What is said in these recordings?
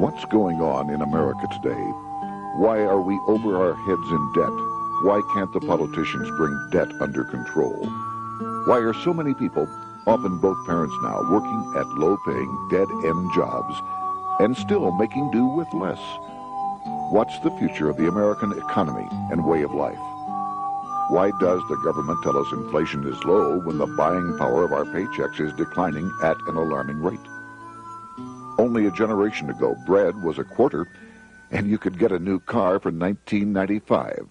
What's going on in America today? Why are we over our heads in debt? Why can't the politicians bring debt under control? Why are so many people, often both parents now, working at low-paying, dead-end jobs and still making do with less? What's the future of the American economy and way of life? Why does the government tell us inflation is low when the buying power of our paychecks is declining at an alarming rate? Only a generation ago, bread was a quarter, and you could get a new car for $19.95.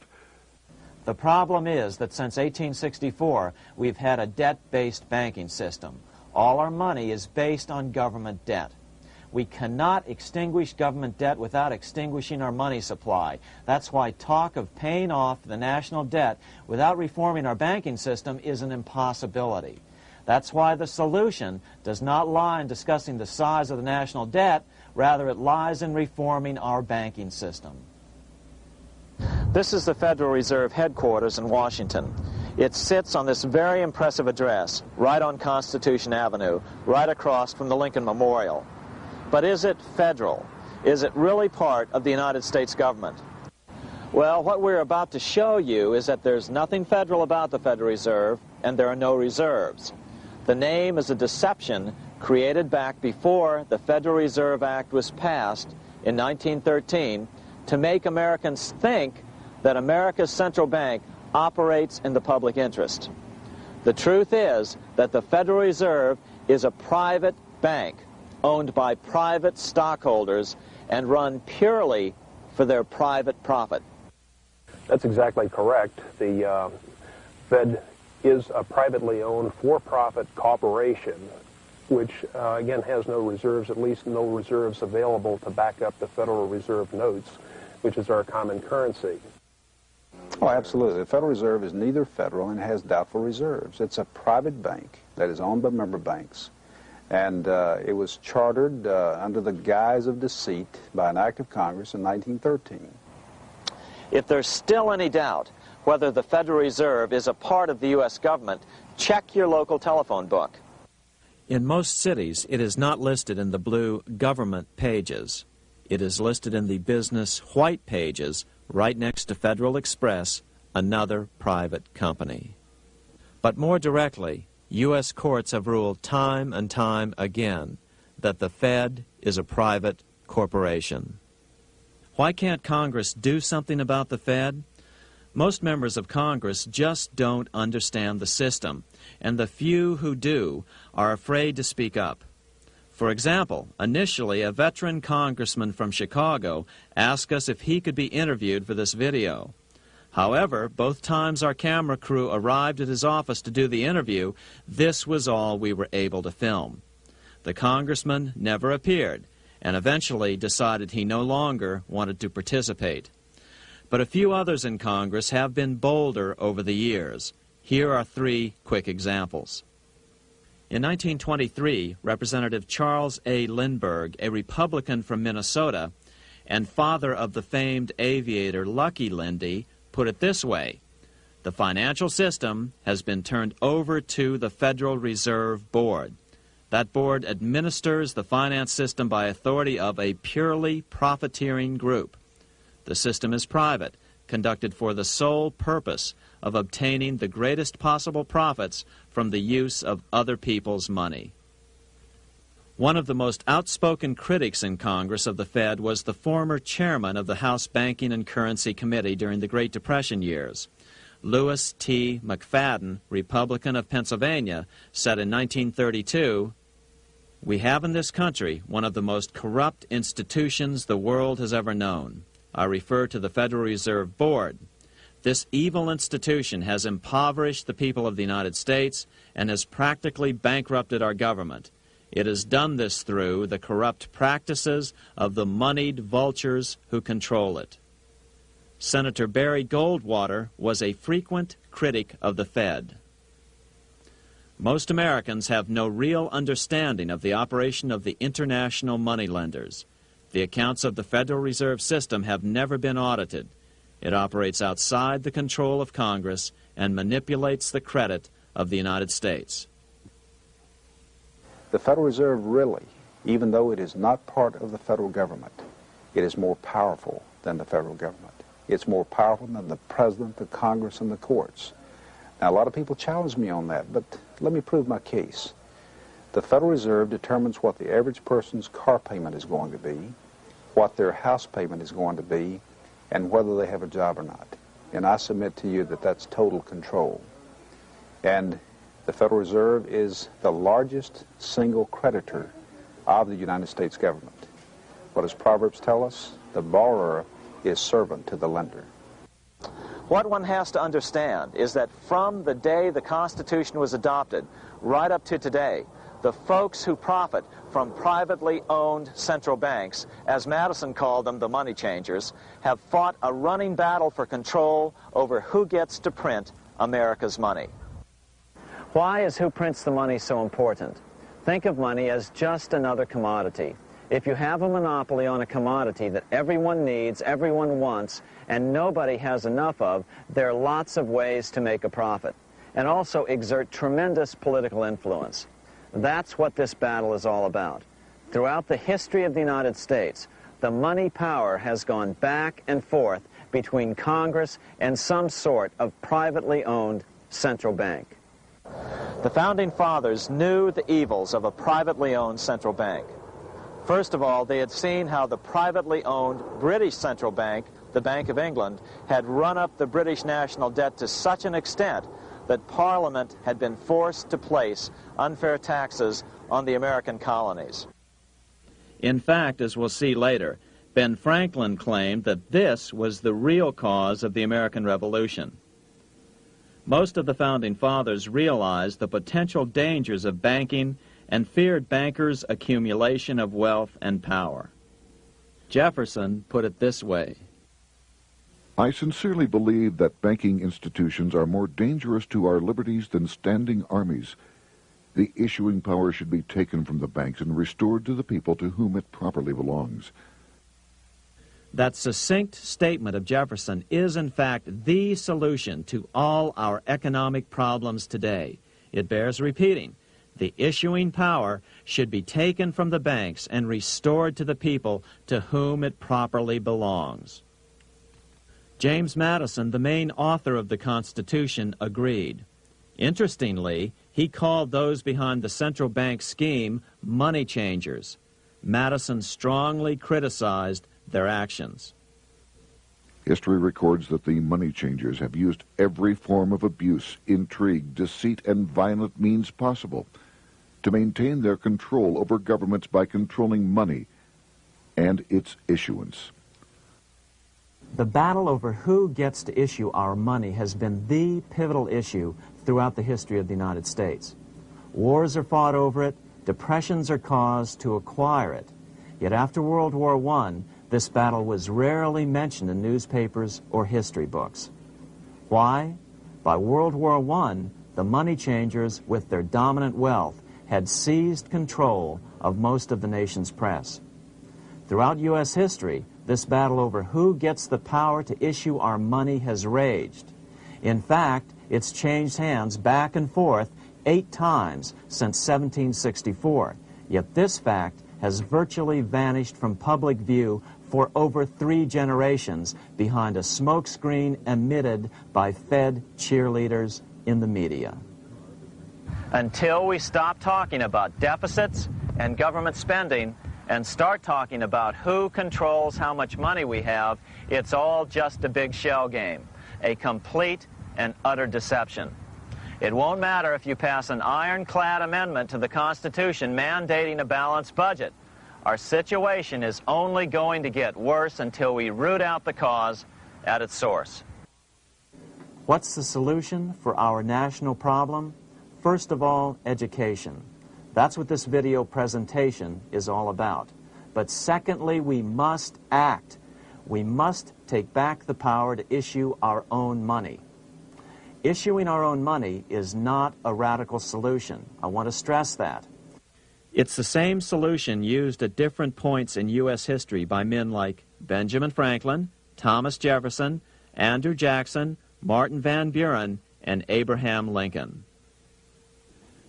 The problem is that since 1864, we've had a debt-based banking system. All our money is based on government debt. We cannot extinguish government debt without extinguishing our money supply. That's why talk of paying off the national debt without reforming our banking system is an impossibility. That's why the solution does not lie in discussing the size of the national debt, rather it lies in reforming our banking system. This is the Federal Reserve headquarters in Washington. It sits on this very impressive address, right on Constitution Avenue, right across from the Lincoln Memorial. But is it federal? Is it really part of the United States government? Well, what we're about to show you is that there's nothing federal about the Federal Reserve, and there are no reserves. The name is a deception created back before the Federal Reserve Act was passed in 1913 to make Americans think that America's central bank operates in the public interest. The truth is that the Federal Reserve is a private bank owned by private stockholders and run purely for their private profit. That's exactly correct. The Fed is a privately owned for-profit corporation which, again, has no reserves, at least no reserves available to back up the Federal Reserve notes, which is our common currency. Oh, absolutely. The Federal Reserve is neither federal and has doubtful reserves. It's a private bank that is owned by member banks. And it was chartered under the guise of deceit by an act of Congress in 1913. If there's still any doubt whether the Federal Reserve is a part of the U.S. government, check your local telephone book. In most cities, it is not listed in the blue government pages. It is listed in the business white pages right next to Federal Express, another private company. But more directly, U.S. courts have ruled time and time again that the Fed is a private corporation. Why can't Congress do something about the Fed? Most members of Congress just don't understand the system, and the few who do are afraid to speak up. For example, initially a veteran congressman from Chicago asked us if he could be interviewed for this video. However, both times our camera crew arrived at his office to do the interview, this was all we were able to film. The congressman never appeared, and eventually decided he no longer wanted to participate. But a few others in Congress have been bolder over the years. Here are 3 quick examples. In 1923, Representative Charles A. Lindbergh, a Republican from Minnesota, and father of the famed aviator Lucky Lindy, put it this way: the financial system has been turned over to the Federal Reserve Board. That board administers the finance system by authority of a purely profiteering group. The system is private, conducted for the sole purpose of obtaining the greatest possible profits from the use of other people's money. One of the most outspoken critics in Congress of the Fed was the former chairman of the House Banking and Currency Committee during the Great Depression years. Louis T. McFadden, Republican of Pennsylvania, said in 1932, "We have in this country one of the most corrupt institutions the world has ever known. I refer to the Federal Reserve Board. This evil institution has impoverished the people of the United States and has practically bankrupted our government. It has done this through the corrupt practices of the moneyed vultures who control it." Senator Barry Goldwater was a frequent critic of the Fed. Most Americans have no real understanding of the operation of the international moneylenders. The accounts of the Federal Reserve System have never been audited. It operates outside the control of Congress and manipulates the credit of the United States. The Federal Reserve really, even though it is not part of the federal government, It is more powerful than the federal government. It's more powerful than the president, the Congress, and the courts. Now, a lot of people challenge me on that, but let me prove my case. The Federal Reserve determines what the average person's car payment is going to be, what their house payment is going to be, and whether they have a job or not. And I submit to you that that's total control. And the Federal Reserve is the largest single creditor of the United States government. What does Proverbs tell us? The borrower is servant to the lender. What one has to understand is that from the day the Constitution was adopted right up to today, the folks who profit from privately owned central banks, as Madison called them, the money changers, have fought a running battle for control over who gets to print America's money. Why is who prints the money so important? Think of money as just another commodity. If you have a monopoly on a commodity that everyone needs, everyone wants, and nobody has enough of, there are lots of ways to make a profit, and also exert tremendous political influence. That's what this battle is all about. Throughout the history of the United States, the money power has gone back and forth between Congress and some sort of privately owned central bank. The Founding Fathers knew the evils of a privately owned central bank. First of all, they had seen how the privately owned British central bank, the Bank of England, had run up the British national debt to such an extent that Parliament had been forced to place unfair taxes on the American colonies. In fact, as we'll see later, Ben Franklin claimed that this was the real cause of the American Revolution. Most of the Founding Fathers realized the potential dangers of banking and feared bankers' accumulation of wealth and power. Jefferson put it this way: I sincerely believe that banking institutions are more dangerous to our liberties than standing armies. The issuing power should be taken from the banks and restored to the people to whom it properly belongs. That succinct statement of Jefferson is, in fact, the solution to all our economic problems today. It bears repeating. The issuing power should be taken from the banks and restored to the people to whom it properly belongs. James Madison, the main author of the Constitution, agreed. Interestingly, he called those behind the central bank scheme money changers. Madison strongly criticized their actions. History records that the money changers have used every form of abuse, intrigue, deceit, and violent means possible to maintain their control over governments by controlling money and its issuance. The battle over who gets to issue our money has been the pivotal issue throughout the history of the United States. Wars are fought over it, depressions are caused to acquire it. Yet after World War I, this battle was rarely mentioned in newspapers or history books. Why? By World War I, the money changers, with their dominant wealth, had seized control of most of the nation's press. Throughout U.S. history, this battle over who gets the power to issue our money has raged. In fact, it's changed hands back and forth 8 times since 1764, yet this fact has virtually vanished from public view for over 3 generations behind a smokescreen emitted by Fed cheerleaders in the media. Until we stop talking about deficits and government spending and start talking about who controls how much money we have, it's all just a big shell game, a complete and utter deception. It won't matter if you pass an ironclad amendment to the Constitution mandating a balanced budget. Our situation is only going to get worse until we root out the cause at its source. What's the solution for our national problem? First of all, education. That's what this video presentation is all about. But secondly, we must act. We must take back the power to issue our own money. Issuing our own money is not a radical solution. I want to stress that. It's the same solution used at different points in U.S. history by men like Benjamin Franklin, Thomas Jefferson, Andrew Jackson, Martin Van Buren, and Abraham Lincoln.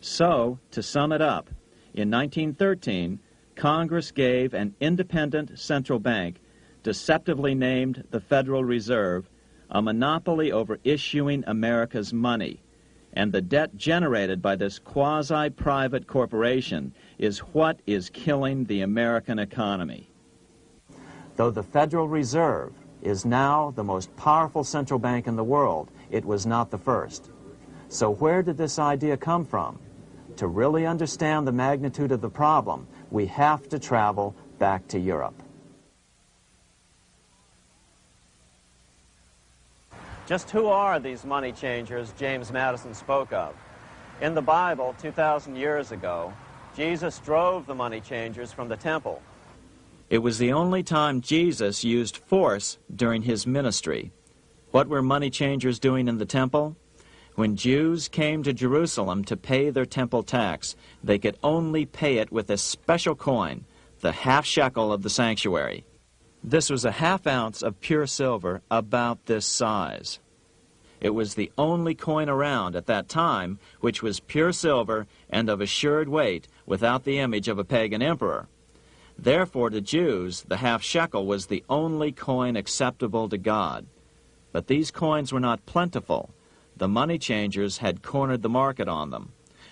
So, to sum it up, in 1913, Congress gave an independent central bank deceptively named the Federal Reserve, a monopoly over issuing America's money, and the debt generated by this quasi-private corporation is what is killing the American economy. Though the Federal Reserve is now the most powerful central bank in the world, it was not the first. So where did this idea come from? To really understand the magnitude of the problem, we have to travel back to Europe. Just who are these money changers James Madison spoke of? In the Bible, 2,000 years ago, Jesus drove the money changers from the temple. It was the only time Jesus used force during his ministry. What were money changers doing in the temple? When Jews came to Jerusalem to pay their temple tax, they could only pay it with a special coin, the half shekel of the sanctuary. This was a half ounce of pure silver about this size. It was the only coin around at that time which was pure silver and of assured weight without the image of a pagan emperor. Therefore, to Jews, the half shekel was the only coin acceptable to God. But these coins were not plentiful. The money changers had cornered the market on them.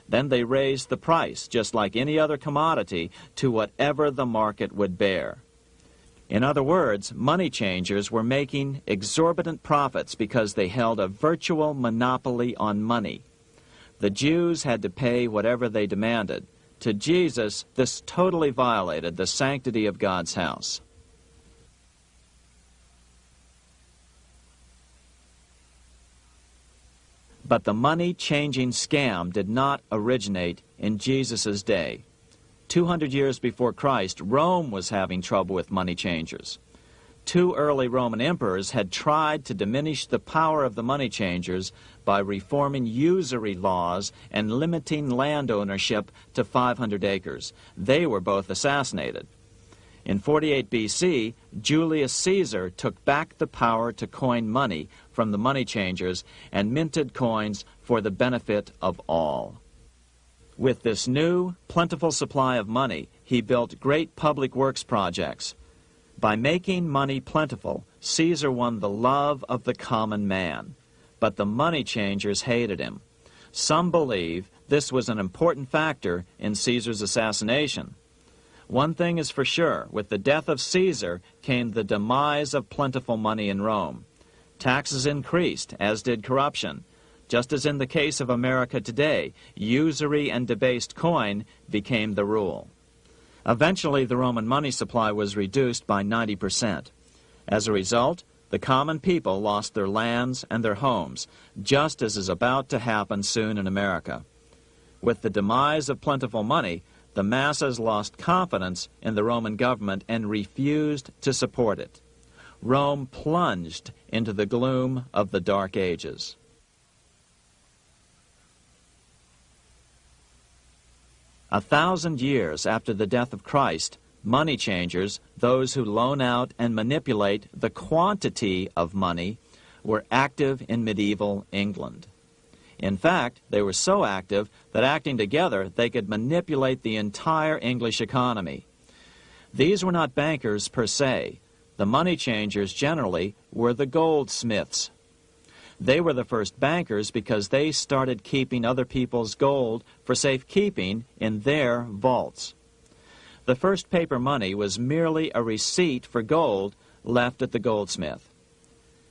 Then they raised the price, just like any other commodity, to whatever the market would bear. In other words, money changers were making exorbitant profits because they held a virtual monopoly on money. The Jews had to pay whatever they demanded. To Jesus, this totally violated the sanctity of God's house. But the money-changing scam did not originate in Jesus' day. 200 years before Christ, Rome was having trouble with money changers. 2 early Roman emperors had tried to diminish the power of the money changers by reforming usury laws and limiting land ownership to 500 acres. They were both assassinated. In 48 BC, Julius Caesar took back the power to coin money from the money changers and minted coins for the benefit of all. With this new, plentiful supply of money, he built great public works projects. By making money plentiful, Caesar won the love of the common man. But the money changers hated him. Some believe this was an important factor in Caesar's assassination. One thing is for sure, with the death of Caesar came the demise of plentiful money in Rome. Taxes increased, as did corruption. Just as in the case of America today, usury and debased coin became the rule. Eventually, the Roman money supply was reduced by 90%. As a result, the common people lost their lands and their homes, just as is about to happen soon in America. With the demise of plentiful money, the masses lost confidence in the Roman government and refused to support it. Rome plunged into the gloom of the Dark Ages. A 1,000 years after the death of Christ, money changers, those who loan out and manipulate the quantity of money, were active in medieval England. In fact, they were so active that acting together, they could manipulate the entire English economy. These were not bankers per se. The money changers generally were the goldsmiths. They were the first bankers because they started keeping other people's gold for safekeeping in their vaults. The first paper money was merely a receipt for gold left at the goldsmith.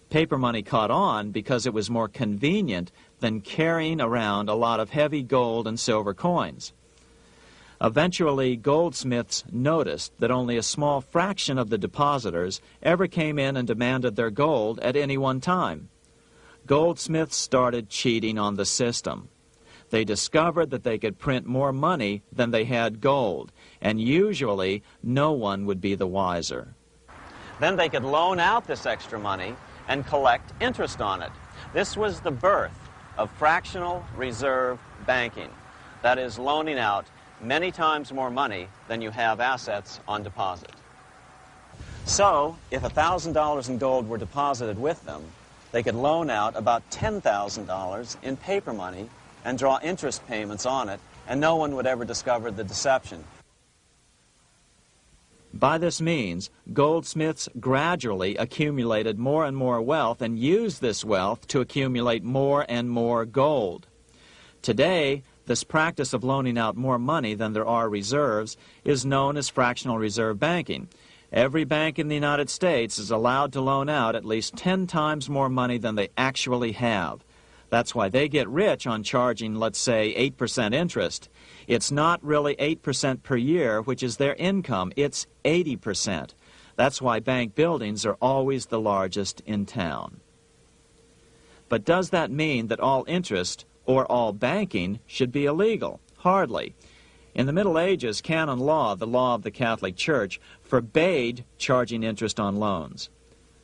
Paper money caught on because it was more convenient than carrying around a lot of heavy gold and silver coins. Eventually, goldsmiths noticed that only a small fraction of the depositors ever came in and demanded their gold at any one time. Goldsmiths started cheating on the system. They discovered that they could print more money than they had gold, and usually no one would be the wiser. Then they could loan out this extra money and collect interest on it. This was the birth of fractional reserve banking. That is, loaning out many times more money than you have assets on deposit. So, if $1,000 in gold were deposited with them, they could loan out about $10,000 in paper money and draw interest payments on it, and no one would ever discover the deception. By this means, goldsmiths gradually accumulated more and more wealth and used this wealth to accumulate more and more gold. Today, this practice of loaning out more money than there are reserves is known as fractional reserve banking. Every bank in the United States is allowed to loan out at least 10 times more money than they actually have. That's why they get rich on charging, let's say, 8% interest. It's not really 8% per year, which is their income. It's 80%. That's why bank buildings are always the largest in town. But does that mean that all interest or all banking should be illegal? Hardly. In the Middle Ages, canon law, the law of the Catholic Church, forbade charging interest on loans.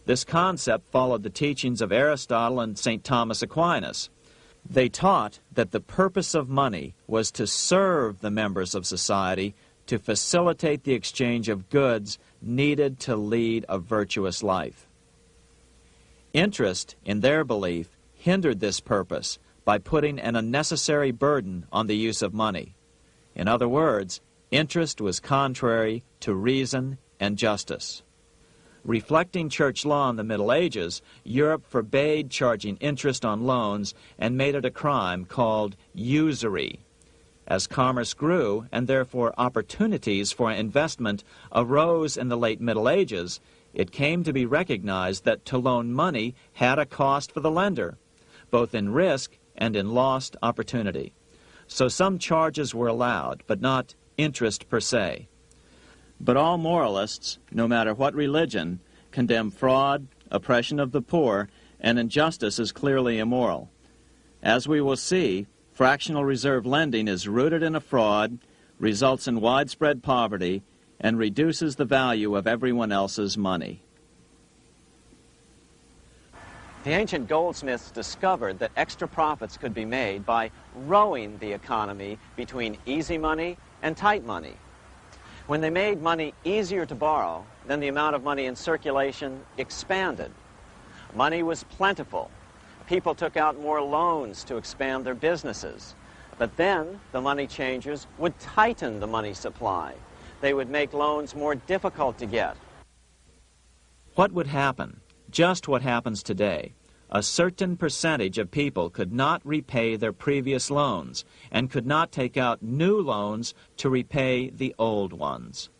This concept followed the teachings of Aristotle and St. Thomas Aquinas. They taught that the purpose of money was to serve the members of society, to facilitate the exchange of goods needed to lead a virtuous life. Interest, in their belief, hindered this purpose by putting an unnecessary burden on the use of money. In other words, interest was contrary to reason and justice. Reflecting church law in the Middle Ages, Europe forbade charging interest on loans and made it a crime called usury. As commerce grew, and therefore opportunities for investment arose in the late Middle Ages, it came to be recognized that to loan money had a cost for the lender, both in risk and in lost opportunity. So some charges were allowed, but not interest per se. But all moralists, no matter what religion, condemn fraud, oppression of the poor, and injustice as clearly immoral. As we will see, fractional reserve lending is rooted in a fraud, results in widespread poverty, and reduces the value of everyone else's money. The ancient goldsmiths discovered that extra profits could be made by rowing the economy between easy money and tight money. When they made money easier to borrow, then the amount of money in circulation expanded. Money was plentiful. People took out more loans to expand their businesses. But then the money changers would tighten the money supply. They would make loans more difficult to get. What would happen? Just what happens today. A certain percentage of people could not repay their previous loans and could not take out new loans to repay the old ones.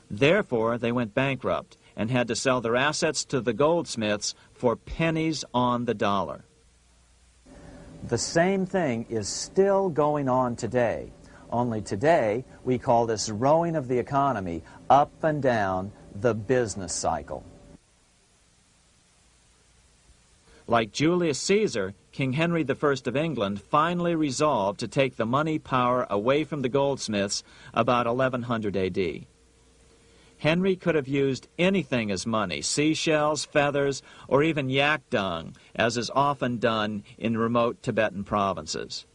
Therefore, they went bankrupt and had to sell their assets to the goldsmiths for pennies on the dollar. The same thing is still going on today. Only today, we call this rowing of the economy up and down the business cycle. Like Julius Caesar, King Henry I of England finally resolved to take the money power away from the goldsmiths about 1100 A.D. Henry could have used anything as money, seashells, feathers, or even yak dung, as is often done in remote Tibetan provinces.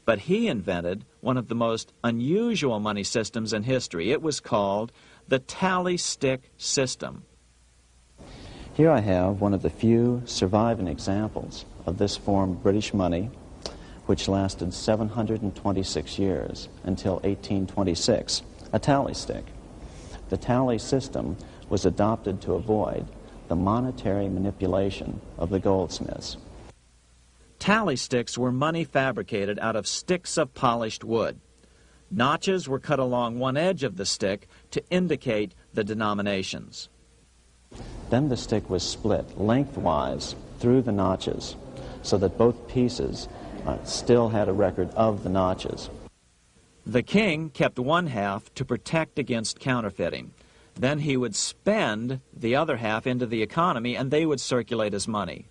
But he invented one of the most unusual money systems in history. It was called the tally stick system. Here I have one of the few surviving examples of this form of British money, which lasted 726 years until 1826, a tally stick. The tally system was adopted to avoid the monetary manipulation of the goldsmiths. Tally sticks were money fabricated out of sticks of polished wood. Notches were cut along one edge of the stick to indicate the denominations. Then the stick was split lengthwise through the notches so that both pieces still had a record of the notches. The king kept one half to protect against counterfeiting. Then he would spend the other half into the economy and they would circulate as money.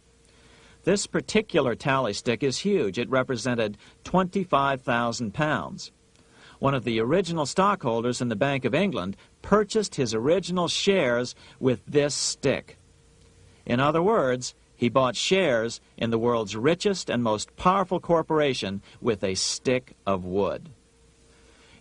This particular tally stick is huge. It represented 25,000 pounds. One of the original stockholders in the Bank of England purchased his original shares with this stick. In other words, he bought shares in the world's richest and most powerful corporation with a stick of wood.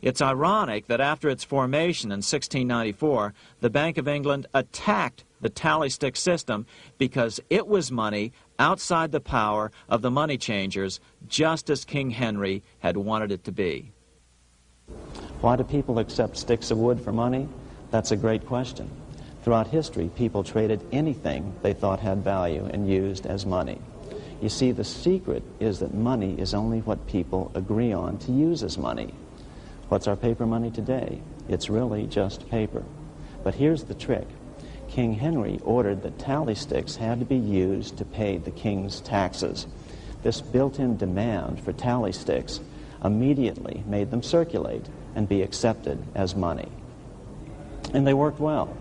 It's ironic that after its formation in 1694, the Bank of England attacked the tally stick system because it was money outside the power of the money changers, just as King Henry had wanted it to be. Why do people accept sticks of wood for money? That's a great question. Throughout history, people traded anything they thought had value and used as money. You see, the secret is that money is only what people agree on to use as money. What's our paper money today? It's really just paper. But here's the trick. King Henry ordered that tally sticks had to be used to pay the king's taxes. This built-in demand for tally sticks immediately made them circulate and be accepted as money. And they worked well.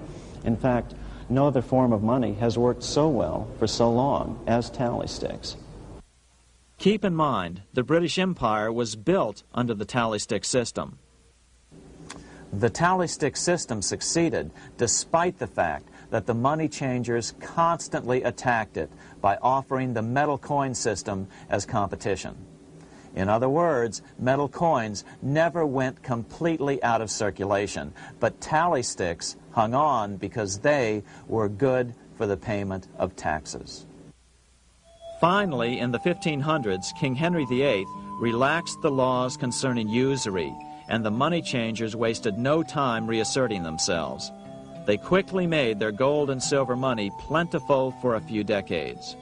In fact, no other form of money has worked so well for so long as tally sticks. Keep in mind, the British Empire was built under the tally stick system. The tally stick system succeeded despite the fact that the money changers constantly attacked it by offering the metal coin system as competition. In other words, metal coins never went completely out of circulation, but tally sticks hung on because they were good for the payment of taxes. Finally, in the 1500s, King Henry VIII relaxed the laws concerning usury, and the money changers wasted no time reasserting themselves. They quickly made their gold and silver money plentiful for a few decades.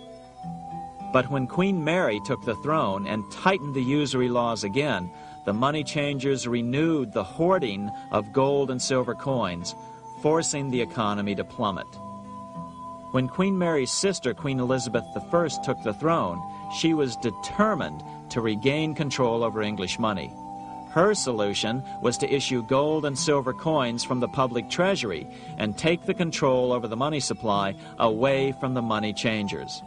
But when Queen Mary took the throne and tightened the usury laws again, the money changers renewed the hoarding of gold and silver coins, forcing the economy to plummet. When Queen Mary's sister, Queen Elizabeth I, took the throne, she was determined to regain control over English money. Her solution was to issue gold and silver coins from the public treasury and take the control over the money supply away from the money changers.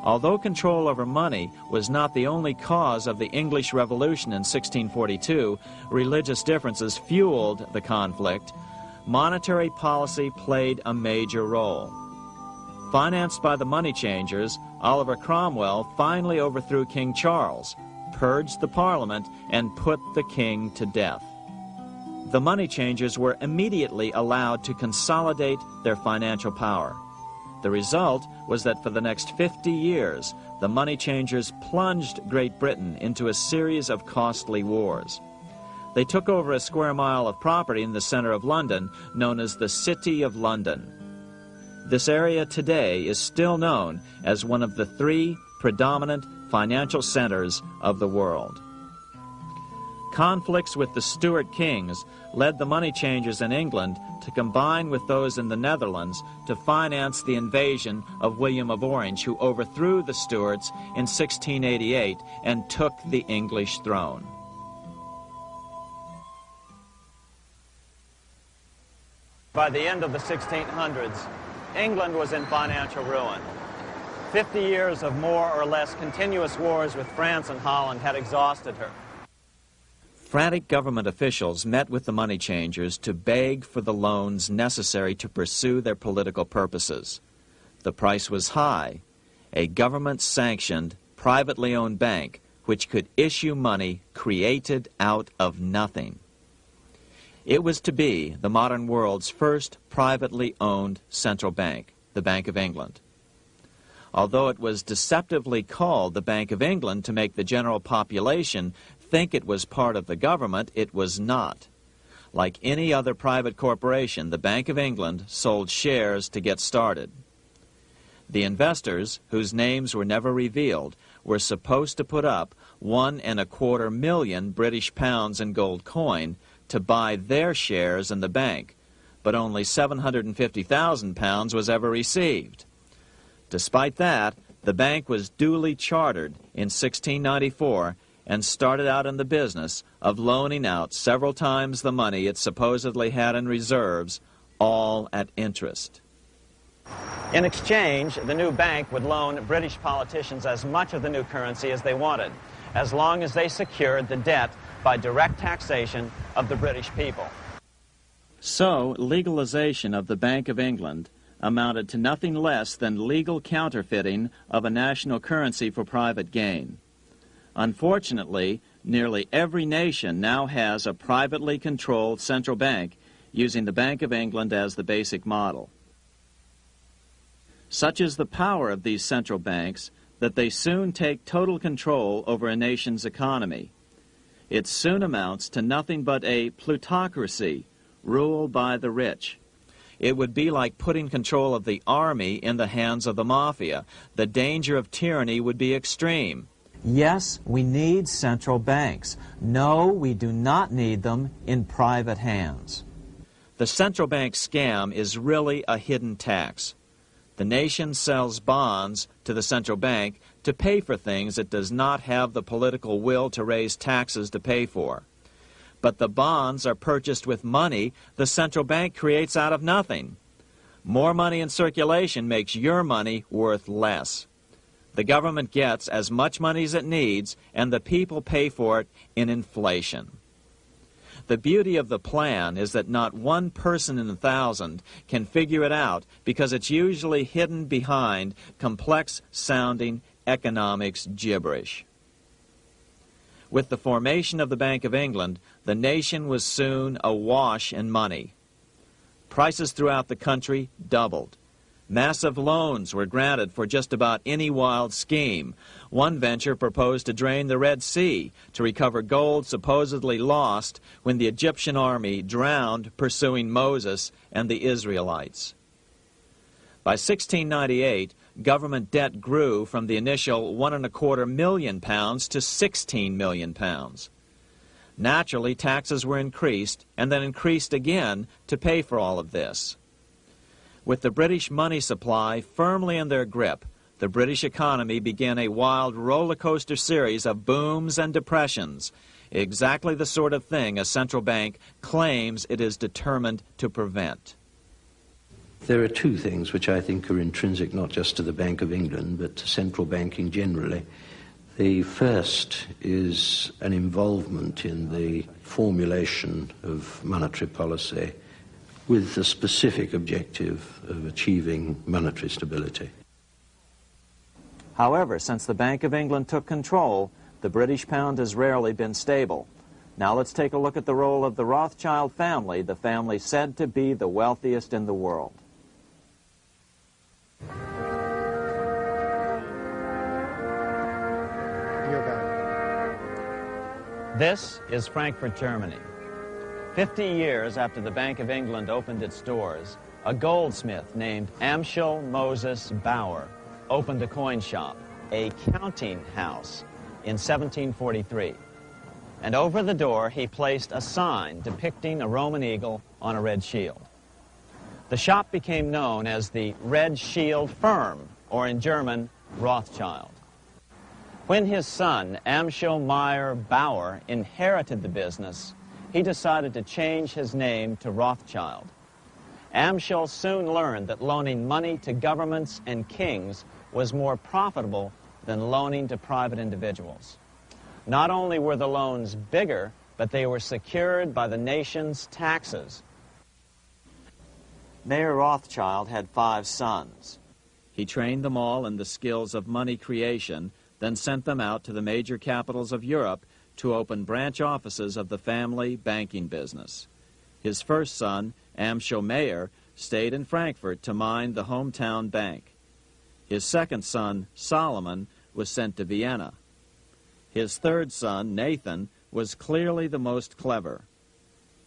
Although control over money was not the only cause of the English Revolution in 1642, religious differences fueled the conflict. Monetary policy played a major role. Financed by the money changers, Oliver Cromwell finally overthrew King Charles, purged the Parliament, and put the king to death. The money changers were immediately allowed to consolidate their financial power. The result was that for the next 50 years, the money changers plunged Great Britain into a series of costly wars. They took over a square mile of property in the center of London, known as the City of London. This area today is still known as one of the 3 predominant financial centers of the world. Conflicts with the Stuart kings led the money changers in England to combine with those in the Netherlands to finance the invasion of William of Orange, who overthrew the Stuarts in 1688 and took the English throne. By the end of the 1600s, England was in financial ruin. 50 years of more or less continuous wars with France and Holland had exhausted her. Frantic government officials met with the money changers to beg for the loans necessary to pursue their political purposes. The price was high: a government-sanctioned, privately owned bank which could issue money created out of nothing. It was to be the modern world's first privately owned central bank, the Bank of England. Although it was deceptively called the Bank of England to make the general population think it was part of the government, it was not. Like any other private corporation, the Bank of England sold shares to get started. The investors, whose names were never revealed, were supposed to put up £1.25 million British pounds in gold coin to buy their shares in the bank, but only £750,000 was ever received. Despite that, the bank was duly chartered in 1694 and started out in the business of loaning out several times the money it supposedly had in reserves, all at interest. In exchange, the new bank would loan British politicians as much of the new currency as they wanted, as long as they secured the debt by direct taxation of the British people. So, legalization of the Bank of England amounted to nothing less than legal counterfeiting of a national currency for private gain. Unfortunately, nearly every nation now has a privately controlled central bank using the Bank of England as the basic model. Such is the power of these central banks that they soon take total control over a nation's economy. It soon amounts to nothing but a plutocracy, ruled by the rich. It would be like putting control of the army in the hands of the mafia. The danger of tyranny would be extreme. Yes, we need central banks. No, we do not need them in private hands. The central bank scam is really a hidden tax. The nation sells bonds to the central bank to pay for things it does not have the political will to raise taxes to pay for. But the bonds are purchased with money the central bank creates out of nothing. More money in circulation makes your money worth less. The government gets as much money as it needs, and the people pay for it in inflation. The beauty of the plan is that not one person in 1,000 can figure it out because it's usually hidden behind complex-sounding economics gibberish. With the formation of the Bank of England, the nation was soon awash in money. Prices throughout the country doubled. Massive loans were granted for just about any wild scheme. One venture proposed to drain the Red Sea to recover gold supposedly lost when the Egyptian army drowned pursuing Moses and the Israelites. By 1698, government debt grew from the initial £1.25 million to £16 million. Naturally, taxes were increased and then increased again to pay for all of this. With the British money supply firmly in their grip, the British economy began a wild roller coaster series of booms and depressions, exactly the sort of thing a central bank claims it is determined to prevent. There are two things which I think are intrinsic not just to the Bank of England, but to central banking generally. The first is an involvement in the formulation of monetary policy with the specific objective of achieving monetary stability. However, since the Bank of England took control, the British pound has rarely been stable. Now let's take a look at the role of the Rothschild family, the family said to be the wealthiest in the world. This is Frankfurt, Germany. 50 years after the Bank of England opened its doors, a goldsmith named Amschel Moses Bauer opened a coin shop, a counting house, in 1743. And over the door he placed a sign depicting a Roman eagle on a red shield. The shop became known as the Red Shield Firm, or in German, Rothschild. When his son, Amschel Meyer Bauer, inherited the business, he decided to change his name to Rothschild. Amschel soon learned that loaning money to governments and kings was more profitable than loaning to private individuals. Not only were the loans bigger, but they were secured by the nation's taxes. Mayer Rothschild had 5 sons. He trained them all in the skills of money creation, then sent them out to the major capitals of Europe to open branch offices of the family banking business. His first son, Amschel Meyer, stayed in Frankfurt to mind the hometown bank. His second son, Solomon, was sent to Vienna. His third son, Nathan, was clearly the most clever.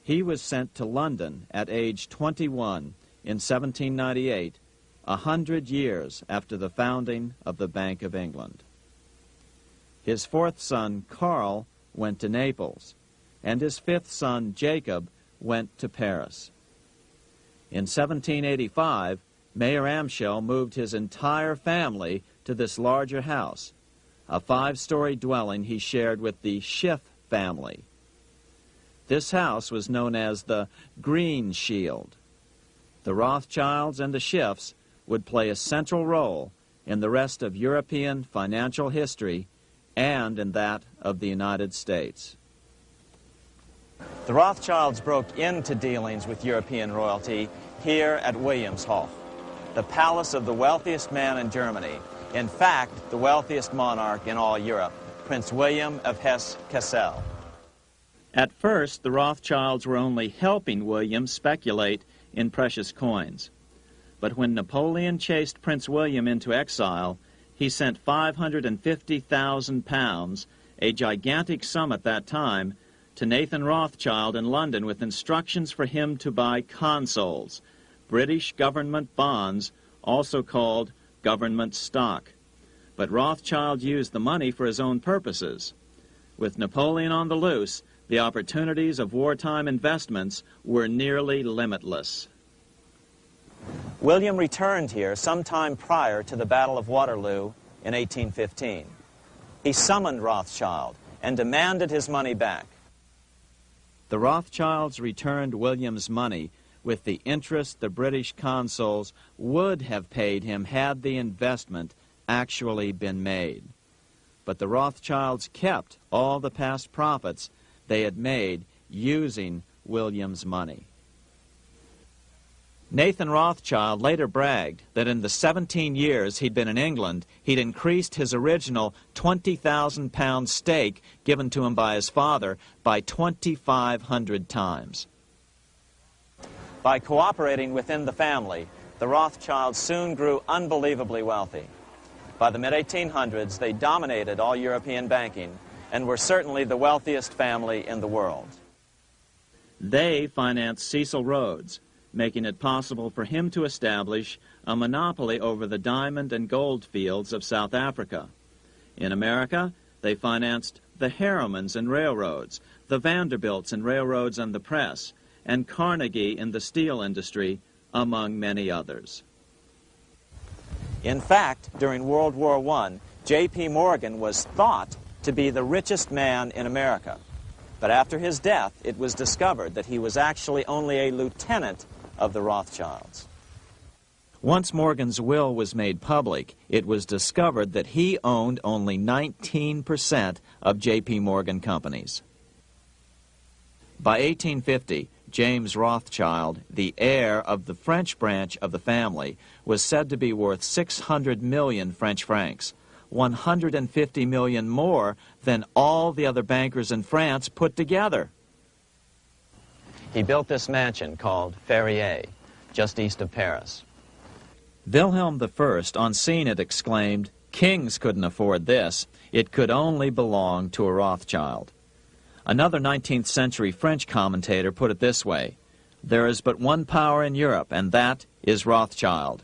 He was sent to London at age 21 in 1798, 100 years after the founding of the Bank of England. His fourth son, Karl, went to Naples, and his fifth son, Jacob, went to Paris. In 1785, Mayer Amschel moved his entire family to this larger house, a 5-story dwelling he shared with the Schiff family. This house was known as the Green Shield. The Rothschilds and the Schiffs would play a central role in the rest of European financial history and in that of the United States. The Rothschilds broke into dealings with European royalty here at Wilhelmshof, the palace of the wealthiest man in Germany, in fact, the wealthiest monarch in all Europe, Prince William of Hesse-Kassel. At first, the Rothschilds were only helping William speculate in precious coins. But when Napoleon chased Prince William into exile, he sent £550,000, a gigantic sum at that time, to Nathan Rothschild in London with instructions for him to buy consols, British government bonds, also called government stock. But Rothschild used the money for his own purposes. With Napoleon on the loose, the opportunities of wartime investments were nearly limitless. William returned here sometime prior to the Battle of Waterloo in 1815. He summoned Rothschild and demanded his money back. The Rothschilds returned William's money with the interest the British consuls would have paid him had the investment actually been made. But the Rothschilds kept all the past profits they had made using William's money. Nathan Rothschild later bragged that in the 17 years he'd been in England, he'd increased his original £20,000 stake given to him by his father by 2,500 times. By cooperating within the family, the Rothschilds soon grew unbelievably wealthy. By the mid-1800s, they dominated all European banking and were certainly the wealthiest family in the world. They financed Cecil Rhodes, making it possible for him to establish a monopoly over the diamond and gold fields of South Africa. In America, they financed the Harrimans and railroads, the Vanderbilts and railroads and the press, and Carnegie in the steel industry, among many others. In fact, during World War I, J.P. Morgan was thought to be the richest man in America. But after his death, it was discovered that he was actually only a lieutenant of the Rothschilds. Once Morgan's will was made public, it was discovered that he owned only 19% of J.P. Morgan companies. By 1850, James Rothschild, the heir of the French branch of the family, was said to be worth 600 million French francs, 150 million more than all the other bankers in France put together. He built this mansion called Ferrier, just east of Paris. Wilhelm I, on seeing it, exclaimed, "Kings couldn't afford this. It could only belong to a Rothschild." Another 19th century French commentator put it this way: "There is but one power in Europe, and that is Rothschild."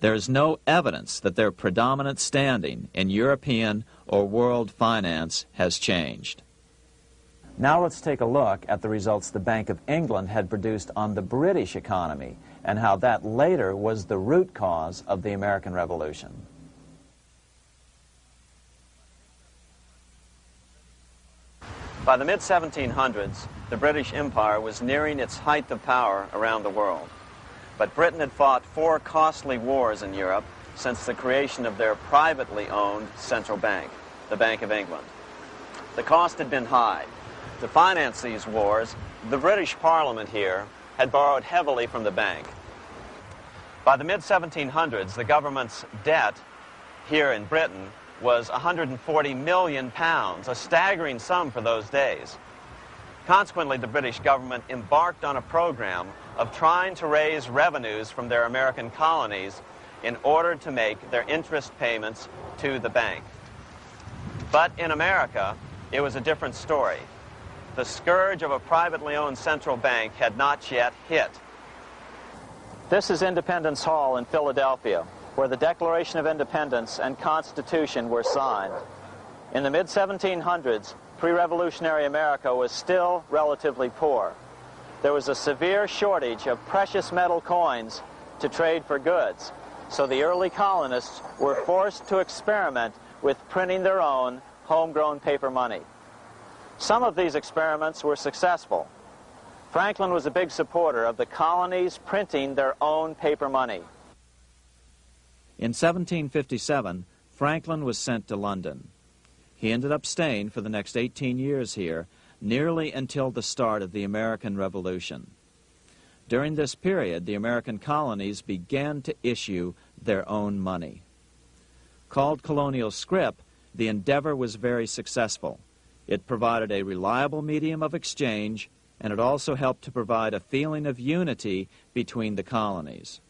There is no evidence that their predominant standing in European or world finance has changed. Now let's take a look at the results the Bank of England had produced on the British economy and how that later was the root cause of the American Revolution. By the mid-1700s, the British Empire was nearing its height of power around the world. But Britain had fought 4 costly wars in Europe since the creation of their privately owned central bank, the Bank of England. The cost had been high. To finance these wars, the British Parliament here had borrowed heavily from the bank. By the mid-1700s, the government's debt here in Britain was £140 million, a staggering sum for those days. Consequently, the British government embarked on a program of trying to raise revenues from their American colonies in order to make their interest payments to the bank. But in America, it was a different story. The scourge of a privately owned central bank had not yet hit. This is Independence Hall in Philadelphia, where the Declaration of Independence and Constitution were signed. In the mid-1700s, pre-revolutionary America was still relatively poor. There was a severe shortage of precious metal coins to trade for goods, so the early colonists were forced to experiment with printing their own homegrown paper money. Some of these experiments were successful. Franklin was a big supporter of the colonies printing their own paper money. In 1757, Franklin was sent to London. He ended up staying for the next 18 years here, nearly until the start of the American Revolution. During this period, the American colonies began to issue their own money. Called colonial scrip, the endeavor was very successful. It provided a reliable medium of exchange, and it also helped to provide a feeling of unity between the colonies.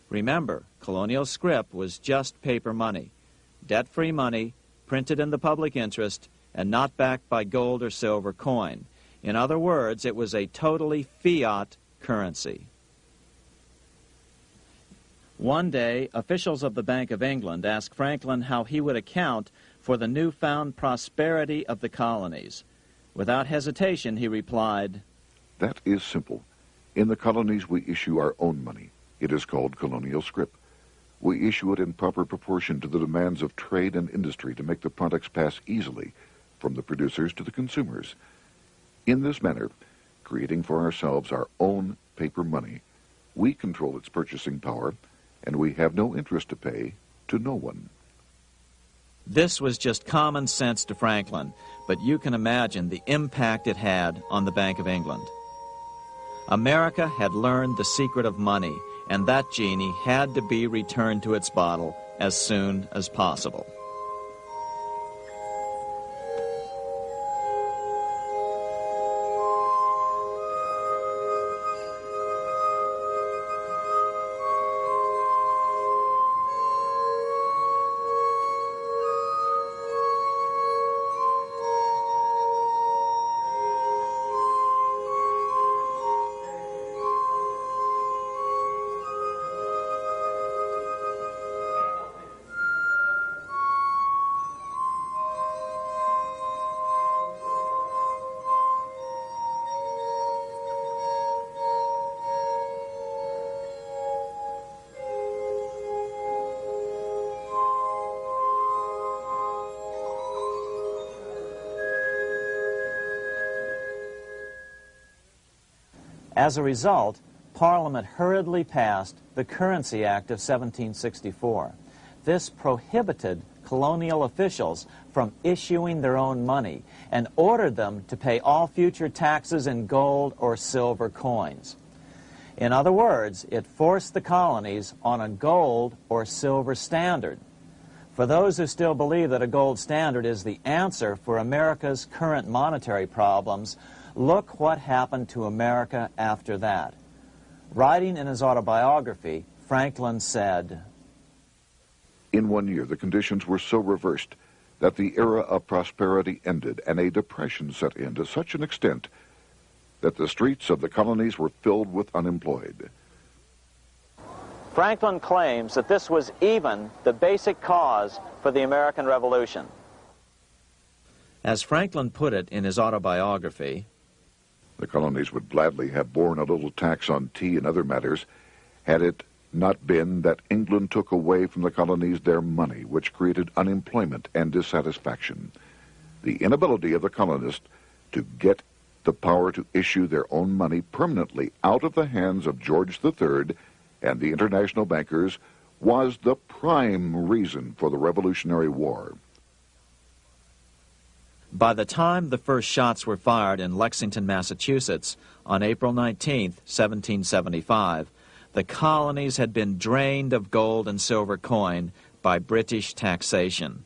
Remember, colonial scrip was just paper money, debt-free money, printed in the public interest, and not backed by gold or silver coin. In other words, it was a totally fiat currency. One day, officials of the Bank of England asked Franklin how he would account for the newfound prosperity of the colonies. Without hesitation, he replied, "That is simple. In the colonies, we issue our own money. It is called colonial scrip. We issue it in proper proportion to the demands of trade and industry to make the products pass easily from the producers to the consumers. In this manner, creating for ourselves our own paper money, we control its purchasing power, and we have no interest to pay to no one." This was just common sense to Franklin, but you can imagine the impact it had on the Bank of England. America had learned the secret of money, and that genie had to be returned to its bottle as soon as possible. As a result, Parliament hurriedly passed the Currency Act of 1764. This prohibited colonial officials from issuing their own money and ordered them to pay all future taxes in gold or silver coins. In other words, it forced the colonies on a gold or silver standard. For those who still believe that a gold standard is the answer for America's current monetary problems, look what happened to America after that. Writing in his autobiography, Franklin said, "In 1 year, the conditions were so reversed that the era of prosperity ended and a depression set in to such an extent that the streets of the colonies were filled with unemployed." Franklin claims that this was even the basic cause for the American Revolution. As Franklin put it in his autobiography, The colonies would gladly have borne a little tax on tea and other matters had it not been that England took away from the colonies their money, which created unemployment and dissatisfaction. The inability of the colonists to get the power to issue their own money permanently out of the hands of George III and the international bankers was the prime reason for the Revolutionary War. by the time the first shots were fired in Lexington, Massachusetts, on April 19, 1775, the colonies had been drained of gold and silver coin by British taxation.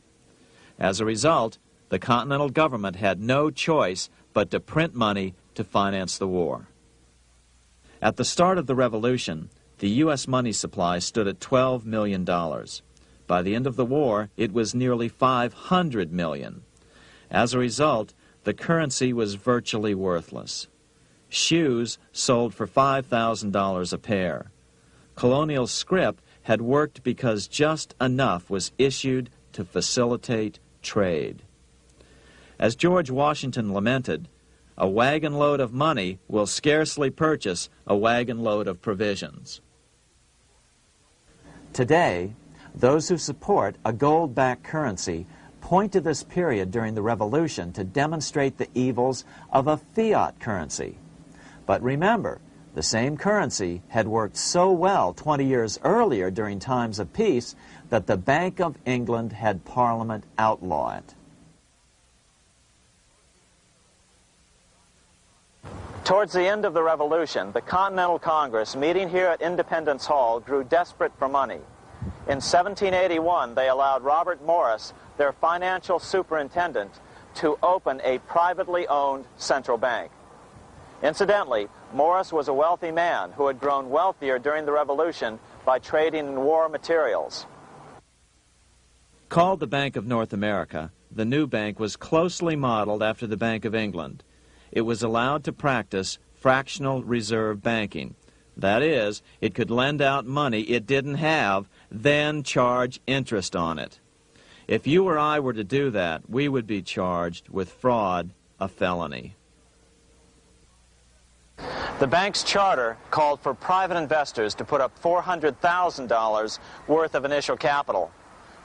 As a result, the Continental government had no choice but to print money to finance the war. At the start of the Revolution, the U.S. money supply stood at $12 million. By the end of the war, it was nearly $500 million. As a result, the currency was virtually worthless. Shoes sold for $5,000 a pair. Colonial scrip had worked because just enough was issued to facilitate trade. As George Washington lamented, a wagon load of money will scarcely purchase a wagon load of provisions. Today, those who support a gold-backed currency point to this period during the Revolution to demonstrate the evils of a fiat currency. But remember, the same currency had worked so well 20 years earlier during times of peace that the Bank of England had Parliament outlaw it. Towards the end of the Revolution, the Continental Congress, meeting here at Independence Hall, grew desperate for money. In 1781, they allowed Robert Morris, their financial superintendent, to open a privately owned central bank. Incidentally, Morris was a wealthy man who had grown wealthier during the Revolution by trading in war materials. Called the Bank of North America, the new bank was closely modeled after the Bank of England. It was allowed to practice fractional reserve banking. That is, it could lend out money it didn't have, then charge interest on it. If you or I were to do that, we would be charged with fraud, a felony. The bank's charter called for private investors to put up $400,000 worth of initial capital.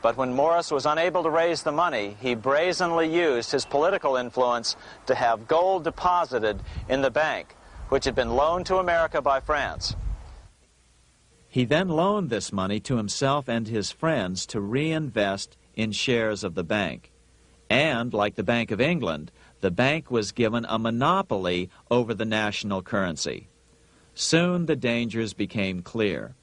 But when Morris was unable to raise the money, he brazenly used his political influence to have gold deposited in the bank, which had been loaned to America by France. He then loaned this money to himself and his friends to reinvest in shares of the bank. And, like the Bank of England, the bank was given a monopoly over the national currency. Soon the dangers became clear.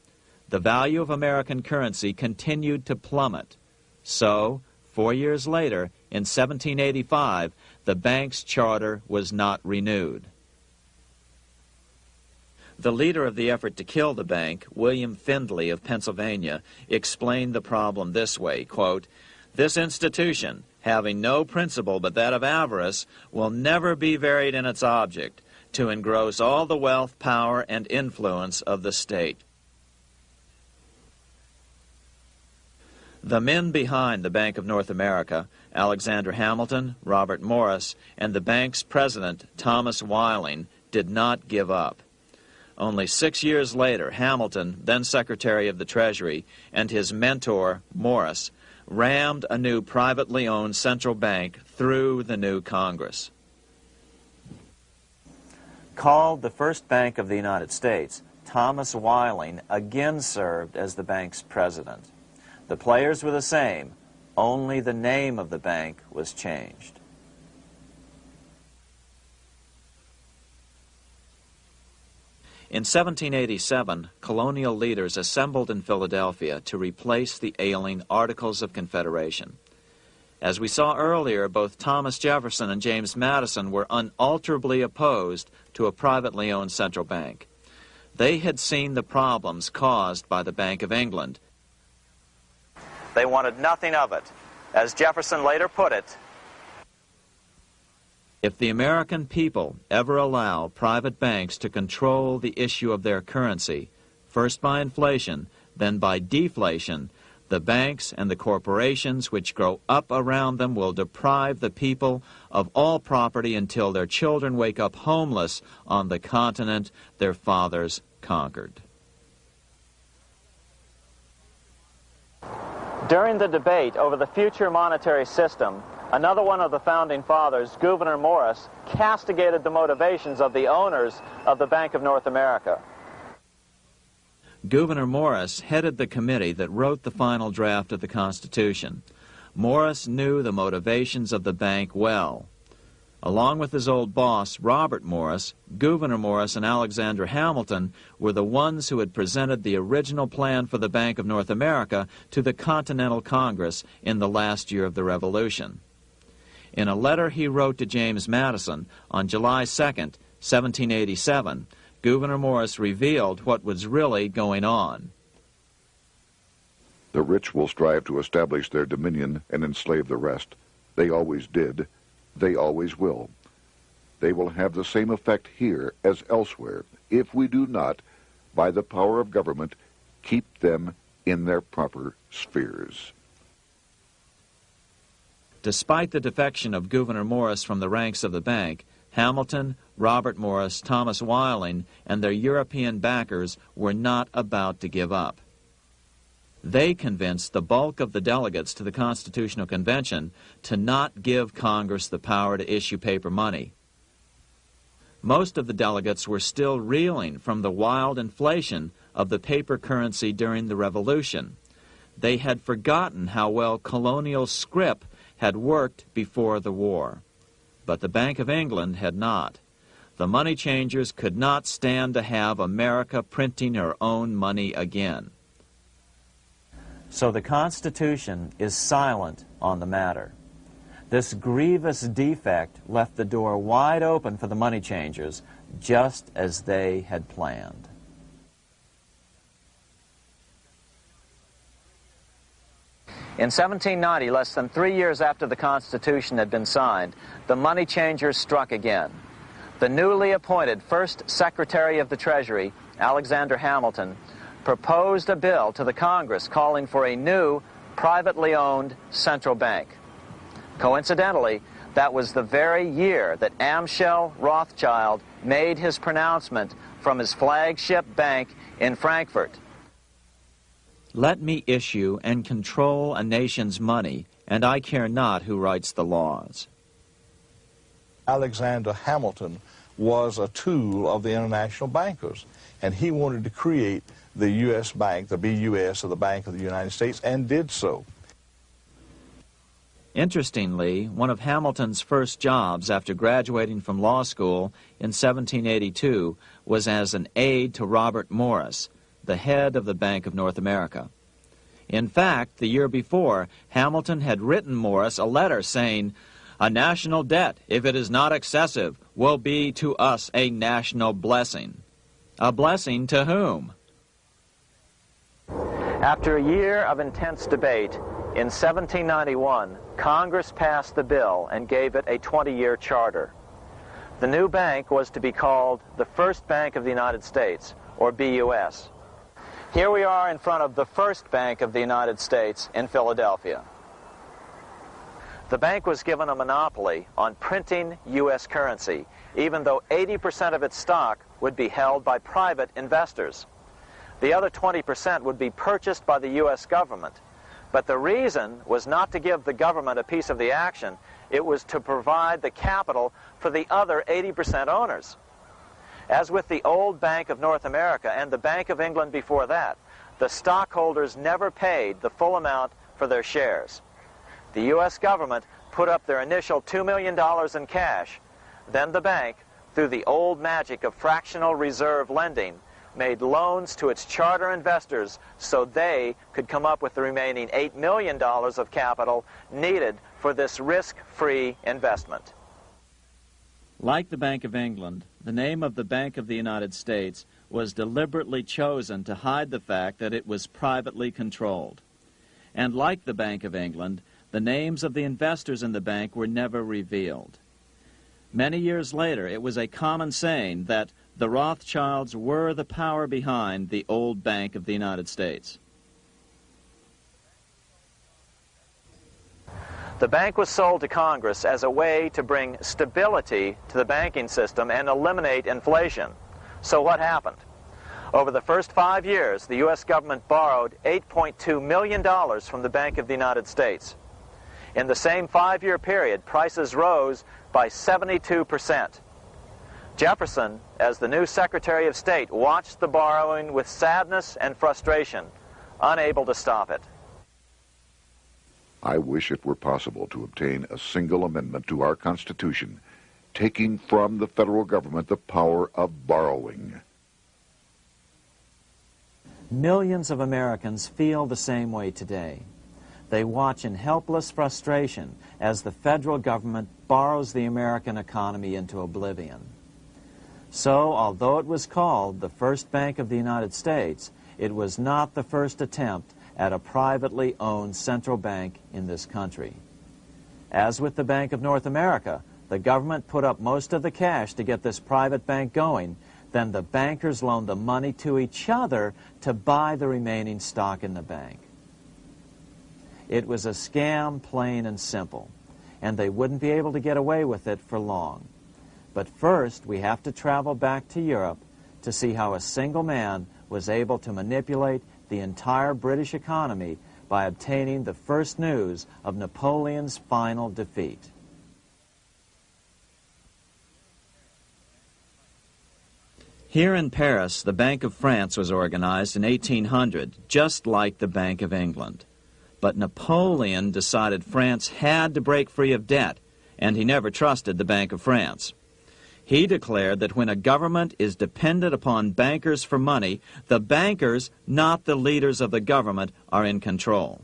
The value of American currency continued to plummet. So, 4 years later, in 1785, the bank's charter was not renewed. The leader of the effort to kill the bank, William Findley of Pennsylvania, explained the problem this way, quote, "This institution, having no principle but that of avarice, will never be varied in its object, to engross all the wealth, power, and influence of the state." The men behind the Bank of North America, Alexander Hamilton, Robert Morris, and the bank's president, Thomas Weiling, did not give up. Only 6 years later, Hamilton, then Secretary of the Treasury, and his mentor, Morris, rammed a new privately owned central bank through the new Congress. Called the first bank of the United States, Thomas Weiling again served as the bank's president. The players were the same, only the name of the bank was changed. In 1787, colonial leaders assembled in Philadelphia to replace the ailing Articles of Confederation. As we saw earlier, both Thomas Jefferson and James Madison were unalterably opposed to a privately owned central bank. They had seen the problems caused by the Bank of England. They wanted nothing of it. As Jefferson later put it, "If the American people ever allow private banks to control the issue of their currency, first by inflation, then by deflation, the banks and the corporations which grow up around them will deprive the people of all property until their children wake up homeless on the continent their fathers conquered." During the debate over the future monetary system, another one of the founding fathers, Gouverneur Morris, castigated the motivations of the owners of the Bank of North America. Gouverneur Morris headed the committee that wrote the final draft of the Constitution. Morris knew the motivations of the bank well. Along with his old boss, Robert Morris, Gouverneur Morris and Alexander Hamilton were the ones who had presented the original plan for the Bank of North America to the Continental Congress in the last year of the Revolution. In a letter he wrote to James Madison on July 2nd, 1787, Gouverneur Morris revealed what was really going on. "The rich will strive to establish their dominion and enslave the rest. They always did. They always will. They will have the same effect here as elsewhere if we do not, by the power of government, keep them in their proper spheres." Despite the defection of Gouverneur Morris from the ranks of the bank, Hamilton, Robert Morris, Thomas Weiling, and their European backers were not about to give up. They convinced the bulk of the delegates to the Constitutional Convention to not give Congress the power to issue paper money. Most of the delegates were still reeling from the wild inflation of the paper currency during the Revolution. They had forgotten how well colonial scrip had worked before the war. But the Bank of England had not. The money changers could not stand to have America printing her own money again. So the Constitution is silent on the matter. This grievous defect left the door wide open for the money changers, just as they had planned. In 1790, less than 3 years after the Constitution had been signed, the money changers struck again. The newly appointed first Secretary of the Treasury, Alexander Hamilton, proposed a bill to the Congress calling for a new, privately owned central bank. Coincidentally, that was the very year that Amschel Rothschild made his pronouncement from his flagship bank in Frankfurt. Let me issue and control a nation's money, and I care not who writes the laws. Alexander Hamilton was a tool of the international bankers, and he wanted to create the U.S. Bank, the BUS, or the Bank of the United States, and did so. Interestingly, one of Hamilton's first jobs after graduating from law school in 1782 was as an aide to Robert Morris, the head of the Bank of North America. In fact, the year before, Hamilton had written Morris a letter saying, "A national debt, if it is not excessive, will be to us a national blessing." A blessing to whom? After a year of intense debate, in 1791, Congress passed the bill and gave it a 20-year charter. The new bank was to be called the First Bank of the United States, or BUS. Here we are in front of the First Bank of the United States in Philadelphia. The bank was given a monopoly on printing U.S. currency, even though 80% of its stock would be held by private investors. The other 20% would be purchased by the U.S. government. But the reason was not to give the government a piece of the action. It was to provide the capital for the other 80% owners. As with the old Bank of North America and the Bank of England before that, the stockholders never paid the full amount for their shares. The U.S. government put up their initial $2 million in cash. Then the bank, through the old magic of fractional reserve lending, made loans to its charter investors so they could come up with the remaining $8 million of capital needed for this risk-free investment. Like the Bank of England, the name of the Bank of the United States was deliberately chosen to hide the fact that it was privately controlled. And like the Bank of England, the names of the investors in the bank were never revealed. Many years later, it was a common saying that the Rothschilds were the power behind the old Bank of the United States. The bank was sold to Congress as a way to bring stability to the banking system and eliminate inflation. So what happened? Over the first 5 years, the U.S. government borrowed $8.2 million from the Bank of the United States. In the same 5-year period, prices rose by 72%. Jefferson, as the new Secretary of State, watched the borrowing with sadness and frustration, unable to stop it. I wish it were possible to obtain a single amendment to our Constitution, taking from the federal government the power of borrowing. Millions of Americans feel the same way today. They watch in helpless frustration as the federal government borrows the American economy into oblivion. So, although it was called the First Bank of the United States, it was not the first attempt at a privately owned central bank in this country. As with the Bank of North America, the government put up most of the cash to get this private bank going, then the bankers loaned the money to each other to buy the remaining stock in the bank. It was a scam, plain and simple, and they wouldn't be able to get away with it for long. But first, we have to travel back to Europe to see how a single man was able to manipulate the entire British economy by obtaining the first news of Napoleon's final defeat. Here in Paris, the Bank of France was organized in 1800, just like the Bank of England. But Napoleon decided France had to break free of debt, and he never trusted the Bank of France. He declared that when a government is dependent upon bankers for money, the bankers, not the leaders of the government, are in control.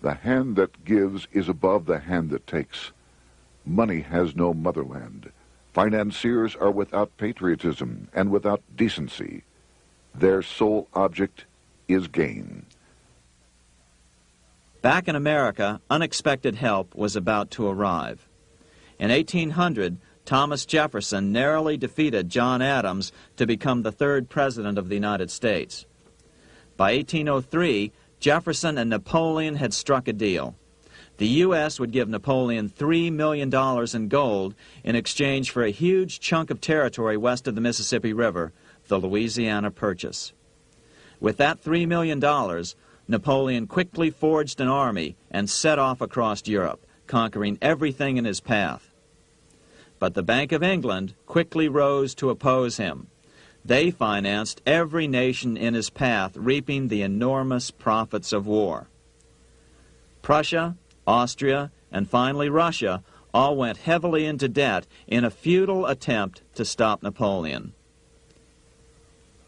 The hand that gives is above the hand that takes. Money has no motherland. Financiers are without patriotism and without decency. Their sole object is gain. Back in America, unexpected help was about to arrive. In 1800, Thomas Jefferson narrowly defeated John Adams to become the third president of the United States. By 1803, Jefferson and Napoleon had struck a deal. The U.S. would give Napoleon $3 million in gold in exchange for a huge chunk of territory west of the Mississippi River, the Louisiana Purchase. With that $3 million, Napoleon quickly forged an army and set off across Europe, conquering everything in his path. But the Bank of England quickly rose to oppose him. They financed every nation in his path, reaping the enormous profits of war. Prussia, Austria, and finally Russia all went heavily into debt in a futile attempt to stop Napoleon.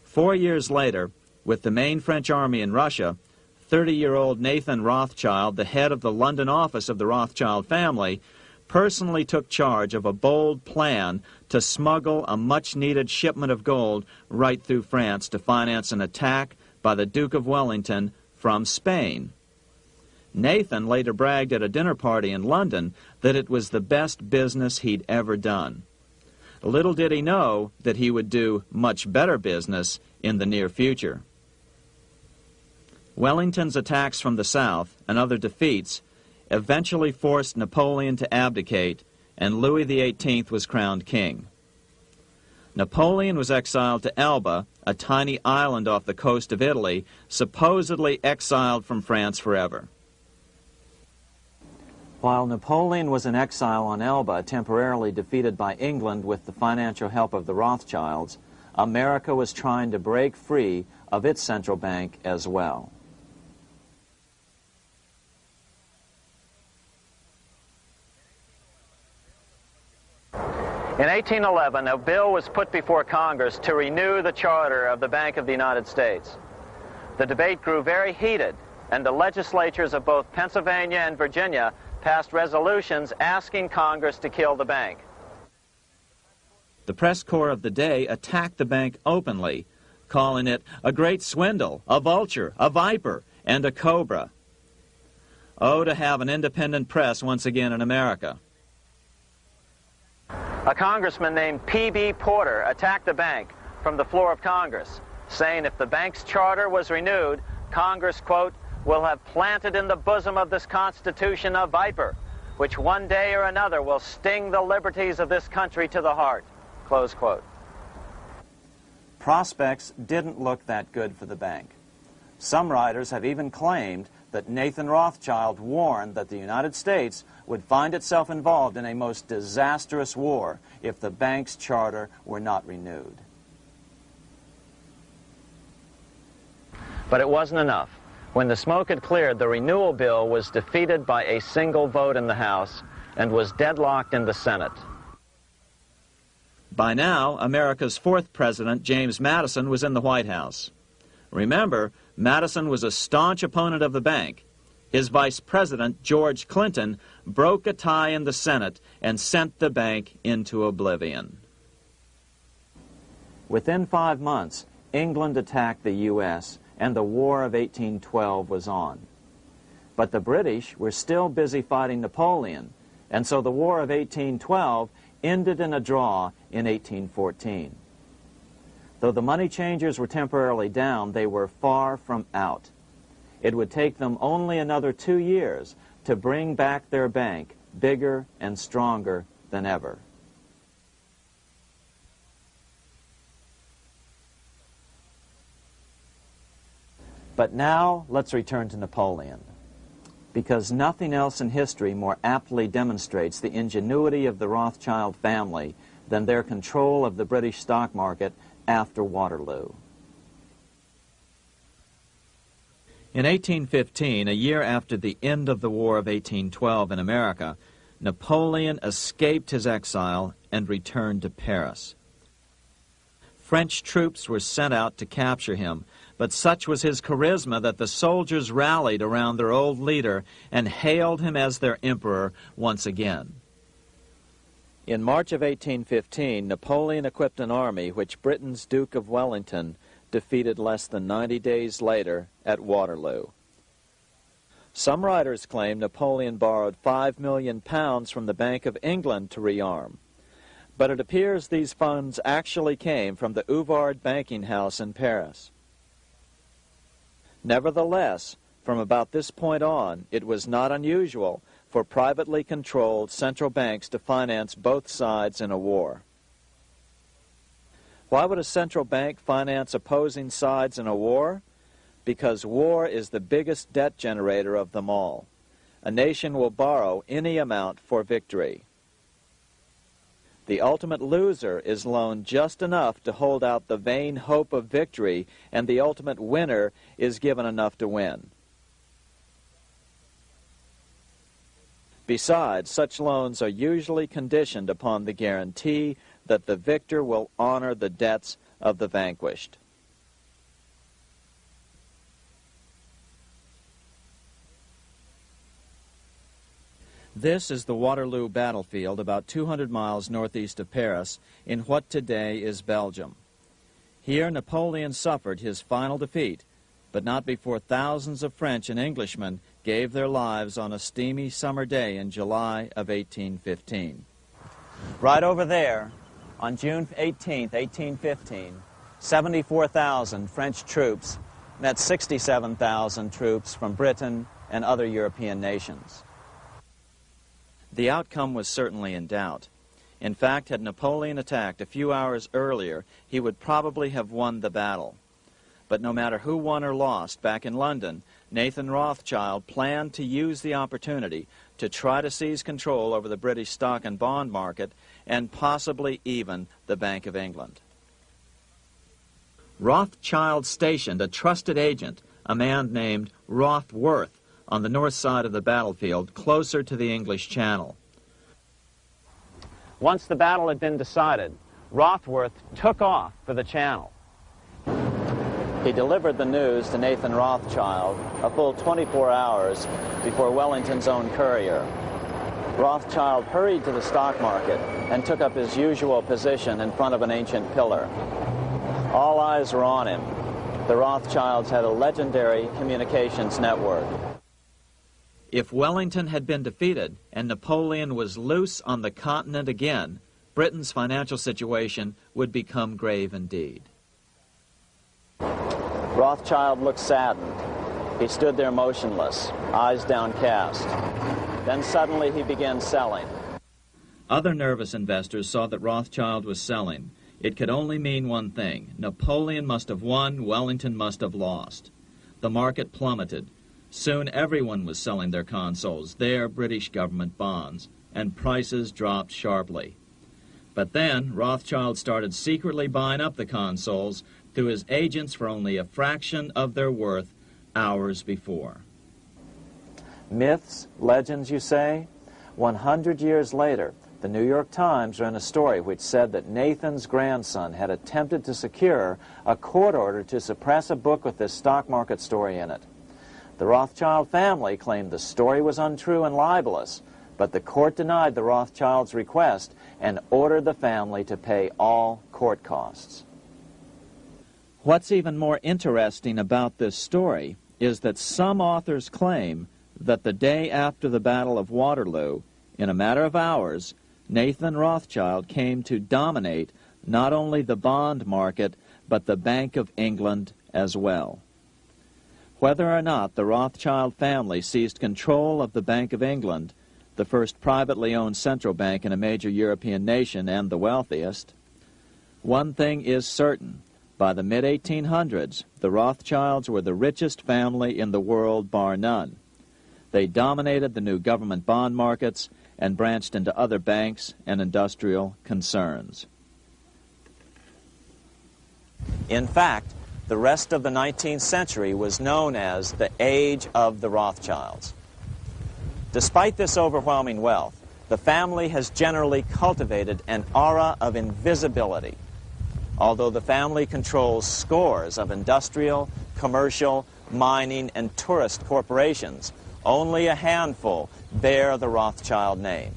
4 years later, with the main French army in Russia, 30-year-old Nathan Rothschild, the head of the London office of the Rothschild family, personally took charge of a bold plan to smuggle a much-needed shipment of gold right through France to finance an attack by the Duke of Wellington from Spain. Nathan later bragged at a dinner party in London that it was the best business he'd ever done. Little did he know that he would do much better business in the near future. Wellington's attacks from the south and other defeats eventually forced Napoleon to abdicate, and Louis XVIII was crowned king. Napoleon was exiled to Elba, a tiny island off the coast of Italy, supposedly exiled from France forever. While Napoleon was in exile on Elba, temporarily defeated by England with the financial help of the Rothschilds, America was trying to break free of its central bank as well. In 1811, a bill was put before Congress to renew the charter of the Bank of the United States. The debate grew very heated, and the legislatures of both Pennsylvania and Virginia passed resolutions asking Congress to kill the bank. The press corps of the day attacked the bank openly, calling it a great swindle, a vulture, a viper, and a cobra. Oh, to have an independent press once again in America. A congressman named P.B. Porter attacked the bank from the floor of Congress, saying if the bank's charter was renewed, Congress, quote, will have planted in the bosom of this Constitution a viper, which one day or another will sting the liberties of this country to the heart, close quote. Prospects didn't look that good for the bank. Some writers have even claimed that Nathan Rothschild warned that the United States would find itself involved in a most disastrous war if the bank's charter were not renewed. But it wasn't enough. When the smoke had cleared, the renewal bill was defeated by a single vote in the House and was deadlocked in the Senate. By now, America's fourth president, James Madison, was in the White House. Remember, Madison was a staunch opponent of the bank. His vice president, George Clinton, broke a tie in the Senate and sent the bank into oblivion. Within 5 months, England attacked the U.S., and the War of 1812 was on. But the British were still busy fighting Napoleon, and so the War of 1812 ended in a draw in 1814. Though the money changers were temporarily down, they were far from out. It would take them only another 2 years to bring back their bank bigger and stronger than ever. But now let's return to Napoleon, because nothing else in history more aptly demonstrates the ingenuity of the Rothschild family than their control of the British stock market after Waterloo. In 1815, a year after the end of the War of 1812 in America, Napoleon escaped his exile and returned to Paris. French troops were sent out to capture him, but such was his charisma that the soldiers rallied around their old leader and hailed him as their emperor once again. In March of 1815, Napoleon equipped an army which Britain's Duke of Wellington defeated less than 90 days later at Waterloo. Some writers claim Napoleon borrowed £5 million from the Bank of England to rearm, but it appears these funds actually came from the Ouvard banking house in Paris. Nevertheless, from about this point on, it was not unusual for privately controlled central banks to finance both sides in a war. Why would a central bank finance opposing sides in a war? Because war is the biggest debt generator of them all. A nation will borrow any amount for victory. The ultimate loser is loaned just enough to hold out the vain hope of victory, and the ultimate winner is given enough to win. Besides, such loans are usually conditioned upon the guarantee that the victor will honor the debts of the vanquished. This is the Waterloo battlefield about 200 miles northeast of Paris in what today is Belgium. Here Napoleon suffered his final defeat, but not before thousands of French and Englishmen gave their lives on a steamy summer day in July of 1815. Right over there, on June 18, 1815, 74,000 French troops met 67,000 troops from Britain and other European nations. The outcome was certainly in doubt. In fact, had Napoleon attacked a few hours earlier, he would probably have won the battle. But no matter who won or lost, back in London, Nathan Rothschild planned to use the opportunity to try to seize control over the British stock and bond market and possibly even the Bank of England. Rothschild stationed a trusted agent, a man named Rothworth, on the north side of the battlefield, closer to the English Channel. Once the battle had been decided, Rothworth took off for the Channel. He delivered the news to Nathan Rothschild a full 24 hours before Wellington's own courier. Rothschild hurried to the stock market and took up his usual position in front of an ancient pillar. All eyes were on him. The Rothschilds had a legendary communications network. If Wellington had been defeated and Napoleon was loose on the continent again, Britain's financial situation would become grave indeed. Rothschild looked saddened. He stood there motionless, eyes downcast. Then suddenly he began selling. Other nervous investors saw that Rothschild was selling. It could only mean one thing. Napoleon must have won, Wellington must have lost. The market plummeted. Soon everyone was selling their consols, their British government bonds, and prices dropped sharply. But then Rothschild started secretly buying up the consols through his agents for only a fraction of their worth hours before. Myths, legends, you say? 100 years later, the New York Times ran a story which said that Nathan's grandson had attempted to secure a court order to suppress a book with this stock market story in it. The Rothschild family claimed the story was untrue and libelous, but the court denied the Rothschilds' request and ordered the family to pay all court costs. What's even more interesting about this story is that some authors claim that the day after the Battle of Waterloo, in a matter of hours, Nathan Rothschild came to dominate not only the bond market, but the Bank of England as well. Whether or not the Rothschild family seized control of the Bank of England, the first privately owned central bank in a major European nation and the wealthiest, one thing is certain. By the mid-1800s, the Rothschilds were the richest family in the world, bar none. They dominated the new government bond markets and branched into other banks and industrial concerns. In fact, the rest of the 19th century was known as the Age of the Rothschilds. Despite this overwhelming wealth, the family has generally cultivated an aura of invisibility. Although the family controls scores of industrial, commercial, mining, and tourist corporations, only a handful bear the Rothschild name.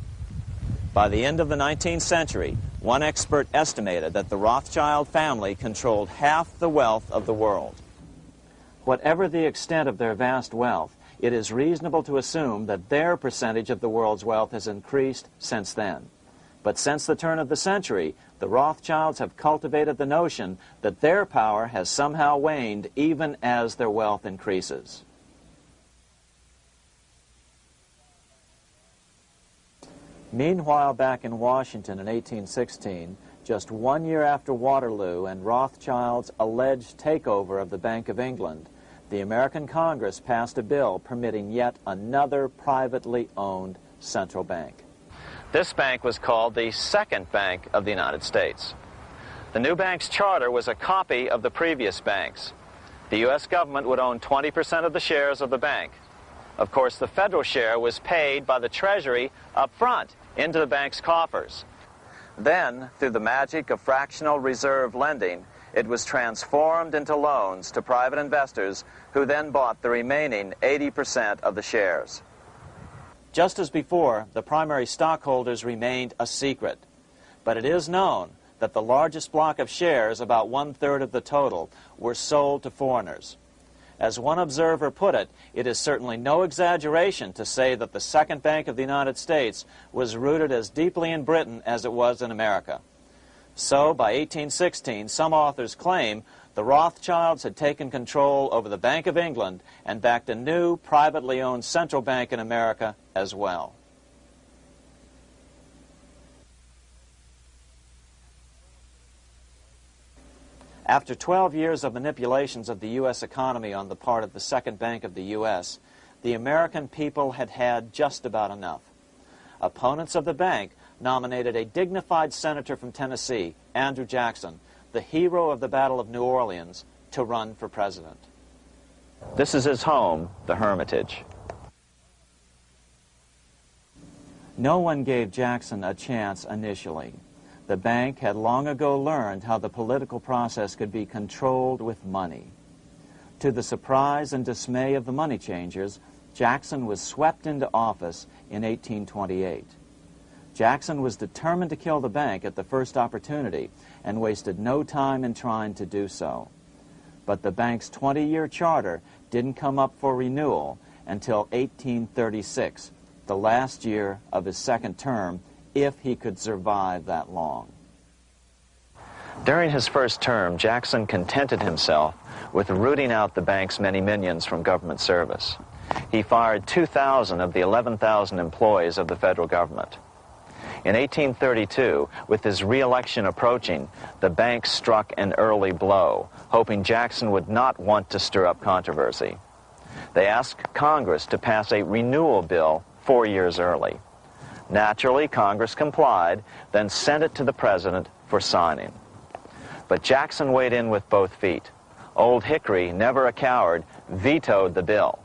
By the end of the 19th century, one expert estimated that the Rothschild family controlled half the wealth of the world. Whatever the extent of their vast wealth, it is reasonable to assume that their percentage of the world's wealth has increased since then. But since the turn of the century, the Rothschilds have cultivated the notion that their power has somehow waned even as their wealth increases. Meanwhile, back in Washington in 1816, just 1 year after Waterloo and Rothschild's alleged takeover of the Bank of England, the American Congress passed a bill permitting yet another privately owned central bank. This bank was called the Second Bank of the United States. The new bank's charter was a copy of the previous bank's. The U.S. government would own 20% of the shares of the bank. Of course, the federal share was paid by the Treasury up front into the bank's coffers. Then, through the magic of fractional reserve lending, it was transformed into loans to private investors who then bought the remaining 80% of the shares. Just as before, the primary stockholders remained a secret. But it is known that the largest block of shares, about 1/3 of the total, were sold to foreigners. As one observer put it, it is certainly no exaggeration to say that the Second Bank of the United States was rooted as deeply in Britain as it was in America. So, by 1816, some authors claim the Rothschilds had taken control over the Bank of England and backed a new, privately owned central bank in America as well. After 12 years of manipulations of the U.S. economy on the part of the Second Bank of the U.S., the American people had had just about enough. Opponents of the bank nominated a dignified senator from Tennessee, Andrew Jackson, the hero of the Battle of New Orleans, to run for president. This is his home, the Hermitage. No one gave Jackson a chance initially. The bank had long ago learned how the political process could be controlled with money. To the surprise and dismay of the money changers, Jackson was swept into office in 1828. Jackson was determined to kill the bank at the first opportunity and wasted no time in trying to do so. But the bank's 20-year charter didn't come up for renewal until 1836, the last year of his second term, if he could survive that long. During his first term, Jackson contented himself with rooting out the bank's many minions from government service. He fired 2,000 of the 11,000 employees of the federal government. In 1832, with his re-election approaching, the bank struck an early blow, hoping Jackson would not want to stir up controversy. They asked Congress to pass a renewal bill 4 years early. Naturally, Congress complied, then sent it to the president for signing. But Jackson weighed in with both feet. Old Hickory, never a coward, vetoed the bill.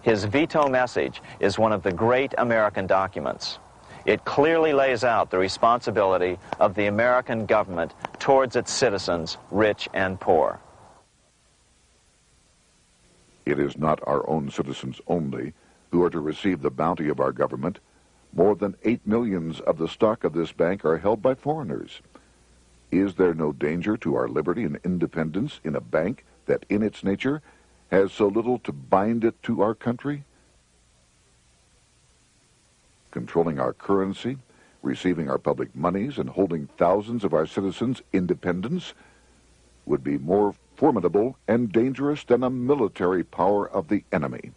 His veto message is one of the great American documents. It clearly lays out the responsibility of the American government towards its citizens, rich and poor. It is not our own citizens only who are to receive the bounty of our government. More than 8 million of the stock of this bank are held by foreigners. Is there no danger to our liberty and independence in a bank that in its nature has so little to bind it to our country? Controlling our currency, receiving our public monies, and holding thousands of our citizens' independence would be more formidable and dangerous than a military power of the enemy.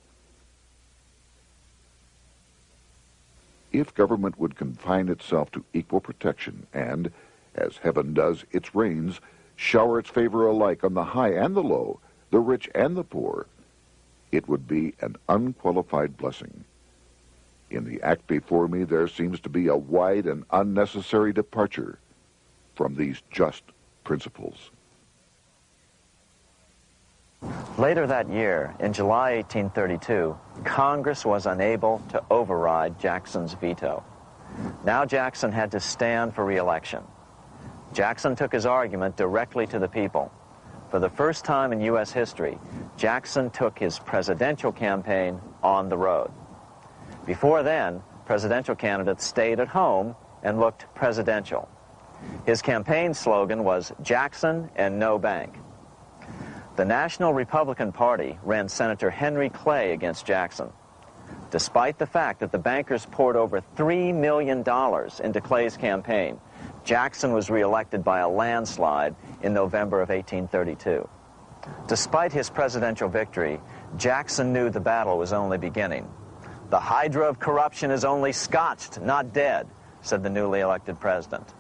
If government would confine itself to equal protection and, as heaven does its rains, shower its favor alike on the high and the low, the rich and the poor, it would be an unqualified blessing. In the act before me, there seems to be a wide and unnecessary departure from these just principles. Later that year, in July 1832, Congress was unable to override Jackson's veto. Now Jackson had to stand for re-election. Jackson took his argument directly to the people. For the first time in U.S. history, Jackson took his presidential campaign on the road. Before then, presidential candidates stayed at home and looked presidential. His campaign slogan was "Jackson and no bank." The National Republican Party ran Senator Henry Clay against Jackson. Despite the fact that the bankers poured over $3 million into Clay's campaign, Jackson was reelected by a landslide in November of 1832. Despite his presidential victory, Jackson knew the battle was only beginning. "The hydra of corruption is only scotched, not dead," said the newly elected president.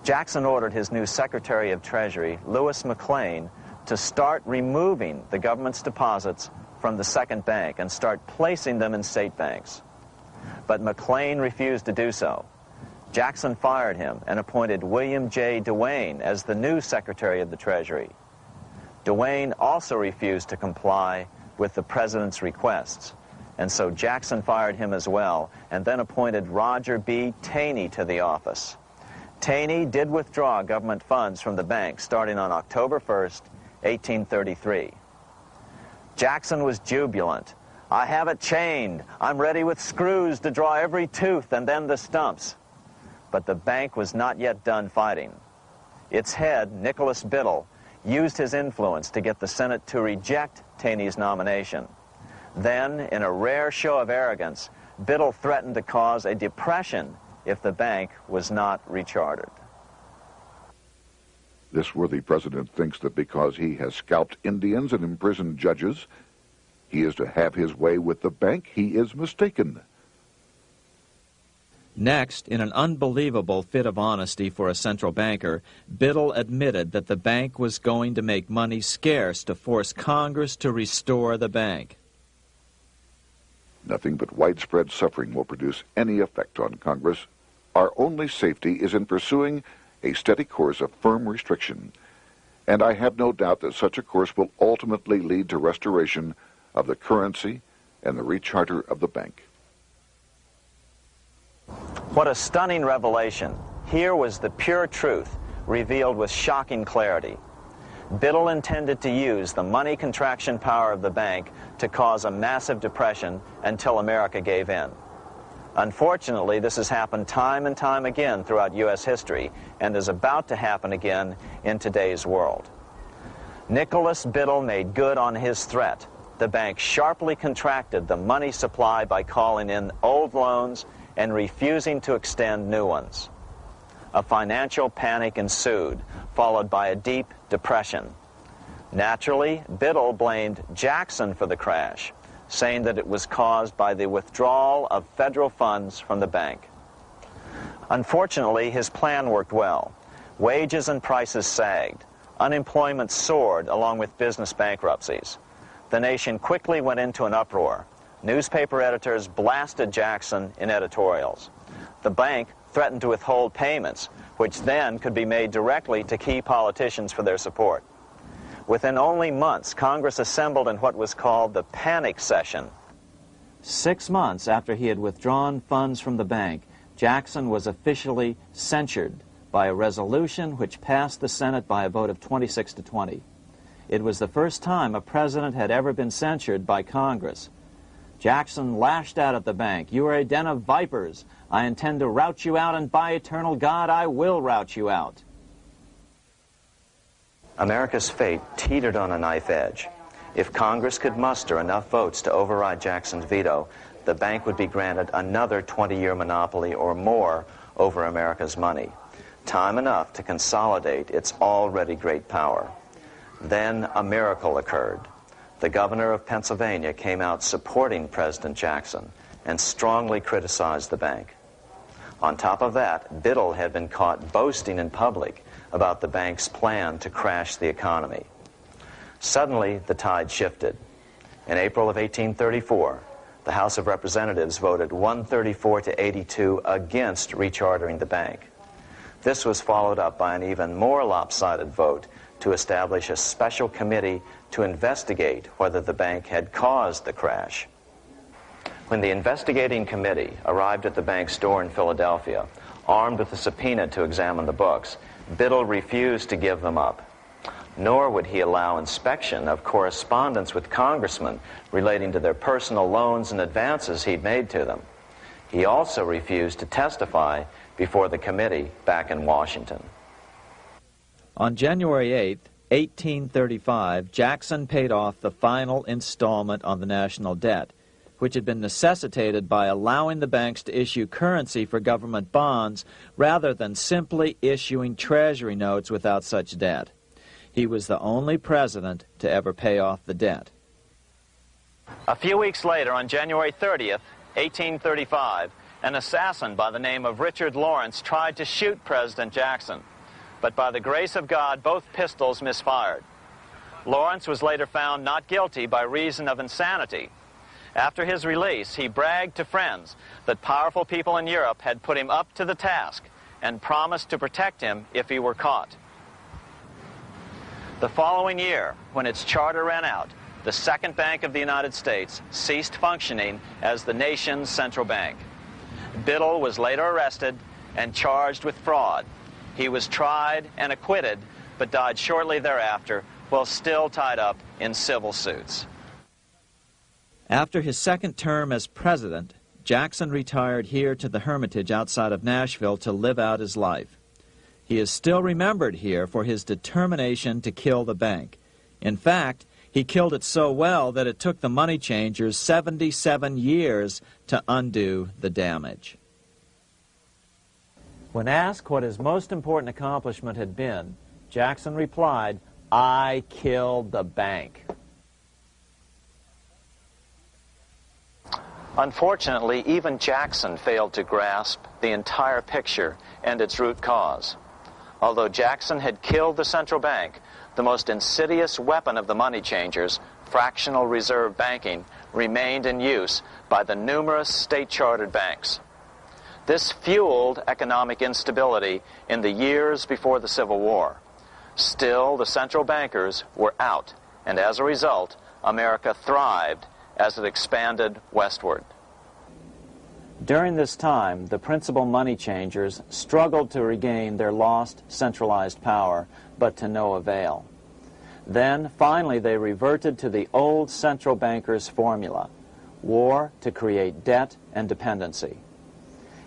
Jackson ordered his new Secretary of Treasury, Lewis McLean, to start removing the government's deposits from the second bank and start placing them in state banks. But McLean refused to do so. Jackson fired him and appointed William J. Duane as the new Secretary of the Treasury. Duane also refused to comply with the president's requests, and so Jackson fired him as well and then appointed Roger B. Taney to the office. Taney did withdraw government funds from the bank starting on October 1st, 1833. Jackson was jubilant. "I have it chained. I'm ready with screws to draw every tooth and then the stumps." But the bank was not yet done fighting. Its head, Nicholas Biddle, used his influence to get the Senate to reject Taney's nomination. Then, in a rare show of arrogance, Biddle threatened to cause a depression if the bank was not rechartered. This worthy president thinks that because he has scalped Indians and imprisoned judges, he is to have his way with the bank. He is mistaken. Next, in an unbelievable fit of honesty for a central banker, Biddle admitted that the bank was going to make money scarce to force Congress to restore the bank. Nothing but widespread suffering will produce any effect on Congress. Our only safety is in pursuing a steady course of firm restriction, and I have no doubt that such a course will ultimately lead to restoration of the currency and the recharter of the bank. What a stunning revelation. Here was the pure truth, revealed with shocking clarity. Biddle intended to use the money contraction power of the bank to cause a massive depression until America gave in. Unfortunately, this has happened time and time again throughout U.S. history and is about to happen again in today's world. Nicholas Biddle made good on his threat. The bank sharply contracted the money supply by calling in old loans and refusing to extend new ones. A financial panic ensued, followed by a deep depression. Naturally, Biddle blamed Jackson for the crash, saying that it was caused by the withdrawal of federal funds from the bank. Unfortunately, his plan worked well. Wages and prices sagged. Unemployment soared along with business bankruptcies. The nation quickly went into an uproar. Newspaper editors blasted Jackson in editorials. The bank threatened to withhold payments, which then could be made directly to key politicians for their support. Within only months, Congress assembled in what was called the panic session. 6 months after he had withdrawn funds from the bank, Jackson was officially censured by a resolution which passed the Senate by a vote of 26 to 20. It was the first time a president had ever been censured by Congress. Jackson lashed out at the bank. "You are a den of vipers. I intend to rout you out, and by eternal God, I will rout you out." America's fate teetered on a knife edge. If Congress could muster enough votes to override Jackson's veto, the bank would be granted another 20-year monopoly or more over America's money, time enough to consolidate its already great power. Then a miracle occurred. The governor of Pennsylvania came out supporting President Jackson and strongly criticized the bank. On top of that, Biddle had been caught boasting in public about the bank's plan to crash the economy. Suddenly, the tide shifted. In April of 1834, the House of Representatives voted 134 to 82 against rechartering the bank. This was followed up by an even more lopsided vote to establish a special committee to investigate whether the bank had caused the crash. When the investigating committee arrived at the bank's door in Philadelphia, armed with a subpoena to examine the books, Biddle refused to give them up. Nor would he allow inspection of correspondence with congressmen relating to their personal loans and advances he'd made to them. He also refused to testify before the committee back in Washington. On January 8th, 1835, Jackson paid off the final installment on the national debt, which had been necessitated by allowing the banks to issue currency for government bonds rather than simply issuing treasury notes without such debt. He was the only president to ever pay off the debt. A few weeks later, on January 30th, 1835, an assassin by the name of Richard Lawrence tried to shoot President Jackson, but by the grace of God, both pistols misfired. Lawrence was later found not guilty by reason of insanity. After his release, he bragged to friends that powerful people in Europe had put him up to the task and promised to protect him if he were caught. The following year, when its charter ran out, the Second Bank of the United States ceased functioning as the nation's central bank. Biddle was later arrested and charged with fraud. He was tried and acquitted, but died shortly thereafter while still tied up in civil suits. After his second term as president, Jackson retired here to the Hermitage outside of Nashville to live out his life. He is still remembered here for his determination to kill the bank. In fact, he killed it so well that it took the money changers 77 years to undo the damage. When asked what his most important accomplishment had been, Jackson replied, "I killed the bank." Unfortunately, even Jackson failed to grasp the entire picture and its root cause. Although Jackson had killed the central bank, the most insidious weapon of the money changers, fractional reserve banking, remained in use by the numerous state-chartered banks. This fueled economic instability in the years before the Civil War. Still, the central bankers were out, and as a result, America thrived as it expanded westward. During this time, the principal money changers struggled to regain their lost centralized power, but to no avail. Then, finally, they reverted to the old central bankers' formula: war to create debt and dependency.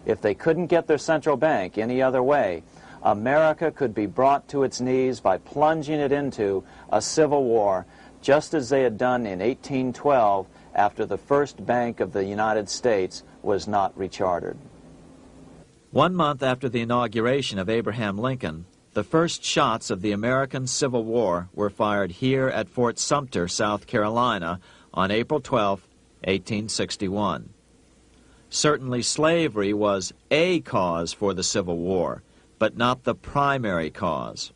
If they couldn't get their central bank any other way, America could be brought to its knees by plunging it into a civil war, just as they had done in 1812 after the first Bank of the United States was not rechartered. 1 month after the inauguration of Abraham Lincoln, the first shots of the American Civil War were fired here at Fort Sumter, South Carolina, on April 12, 1861. Certainly slavery was a cause for the Civil War, but not the primary cause.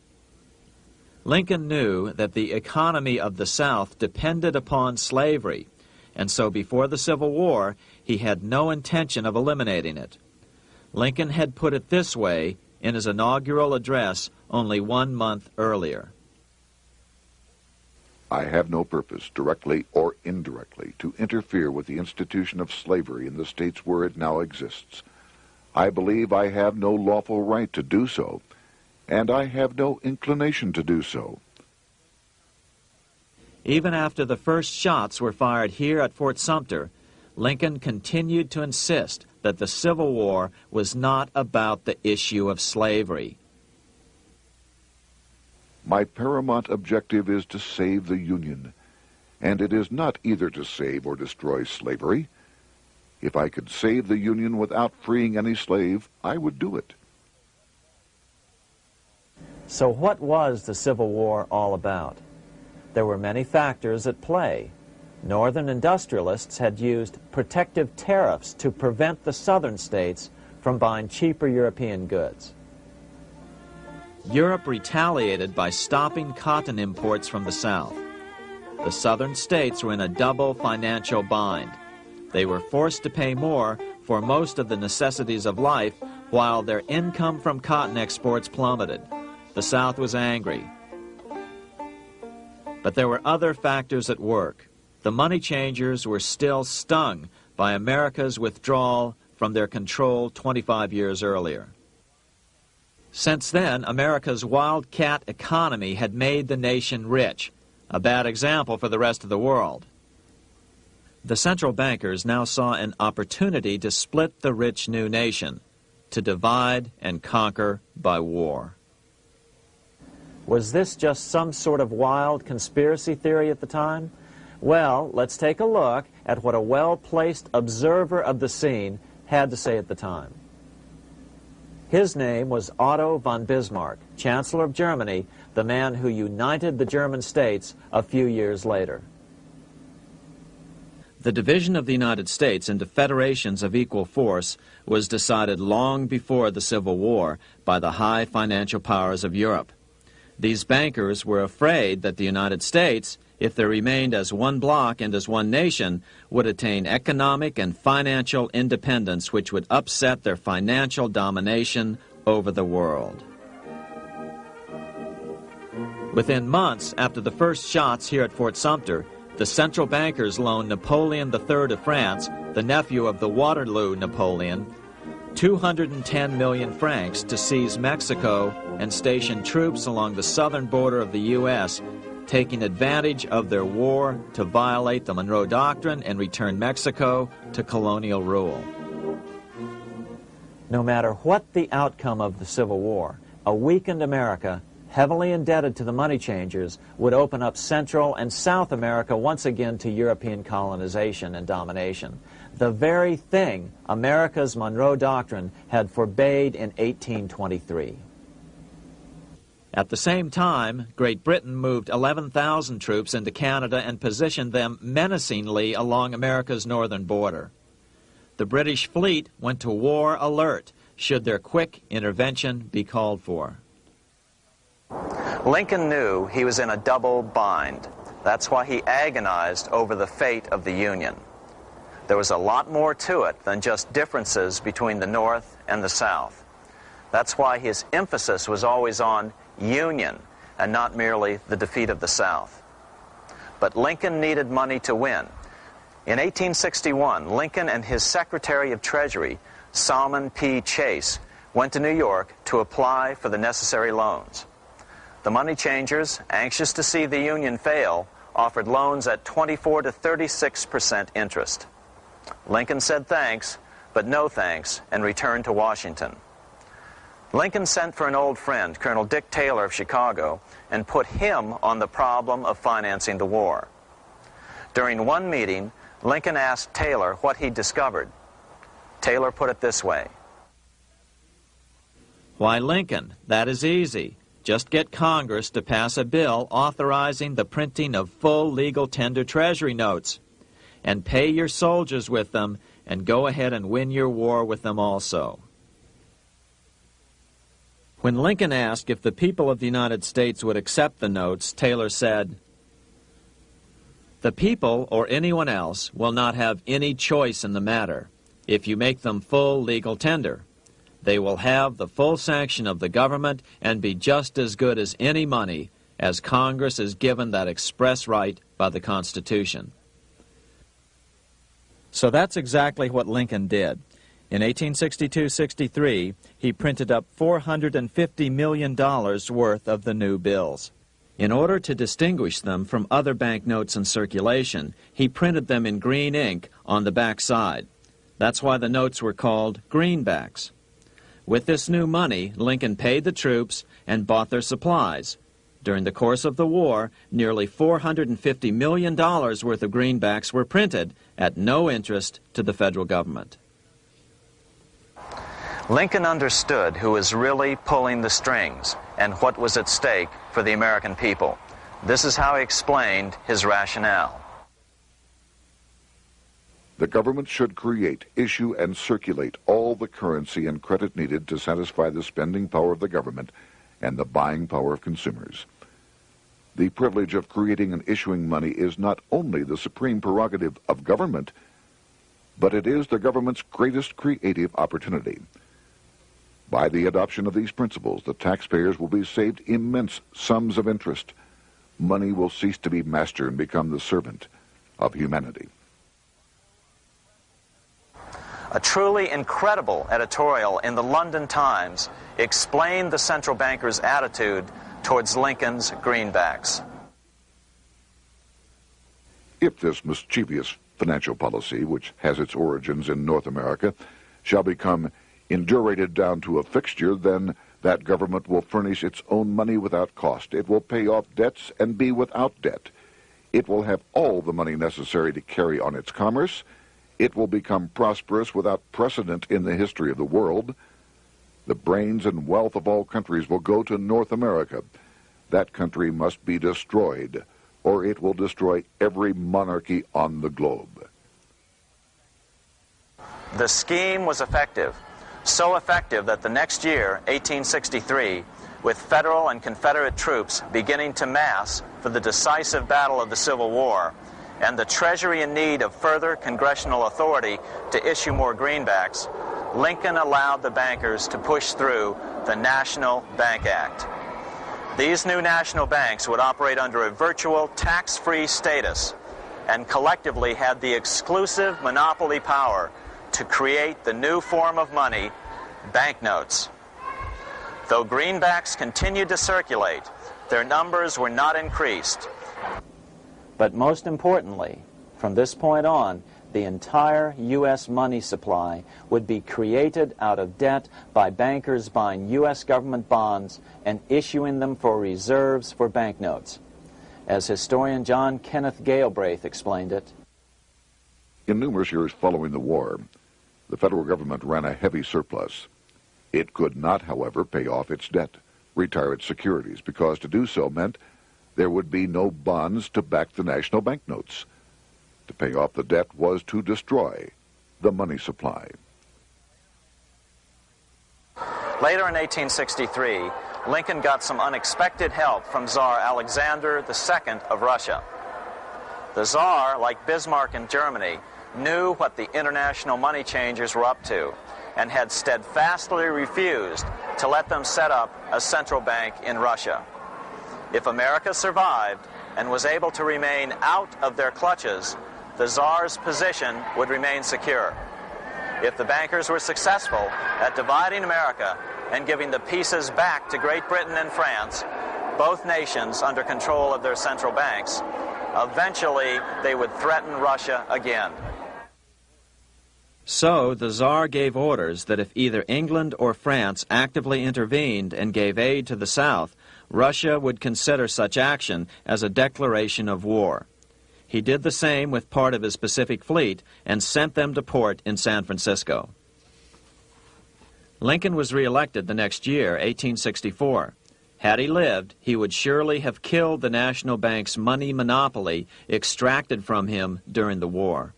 Lincoln knew that the economy of the South depended upon slavery, and so before the Civil War, he had no intention of eliminating it. Lincoln had put it this way in his inaugural address only 1 month earlier. I have no purpose, directly or indirectly, to interfere with the institution of slavery in the states where it now exists. I believe I have no lawful right to do so, and I have no inclination to do so. Even after the first shots were fired here at Fort Sumter, Lincoln continued to insist that the Civil War was not about the issue of slavery. My paramount objective is to save the Union, and it is not either to save or destroy slavery. If I could save the Union without freeing any slave, I would do it. So what was the Civil War all about? There were many factors at play. Northern industrialists had used protective tariffs to prevent the southern states from buying cheaper European goods. Europe retaliated by stopping cotton imports from the South. The southern states were in a double financial bind. They were forced to pay more for most of the necessities of life, while their income from cotton exports plummeted. The South was angry. But there were other factors at work. The money changers were still stung by America's withdrawal from their control 25 years earlier. Since then, America's wildcat economy had made the nation rich, a bad example for the rest of the world. The central bankers now saw an opportunity to split the rich new nation, to divide and conquer by war. Was this just some sort of wild conspiracy theory at the time? Well, let's take a look at what a well-placed observer of the scene had to say at the time. His name was Otto von Bismarck, Chancellor of Germany, the man who united the German states a few years later. The division of the United States into federations of equal force was decided long before the Civil War by the high financial powers of Europe. These bankers were afraid that the United States, if they remained as one bloc and as one nation, would attain economic and financial independence which would upset their financial domination over the world. Within months after the first shots here at Fort Sumter, the central bankers loaned Napoleon III of France, the nephew of the Waterloo Napoleon, 210 million francs to seize Mexico and station troops along the southern border of the U.S., taking advantage of their war to violate the Monroe Doctrine and return Mexico to colonial rule. No matter what the outcome of the Civil War, a weakened America, heavily indebted to the money changers, would open up Central and South America once again to European colonization and domination. The very thing America's Monroe Doctrine had forbade in 1823. At the same time, Great Britain moved 11,000 troops into Canada and positioned them menacingly along America's northern border. The British fleet went to war alert should their quick intervention be called for. Lincoln knew he was in a double bind. That's why he agonized over the fate of the Union. There was a lot more to it than just differences between the North and the South. That's why his emphasis was always on union and not merely the defeat of the South. But Lincoln needed money to win. In 1861, Lincoln and his Secretary of Treasury, Salmon P. Chase, went to New York to apply for the necessary loans. The money changers, anxious to see the Union fail, offered loans at 24 to 36% interest. Lincoln said thanks, but no thanks, and returned to Washington. Lincoln sent for an old friend, Colonel Dick Taylor of Chicago, and put him on the problem of financing the war. During one meeting, Lincoln asked Taylor what he'd discovered. Taylor put it this way. Why, Lincoln, that is easy. Just get Congress to pass a bill authorizing the printing of full legal tender Treasury notes, and pay your soldiers with them, and go ahead and win your war with them also. When Lincoln asked if the people of the United States would accept the notes, Taylor said, "The people, or anyone else, will not have any choice in the matter if you make them full legal tender. They will have the full sanction of the government and be just as good as any money, as Congress is given that express right by the Constitution." So that's exactly what Lincoln did. In 1862-63, he printed up $450 million worth of the new bills. In order to distinguish them from other banknotes in circulation, he printed them in green ink on the back side. That's why the notes were called greenbacks. With this new money, Lincoln paid the troops and bought their supplies. During the course of the war, nearly $450 million worth of greenbacks were printed at no interest to the federal government. Lincoln understood who was really pulling the strings and what was at stake for the American people. This is how he explained his rationale. The government should create, issue, and circulate all the currency and credit needed to satisfy the spending power of the government and the buying power of consumers. The privilege of creating and issuing money is not only the supreme prerogative of government, but it is the government's greatest creative opportunity. By the adoption of these principles, the taxpayers will be saved immense sums of interest. Money will cease to be master and become the servant of humanity. A truly incredible editorial in the London Times explained the central bankers' attitude towards Lincoln's greenbacks. If this mischievous financial policy, which has its origins in North America, shall become indurated down to a fixture, then That government will furnish its own money without cost. It will pay off debts and be without debt. It will have all the money necessary to carry on its commerce. It will become prosperous without precedent in the history of the world. The brains and wealth of all countries will go to North America. That country must be destroyed, or it will destroy every monarchy on the globe. The scheme was effective, so effective that the next year, 1863, with Federal and Confederate troops beginning to mass for the decisive battle of the Civil War, and the Treasury in need of further congressional authority to issue more greenbacks, Lincoln allowed the bankers to push through the National Bank Act. These new national banks would operate under a virtual tax-free status and collectively had the exclusive monopoly power to create the new form of money, banknotes. Though greenbacks continued to circulate, their numbers were not increased. But most importantly, from this point on, the entire U.S. money supply would be created out of debt by bankers buying U.S. government bonds and issuing them for reserves for banknotes. As historian John Kenneth Galbraith explained it, in numerous years following the war, the federal government ran a heavy surplus. It could not, however, pay off its debt, retire its securities, because to do so meant there would be no bonds to back the national banknotes. To pay off the debt was to destroy the money supply. Later in 1863, Lincoln got some unexpected help from Tsar Alexander II of Russia. The Tsar, like Bismarck in Germany, knew what the international money changers were up to and had steadfastly refused to let them set up a central bank in Russia. If America survived and was able to remain out of their clutches, the Tsar's position would remain secure. If the bankers were successful at dividing America and giving the pieces back to Great Britain and France, both nations under control of their central banks, eventually they would threaten Russia again. So the Tsar gave orders that if either England or France actively intervened and gave aid to the South, Russia would consider such action as a declaration of war. He did the same with part of his Pacific Fleet and sent them to port in San Francisco. Lincoln was reelected the next year, 1864. Had he lived, he would surely have killed the national bank's money monopoly extracted from him during the war.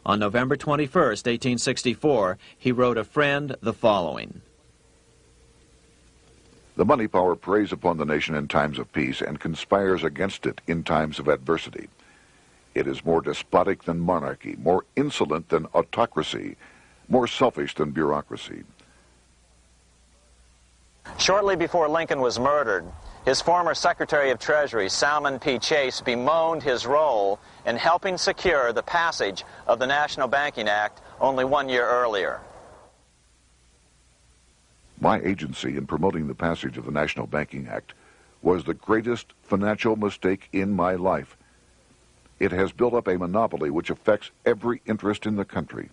On November 21, 1864, he wrote a friend the following: The money power preys upon the nation in times of peace and conspires against it in times of adversity. It is more despotic than monarchy, more insolent than autocracy, more selfish than bureaucracy. Shortly before Lincoln was murdered, his former Secretary of Treasury, Salmon P. Chase, bemoaned his role in helping secure the passage of the National Banking Act only 1 year earlier. My agency in promoting the passage of the National Banking Act was the greatest financial mistake in my life. It has built up a monopoly which affects every interest in the country.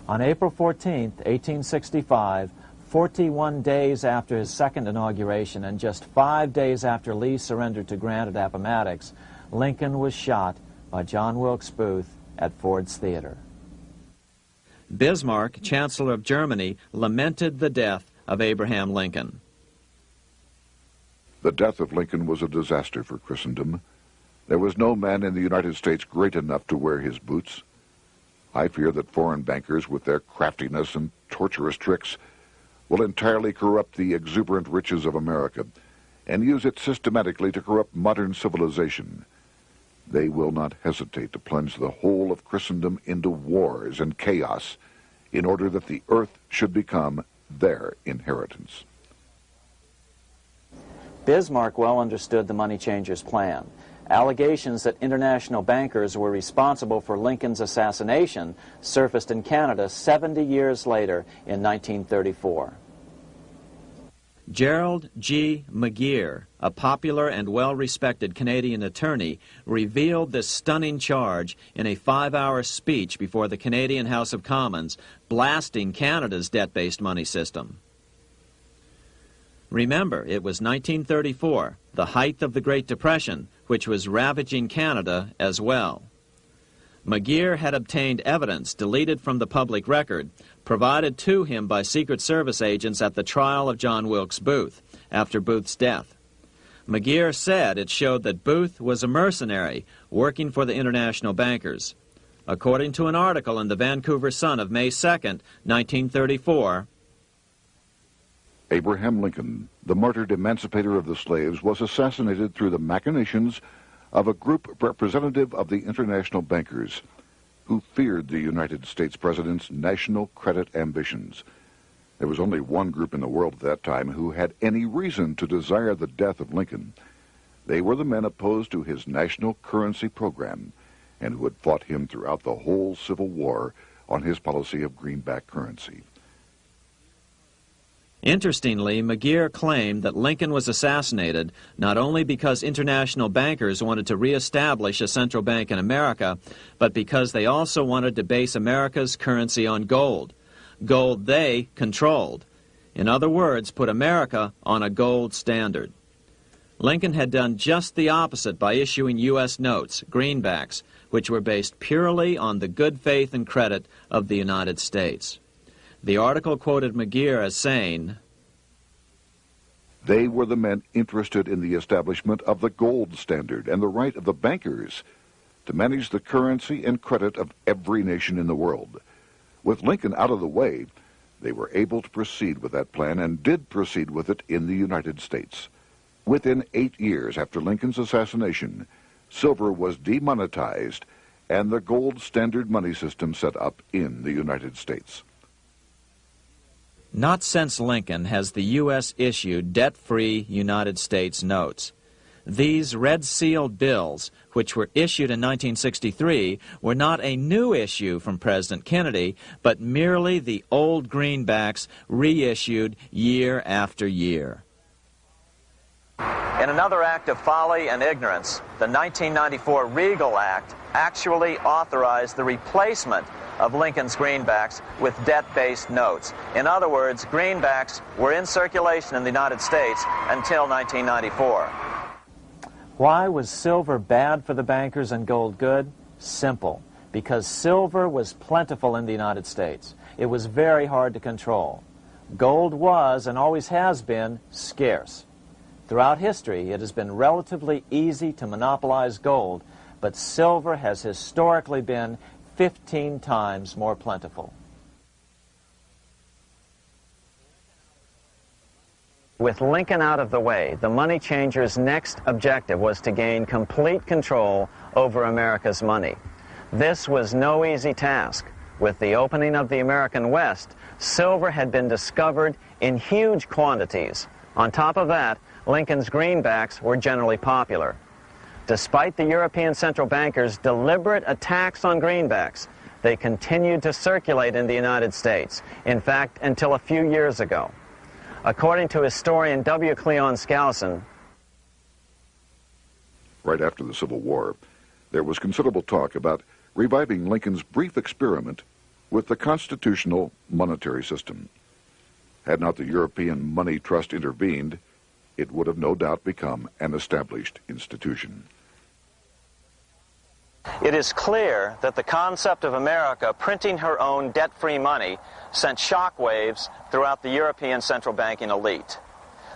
On April 14, 1865, 41 days after his second inauguration and just 5 days after Lee surrendered to Grant at Appomattox, Lincoln was shot by John Wilkes Booth at Ford's Theater. Bismarck, Chancellor of Germany, lamented the death of Abraham Lincoln. The death of Lincoln was a disaster for Christendom. There was no man in the United States great enough to wear his boots. I fear that foreign bankers, with their craftiness and torturous tricks, will entirely corrupt the exuberant riches of America and use it systematically to corrupt modern civilization. They will not hesitate to plunge the whole of Christendom into wars and chaos in order that the earth should become their inheritance. Bismarck well understood the money changers' plan. Allegations that international bankers were responsible for Lincoln's assassination surfaced in Canada 70 years later in 1934. Gerald G. McGeer, a popular and well-respected Canadian attorney, revealed this stunning charge in a 5-hour speech before the Canadian House of Commons, blasting Canada's debt-based money system. Remember, it was 1934, the height of the Great Depression, which was ravaging Canada as well. McGeer had obtained evidence deleted from the public record, provided to him by Secret Service agents at the trial of John Wilkes Booth, after Booth's death. McGeer said it showed that Booth was a mercenary working for the international bankers. According to an article in the Vancouver Sun of May 2nd, 1934, Abraham Lincoln, the martyred emancipator of the slaves, was assassinated through the machinations of a group representative of the international bankers who feared the United States president's national credit ambitions. There was only one group in the world at that time who had any reason to desire the death of Lincoln. They were the men opposed to his national currency program and who had fought him throughout the whole Civil War on his policy of greenback currency. Interestingly, McGeer claimed that Lincoln was assassinated not only because international bankers wanted to reestablish a central bank in America, but because they also wanted to base America's currency on gold. Gold they controlled. In other words, put America on a gold standard. Lincoln had done just the opposite by issuing U.S. notes, greenbacks, which were based purely on the good faith and credit of the United States. The article quoted McGeer as saying, "They were the men interested in the establishment of the gold standard and the right of the bankers to manage the currency and credit of every nation in the world. With Lincoln out of the way, they were able to proceed with that plan and did proceed with it in the United States. Within 8 years after Lincoln's assassination, silver was demonetized and the gold standard money system set up in the United States." Not since Lincoln has the U.S. issued debt-free United States notes. These red-sealed bills, which were issued in 1963, were not a new issue from President Kennedy, but merely the old greenbacks reissued year after year. In another act of folly and ignorance, the 1994 Regal Act actually authorized the replacement of Lincoln's greenbacks with debt-based notes. In other words, greenbacks were in circulation in the United States until 1994. Why was silver bad for the bankers and gold good? Simple. Because silver was plentiful in the United States. It was very hard to control. Gold was, and always has been, scarce. Throughout history, it has been relatively easy to monopolize gold, but silver has historically been 15 times more plentiful. With Lincoln out of the way, the money changers' next objective was to gain complete control over America's money. This was no easy task. With the opening of the American West, silver had been discovered in huge quantities. On top of that, Lincoln's greenbacks were generally popular. Despite the European central bankers' deliberate attacks on greenbacks, they continued to circulate in the United States, in fact, until a few years ago. According to historian W. Cleon Skousen, right after the Civil War, there was considerable talk about reviving Lincoln's brief experiment with the constitutional monetary system. Had not the European Money Trust intervened, it would have no doubt become an established institution. it is clear that the concept of America printing her own debt-free money sent shockwaves throughout the European central banking elite.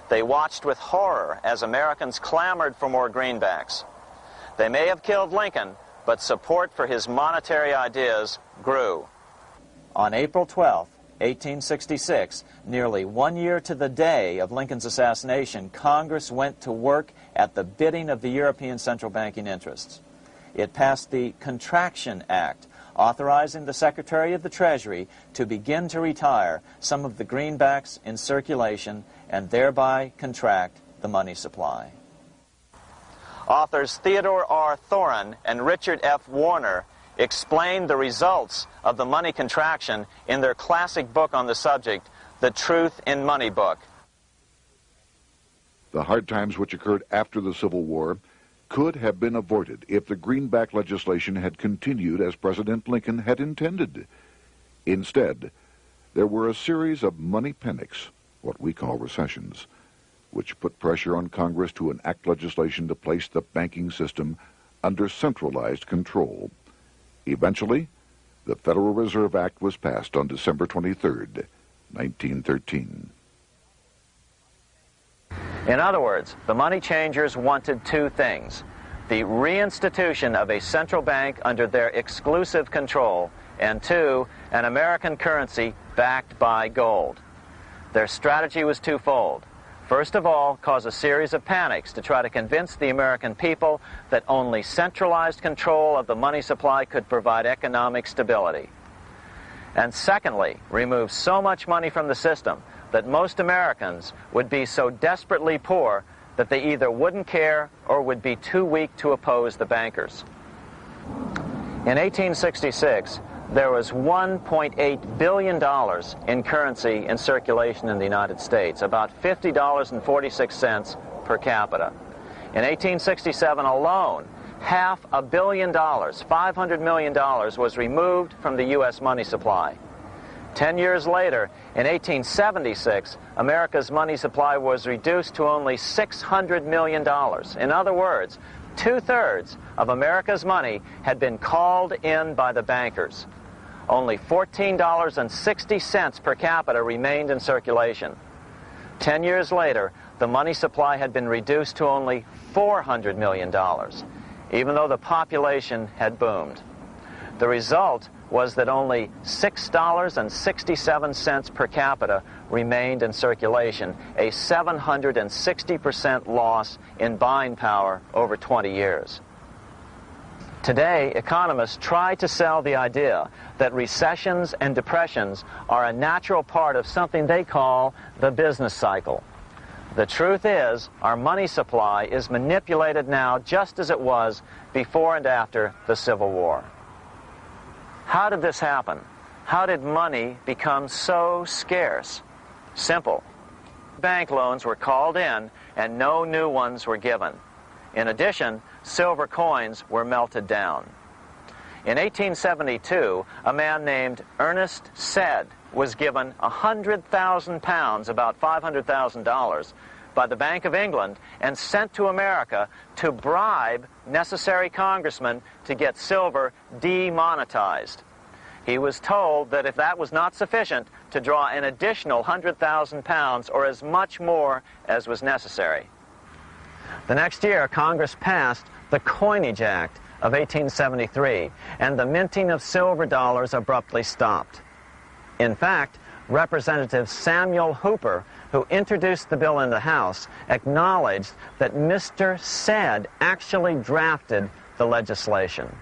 They watched with horror as Americans clamored for more greenbacks. They may have killed Lincoln, but support for his monetary ideas grew. On April 12, 1866, nearly 1 year to the day of Lincoln's assassination, Congress went to work at the bidding of the European central banking interests. It passed the Contraction Act, authorizing the Secretary of the Treasury to begin to retire some of the greenbacks in circulation and thereby contract the money supply. Authors Theodore R. Thorin and Richard F. Warner explained the results of the money contraction in their classic book on the subject, The Truth in Money Book. The hard times which occurred after the Civil War could have been avoided if the greenback legislation had continued as President Lincoln had intended. Instead, there were a series of money panics, what we call recessions, which put pressure on Congress to enact legislation to place the banking system under centralized control. Eventually, the Federal Reserve Act was passed on December 23, 1913. In other words, the money changers wanted two things: the reinstitution of a central bank under their exclusive control, and two, an American currency backed by gold. Their strategy was twofold. First of all, cause a series of panics to try to convince the American people that only centralized control of the money supply could provide economic stability. And secondly, remove so much money from the system that most Americans would be so desperately poor that they either wouldn't care or would be too weak to oppose the bankers. In 1866, there was $1.8 billion in currency in circulation in the United States, about $50.46 per capita. In 1867 alone, $500 million, $500 million, was removed from the U.S. money supply. 10 years later, in 1876, America's money supply was reduced to only $600 million. In other words, 2/3 of America's money had been called in by the bankers. Only $14.60 per capita remained in circulation. 10 years later, the money supply had been reduced to only $400 million, even though the population had boomed. The result was that only $6.67 per capita remained in circulation, a 760% loss in buying power over 20 years. Today, economists try to sell the idea that recessions and depressions are a natural part of something they call the business cycle. The truth is, our money supply is manipulated now just as it was before and after the Civil War. How did this happen? How did money become so scarce? Simple. Bank loans were called in and no new ones were given. In addition, silver coins were melted down. In 1872, a man named Ernest Sed was given 100,000 pounds, about $500,000, by the Bank of England and sent to America to bribe necessary congressmen to get silver demonetized. He was told that if that was not sufficient, to draw an additional 100,000 pounds or as much more as was necessary. The next year, Congress passed the Coinage Act of 1873, and the minting of silver dollars abruptly stopped. In fact, Representative Samuel Hooper, who introduced the bill in the House, acknowledged that Mr. Sed actually drafted the legislation.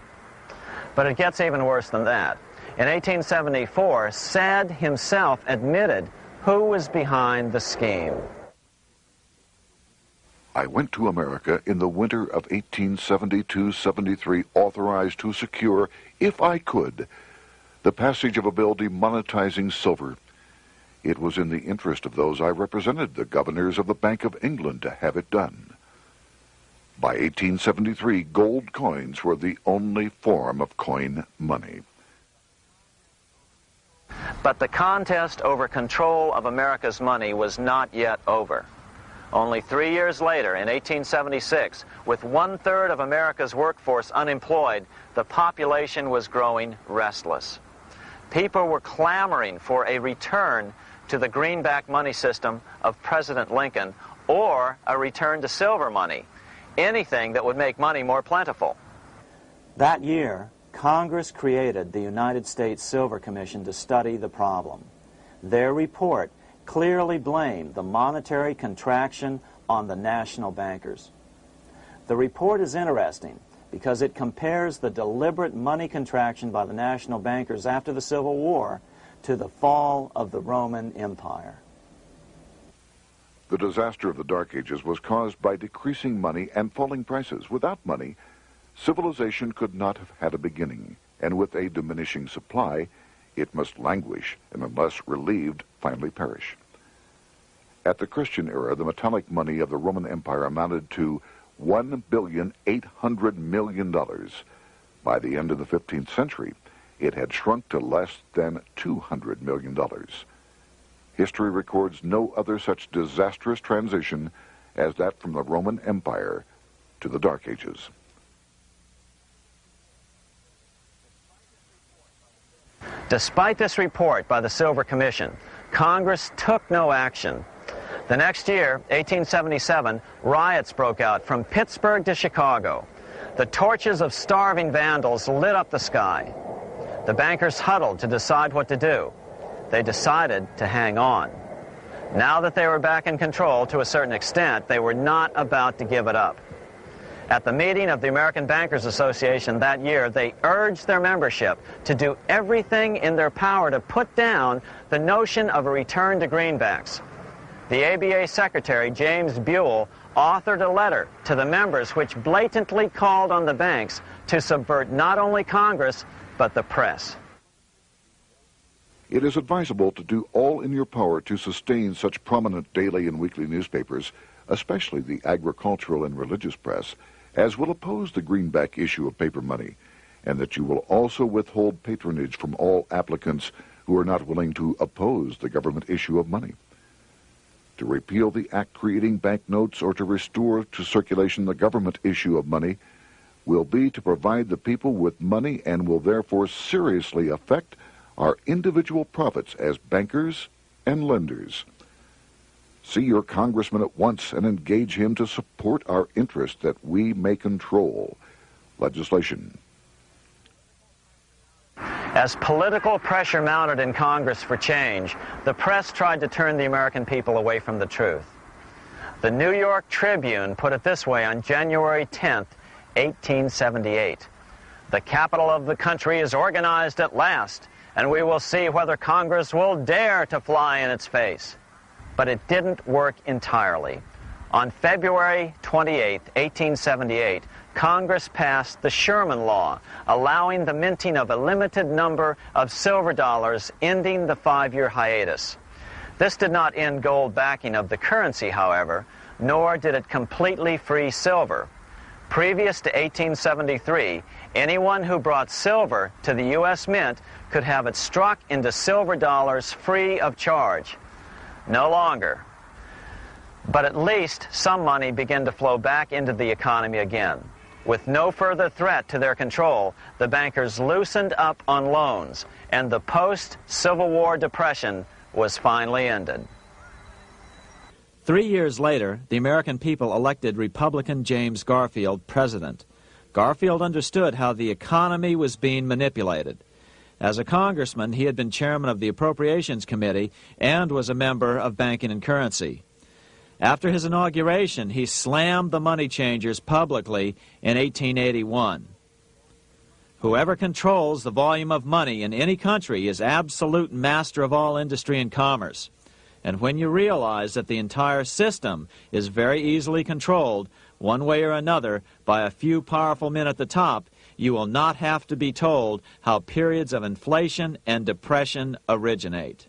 But it gets even worse than that. In 1874, Sed himself admitted who was behind the scheme. I went to America in the winter of 1872-73, authorized to secure, if I could, the passage of a bill demonetizing silver. It was in the interest of those I represented, the governors of the Bank of England, to have it done. By 1873, gold coins were the only form of coin money. But the contest over control of America's money was not yet over. Only 3 years later, in 1876, with 1/3 of America's workforce unemployed, the population was growing restless. People were clamoring for a return to the greenback money system of President Lincoln or a return to silver money, anything that would make money more plentiful. That year, Congress created the United States Silver Commission to study the problem. Their report clearly blamed the monetary contraction on the national bankers. The report is interesting because it compares the deliberate money contraction by the national bankers after the Civil War to the fall of the Roman Empire. The disaster of the Dark Ages was caused by decreasing money and falling prices. Without money, civilization could not have had a beginning, and with a diminishing supply, it must languish and, unless relieved, finally perish. At the Christian era, the metallic money of the Roman Empire amounted to $1,800,000,000. By the end of the 15th century, it had shrunk to less than $200 million. History records no other such disastrous transition as that from the Roman Empire to the Dark Ages. Despite this report by the Silver Commission, Congress took no action. The next year, 1877, riots broke out from Pittsburgh to Chicago. The torches of starving vandals lit up the sky. The bankers huddled to decide what to do. They decided to hang on. Now that they were back in control to a certain extent, they were not about to give it up. At the meeting of the American Bankers Association that year, they urged their membership to do everything in their power to put down the notion of a return to greenbacks. The ABA Secretary, James Buell, authored a letter to the members which blatantly called on the banks to subvert not only Congress, but the press. It is advisable to do all in your power to sustain such prominent daily and weekly newspapers, especially the agricultural and religious press, as will oppose the greenback issue of paper money, and that you will also withhold patronage from all applicants who are not willing to oppose the government issue of money. To repeal the act creating banknotes or to restore to circulation the government issue of money will be to provide the people with money and will therefore seriously affect our individual profits as bankers and lenders. See your congressman at once and engage him to support our interest that we may control legislation. As political pressure mounted in Congress for change, the press tried to turn the American people away from the truth. The New York Tribune put it this way on January 10th, 1878. "The capital of the country is organized at last, and we will see whether Congress will dare to fly in its face." But it didn't work entirely. On February 28, 1878, Congress passed the Sherman Law, allowing the minting of a limited number of silver dollars, ending the 5-year hiatus. This did not end gold backing of the currency, however, nor did it completely free silver. Previous to 1873, anyone who brought silver to the U.S. Mint could have it struck into silver dollars free of charge. No longer. But at least some money began to flow back into the economy again. With no further threat to their control, the bankers loosened up on loans, and the post-Civil War depression was finally ended. 3 years later, the American people elected Republican James Garfield president. Garfield understood how the economy was being manipulated. As a congressman, he had been chairman of the Appropriations Committee and was a member of Banking and Currency. After his inauguration, he slammed the money changers publicly in 1881. Whoever controls the volume of money in any country is absolute master of all industry and commerce. And when you realize that the entire system is very easily controlled, one way or another, by a few powerful men at the top, you will not have to be told how periods of inflation and depression originate.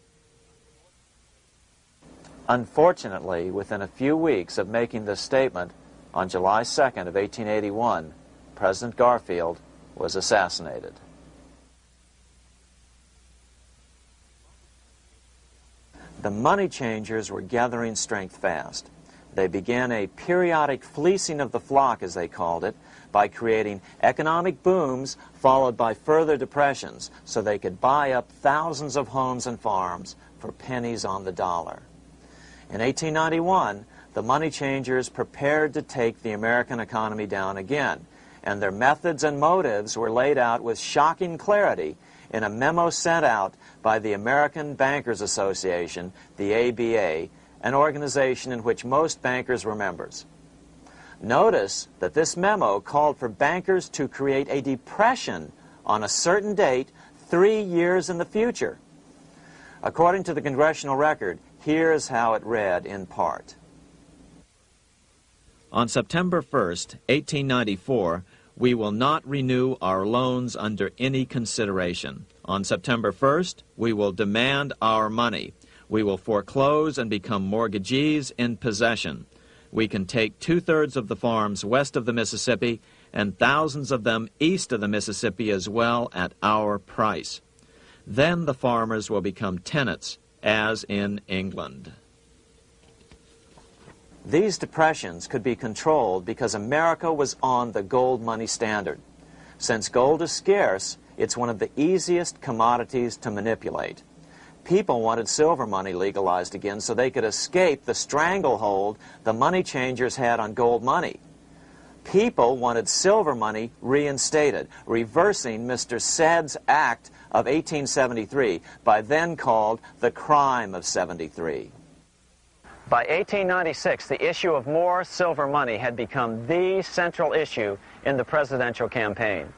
Unfortunately, within a few weeks of making this statement, on July 2nd of 1881, President Garfield was assassinated. The money changers were gathering strength fast. They began a periodic fleecing of the flock, as they called it, by creating economic booms followed by further depressions so they could buy up thousands of homes and farms for pennies on the dollar. In 1891, the money changers prepared to take the American economy down again, and their methods and motives were laid out with shocking clarity in a memo sent out by the American Bankers Association, the ABA, an organization in which most bankers were members. Notice that this memo called for bankers to create a depression on a certain date 3 years in the future. According to the Congressional Record, here's how it read in part. On September 1st, 1894, we will not renew our loans under any consideration. On September 1st, we will demand our money. We will foreclose and become mortgagees in possession. We can take 2/3 of the farms west of the Mississippi and thousands of them east of the Mississippi as well at our price. Then the farmers will become tenants, as in England. These depressions could be controlled because America was on the gold money standard. Since gold is scarce, it's one of the easiest commodities to manipulate. People wanted silver money legalized again so they could escape the stranglehold the money changers had on gold money. People wanted silver money reinstated, reversing Mr. Said's Act of 1873, by then called the Crime of '73. By 1896, the issue of more silver money had become the central issue in the presidential campaign.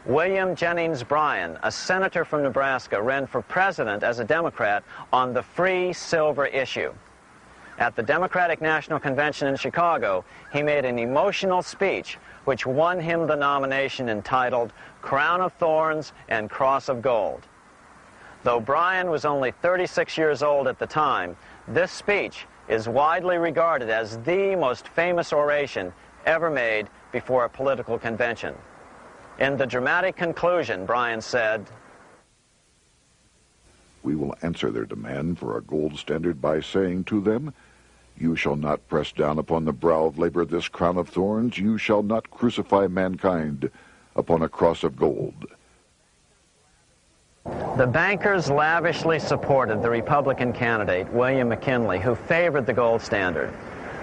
William Jennings Bryan, a senator from Nebraska, ran for president as a Democrat on the free silver issue. At the Democratic National Convention in Chicago, he made an emotional speech which won him the nomination entitled Crown of Thorns and Cross of Gold. Though Bryan was only 36 years old at the time, this speech is widely regarded as the most famous oration ever made before a political convention. In the dramatic conclusion, Bryan said, "We will answer their demand for a gold standard by saying to them, you shall not press down upon the brow of labor this crown of thorns. You shall not crucify mankind upon a cross of gold." The bankers lavishly supported the Republican candidate, William McKinley, who favored the gold standard.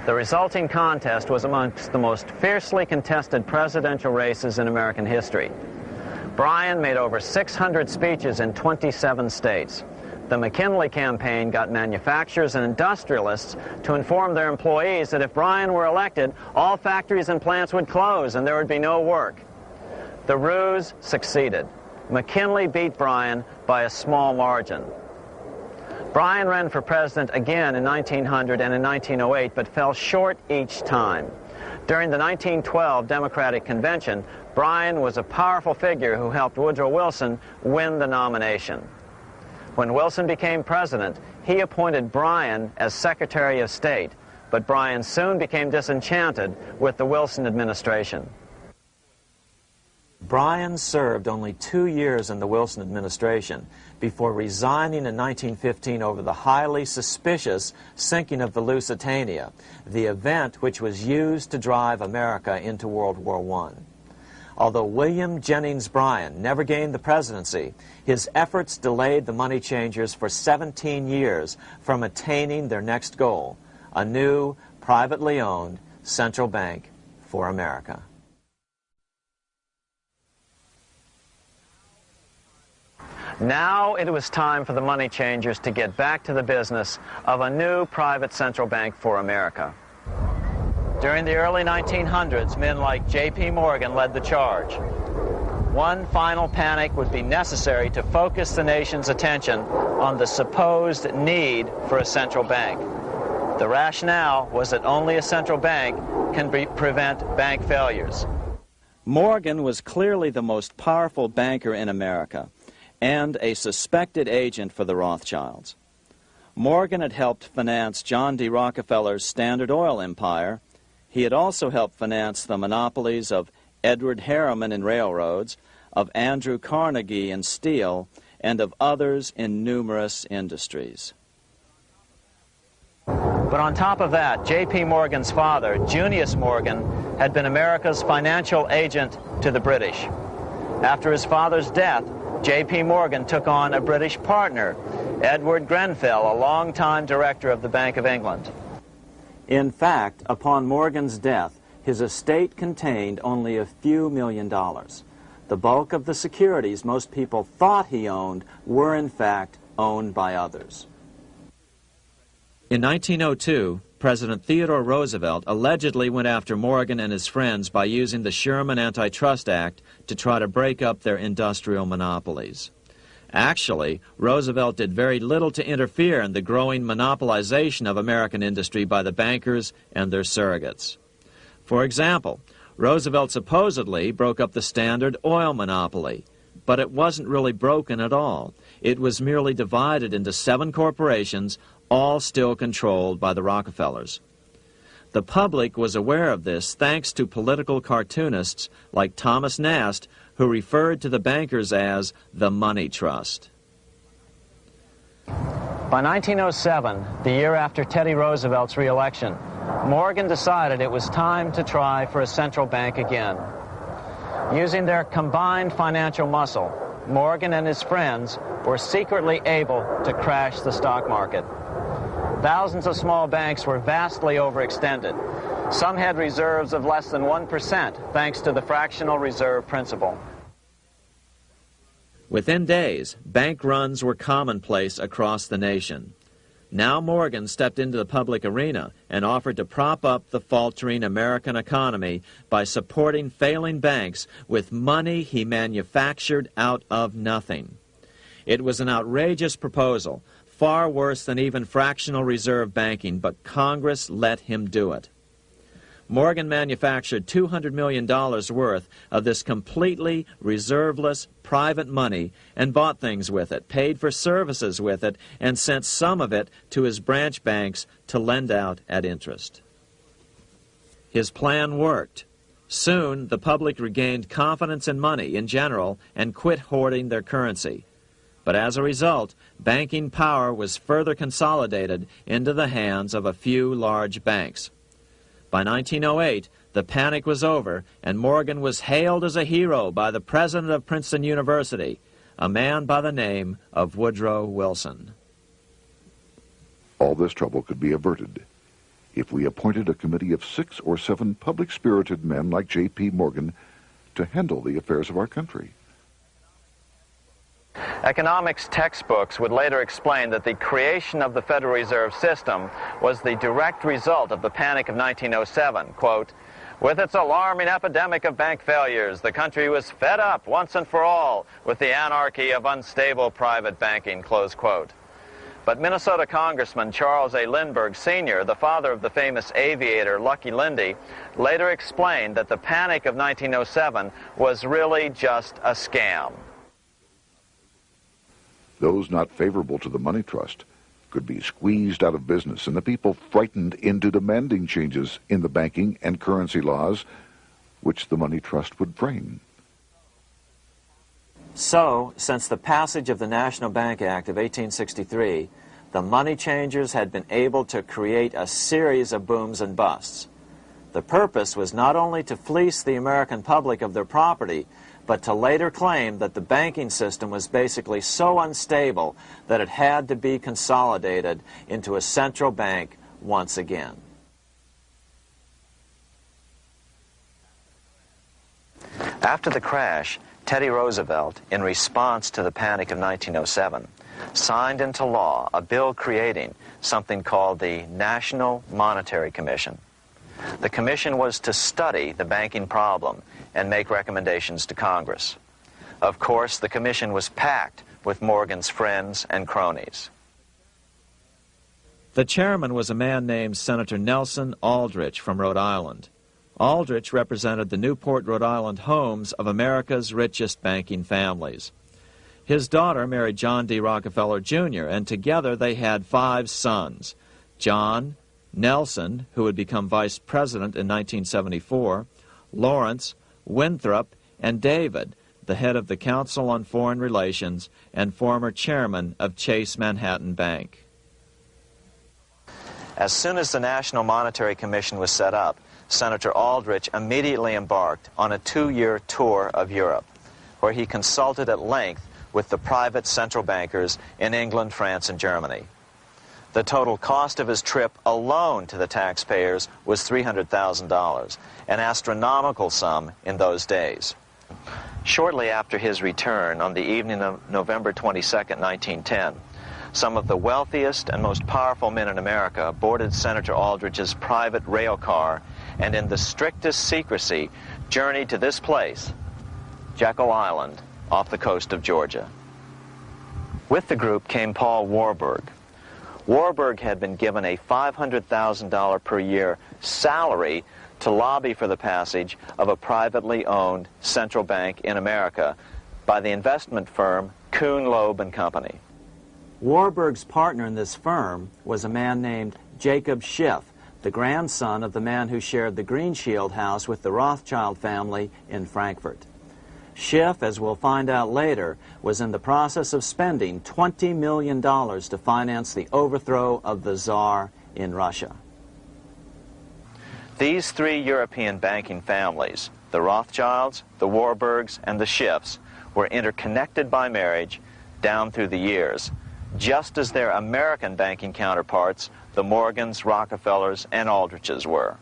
The resulting contest was amongst the most fiercely contested presidential races in American history. Bryan made over 600 speeches in 27 states. The McKinley campaign got manufacturers and industrialists to inform their employees that if Bryan were elected, all factories and plants would close and there would be no work. The ruse succeeded. McKinley beat Bryan by a small margin. Bryan ran for president again in 1900 and in 1908, but fell short each time. During the 1912 Democratic Convention, Bryan was a powerful figure who helped Woodrow Wilson win the nomination. When Wilson became president, he appointed Bryan as Secretary of State, but Bryan soon became disenchanted with the Wilson administration. Bryan served only 2 years in the Wilson administration before resigning in 1915 over the highly suspicious sinking of the Lusitania, the event which was used to drive America into World War I. Although William Jennings Bryan never gained the presidency, his efforts delayed the money changers for 17 years from attaining their next goal, a new, privately owned central bank for America. Now it was time for the money changers to get back to the business of a new private central bank for America. During the early 1900s, men like J.P. Morgan led the charge. One final panic would be necessary to focus the nation's attention on the supposed need for a central bank. The rationale was that only a central bank can prevent bank failures. Morgan was clearly the most powerful banker in America and a suspected agent for the Rothschilds. Morgan had helped finance John D. Rockefeller's Standard Oil empire. He had also helped finance the monopolies of Edward Harriman in railroads, of Andrew Carnegie in steel, and of others in numerous industries. But on top of that, J.P. Morgan's father, Junius Morgan, had been America's financial agent to the British. After his father's death, J.P. Morgan took on a British partner, Edward Grenfell, a longtime director of the Bank of England. In fact, upon Morgan's death, his estate contained only a few $1 million. The bulk of the securities most people thought he owned were, in fact, owned by others. In 1902, President Theodore Roosevelt allegedly went after Morgan and his friends by using the Sherman Antitrust Act to try to break up their industrial monopolies. Actually, Roosevelt did very little to interfere in the growing monopolization of American industry by the bankers and their surrogates. For example, Roosevelt supposedly broke up the Standard Oil monopoly, but it wasn't really broken at all. It was merely divided into 7 corporations, all still controlled by the Rockefellers. The public was aware of this thanks to political cartoonists like Thomas Nast, who referred to the bankers as the money trust. By 1907, the year after Teddy Roosevelt's re-election, Morgan decided it was time to try for a central bank again. Using their combined financial muscle, Morgan and his friends were secretly able to crash the stock market. Thousands of small banks were vastly overextended. Some had reserves of less than 1% thanks to the fractional reserve principle. Within days, bank runs were commonplace across the nation. Now Morgan stepped into the public arena and offered to prop up the faltering American economy by supporting failing banks with money he manufactured out of nothing. It was an outrageous proposal, far worse than even fractional reserve banking, but Congress let him do it. Morgan manufactured $200 million worth of this completely reserveless private money and bought things with it, paid for services with it, and sent some of it to his branch banks to lend out at interest. His plan worked. Soon, the public regained confidence in money in general and quit hoarding their currency. But as a result, banking power was further consolidated into the hands of a few large banks. By 1908, the panic was over, and Morgan was hailed as a hero by the president of Princeton University, a man by the name of Woodrow Wilson. All this trouble could be averted if we appointed a committee of 6 or 7 public-spirited men like J.P. Morgan to handle the affairs of our country. Economics textbooks would later explain that the creation of the Federal Reserve System was the direct result of the panic of 1907. Quote, "With its alarming epidemic of bank failures, the country was fed up once and for all with the anarchy of unstable private banking," close quote. But Minnesota Congressman Charles A. Lindbergh Sr., the father of the famous aviator Lucky Lindy, later explained that the panic of 1907 was really just a scam. Those not favorable to the money trust could be squeezed out of business and the people frightened into demanding changes in the banking and currency laws which the money trust would frame. So, since the passage of the National Bank Act of 1863, the money changers had been able to create a series of booms and busts. The purpose was not only to fleece the American public of their property, but to later claim that the banking system was basically so unstable that it had to be consolidated into a central bank once again. After the crash, Teddy Roosevelt, in response to the panic of 1907, signed into law a bill creating something called the National Monetary Commission. The commission was to study the banking problem and make recommendations to Congress. Of course, the commission was packed with Morgan's friends and cronies. The chairman was a man named Senator Nelson Aldrich from Rhode Island. Aldrich represented the Newport, Rhode Island homes of America's richest banking families. His daughter married John D. Rockefeller, Jr., and together they had 5 sons: John, Nelson, who would become vice president in 1974, Lawrence, Winthrop, and David, the head of the Council on Foreign Relations and former chairman of Chase Manhattan Bank. As soon as the National Monetary Commission was set up, Senator Aldrich immediately embarked on a 2-year tour of Europe, where he consulted at length with the private central bankers in England, France, and Germany. The total cost of his trip alone to the taxpayers was $300,000, an astronomical sum in those days. Shortly after his return, on the evening of November 22, 1910, some of the wealthiest and most powerful men in America boarded Senator Aldrich's private rail car and in the strictest secrecy journeyed to this place, Jekyll Island, off the coast of Georgia. With the group came Paul Warburg. Warburg had been given a $500,000 per year salary to lobby for the passage of a privately owned central bank in America, by the investment firm Kuhn, Loeb and Company. Warburg's partner in this firm was a man named Jacob Schiff, the grandson of the man who shared the Greenshield house with the Rothschild family in Frankfurt. Schiff, as we'll find out later, was in the process of spending $20 million to finance the overthrow of the Tsar in Russia. These three European banking families, the Rothschilds, the Warburgs, and the Schiffs, were interconnected by marriage down through the years, just as their American banking counterparts, the Morgans, Rockefellers, and Aldriches were.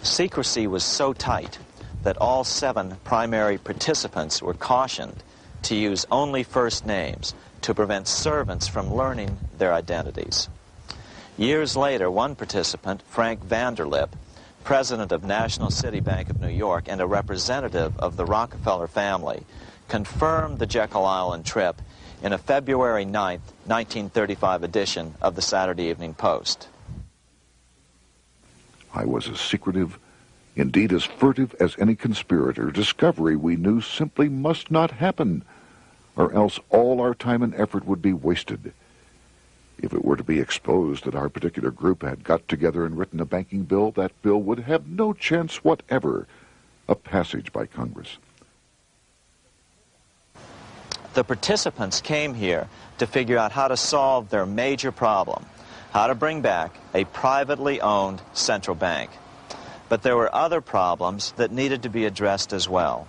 Secrecy was so tight that all 7 primary participants were cautioned to use only first names to prevent servants from learning their identities. Years later, one participant, Frank Vanderlip, president of National City Bank of New York and a representative of the Rockefeller family, confirmed the Jekyll Island trip in a February 9, 1935 edition of the Saturday Evening Post. I was as secretive, indeed as furtive as any conspirator. Discovery we knew simply must not happen, or else all our time and effort would be wasted. If it were to be exposed that our particular group had got together and written a banking bill, that bill would have no chance whatever of passage by Congress. The participants came here to figure out how to solve their major problem, how to bring back a privately owned central bank. But there were other problems that needed to be addressed as well.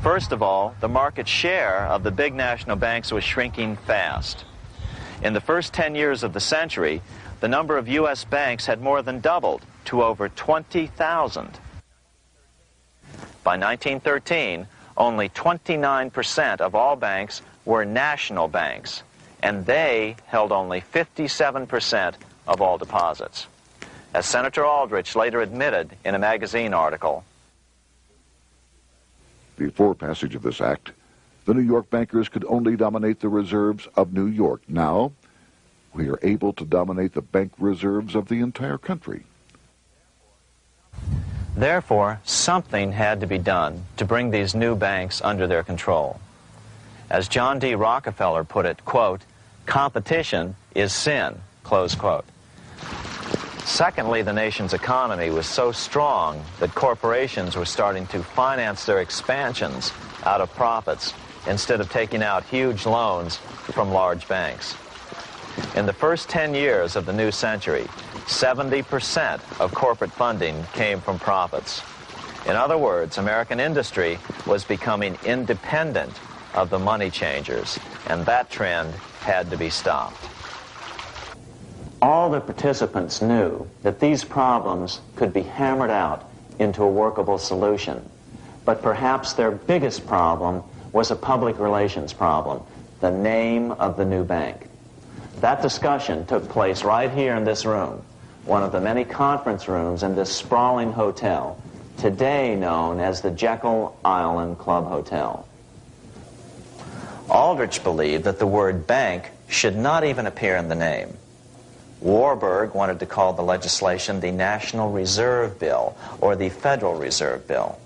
First of all, the market share of the big national banks was shrinking fast. In the first 10 years of the century, the number of U.S. banks had more than doubled to over 20,000. By 1913, only 29% of all banks were national banks, and they held only 57% of all deposits. As Senator Aldrich later admitted in a magazine article, before passage of this act, the New York bankers could only dominate the reserves of New York. Now, we are able to dominate the bank reserves of the entire country. Therefore, something had to be done to bring these new banks under their control. As John D. Rockefeller put it, quote, "Competition is sin," close quote. Secondly, the nation's economy was so strong that corporations were starting to finance their expansions out of profits instead of taking out huge loans from large banks. In the first 10 years of the new century, 70% of corporate funding came from profits. In other words, American industry was becoming independent of the money changers, and that trend had to be stopped. All the participants knew that these problems could be hammered out into a workable solution, but perhaps their biggest problem was a public relations problem, the name of the new bank. That discussion took place right here in this room, one of the many conference rooms in this sprawling hotel, today known as the Jekyll Island Club Hotel. Aldrich believed that the word bank should not even appear in the name. Warburg wanted to call the legislation the National Reserve Bill or the Federal Reserve Bill.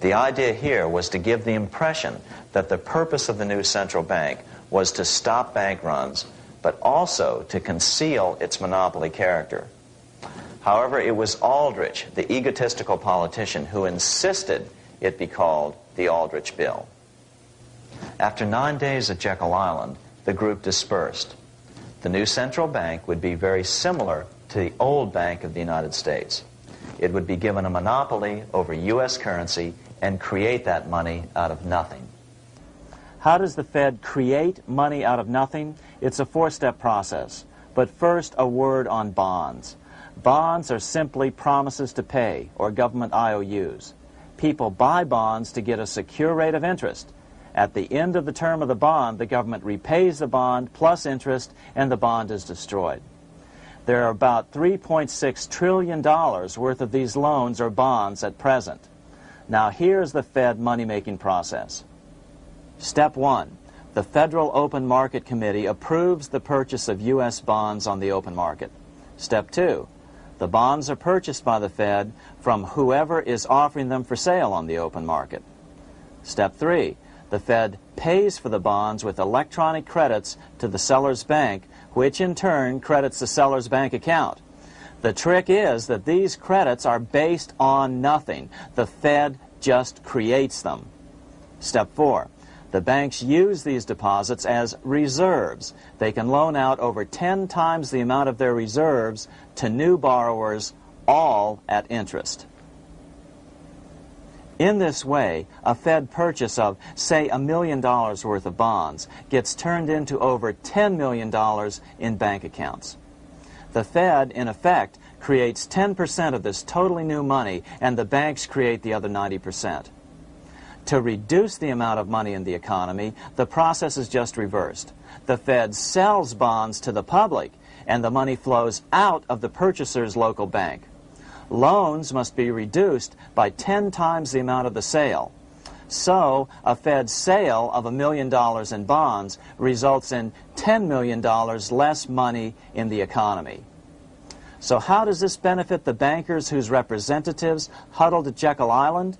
The idea here was to give the impression that the purpose of the new central bank was to stop bank runs, but also to conceal its monopoly character. However, it was Aldrich, the egotistical politician, who insisted it be called the Aldrich Bill. After 9 days at Jekyll Island, the group dispersed. The new central bank would be very similar to the old Bank of the United States. It would be given a monopoly over U.S. currency and create that money out of nothing. How does the Fed create money out of nothing? It's a four-step process. But first, a word on bonds. Bonds are simply promises to pay, or government IOUs. People buy bonds to get a secure rate of interest. At the end of the term of the bond, the government repays the bond plus interest, and the bond is destroyed. There are about $3.6 trillion worth of these loans or bonds at present. Now here's the Fed money-making process. Step 1. The Federal Open Market Committee approves the purchase of U.S. bonds on the open market. Step 2. The bonds are purchased by the Fed from whoever is offering them for sale on the open market. Step 3. The Fed pays for the bonds with electronic credits to the seller's bank, which in turn credits the seller's bank account. The trick is that these credits are based on nothing. The Fed just creates them. Step 4. The banks use these deposits as reserves. They can loan out over 10 times the amount of their reserves to new borrowers, all at interest. In this way, a Fed purchase of, say, $1 million worth of bonds gets turned into over $10 million in bank accounts. The Fed, in effect, creates 10% of this totally new money, and the banks create the other 90%. To reduce the amount of money in the economy, the process is just reversed. The Fed sells bonds to the public, and the money flows out of the purchaser's local bank. Loans must be reduced by 10 times the amount of the sale. So, a Fed sale of $1 million in bonds results in $10 million less money in the economy. So how does this benefit the bankers whose representatives huddled at Jekyll Island?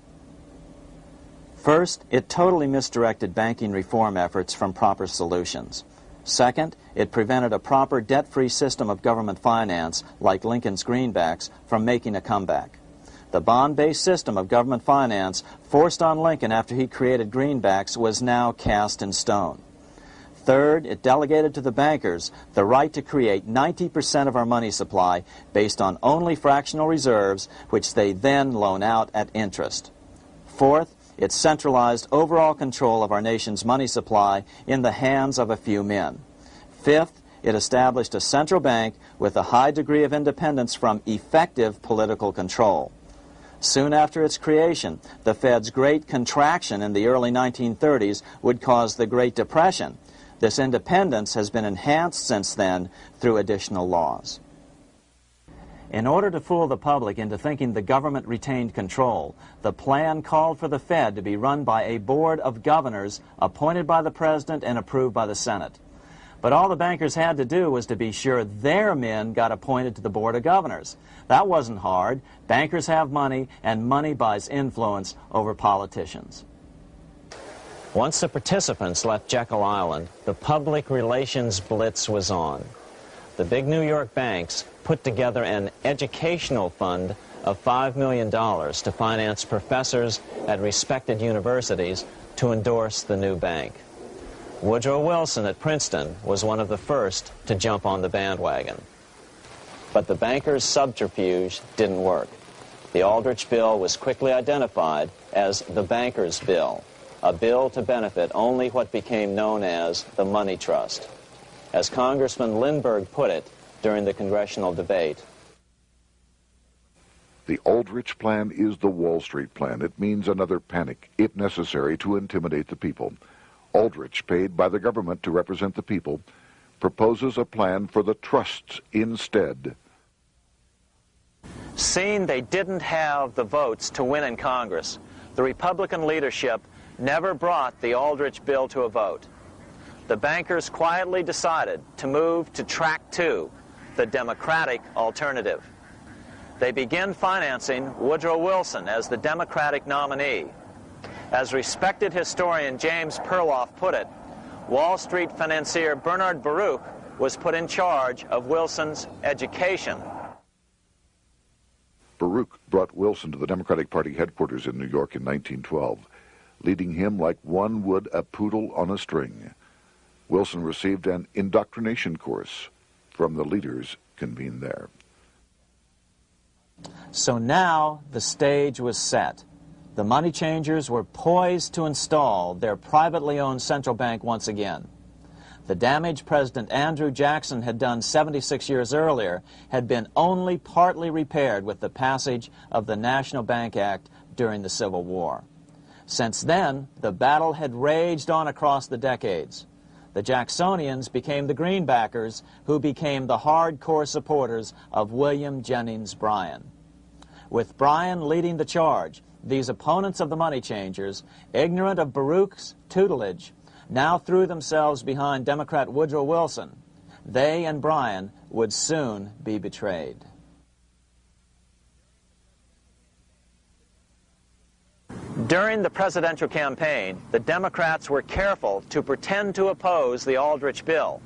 First, it totally misdirected banking reform efforts from proper solutions. Second, it prevented a proper debt-free system of government finance, like Lincoln's greenbacks, from making a comeback. The bond-based system of government finance forced on Lincoln after he created greenbacks was now cast in stone. Third, it delegated to the bankers the right to create 90% of our money supply based on only fractional reserves, which they then loan out at interest. Fourth, it centralized overall control of our nation's money supply in the hands of a few men. Fifth, it established a central bank with a high degree of independence from effective political control. Soon after its creation, the Fed's great contraction in the early 1930s would cause the Great Depression. This independence has been enhanced since then through additional laws. In order to fool the public into thinking the government retained control, the plan called for the Fed to be run by a board of governors appointed by the President and approved by the Senate. But all the bankers had to do was to be sure their men got appointed to the board of governors. That wasn't hard. Bankers have money, and money buys influence over politicians. Once the participants left Jekyll Island, the public relations blitz was on. The big New York banks put together an educational fund of $5 million to finance professors at respected universities to endorse the new bank. Woodrow Wilson at Princeton was one of the first to jump on the bandwagon. But the bankers' subterfuge didn't work. The Aldrich Bill was quickly identified as the Bankers' Bill, a bill to benefit only what became known as the Money Trust. As Congressman Lindbergh put it during the congressional debate, the Aldrich Plan is the Wall Street Plan. It means another panic, if necessary, to intimidate the people. Aldrich, paid by the government to represent the people, proposes a plan for the trusts instead. seeing they didn't have the votes to win in Congress, the Republican leadership never brought the Aldrich bill to a vote. The bankers quietly decided to move to track 2, the Democratic alternative. They began financing Woodrow Wilson as the Democratic nominee. As respected historian James Perloff put it, Wall Street financier Bernard Baruch was put in charge of Wilson's education. Baruch brought Wilson to the Democratic Party headquarters in New York in 1912, leading him like one would a poodle on a string. Wilson received an indoctrination course from the leaders convened there. So now the stage was set. The money changers were poised to install their privately owned central bank once again. The damage President Andrew Jackson had done 76 years earlier had been only partly repaired with the passage of the National Bank Act during the Civil War. Since then, the battle had raged on across the decades. The Jacksonians became the Greenbackers, who became the hardcore supporters of William Jennings Bryan. With Bryan leading the charge, these opponents of the money changers, ignorant of Baruch's tutelage, now threw themselves behind Democrat Woodrow Wilson. They and Bryan would soon be betrayed. During the presidential campaign, the Democrats were careful to pretend to oppose the Aldrich bill.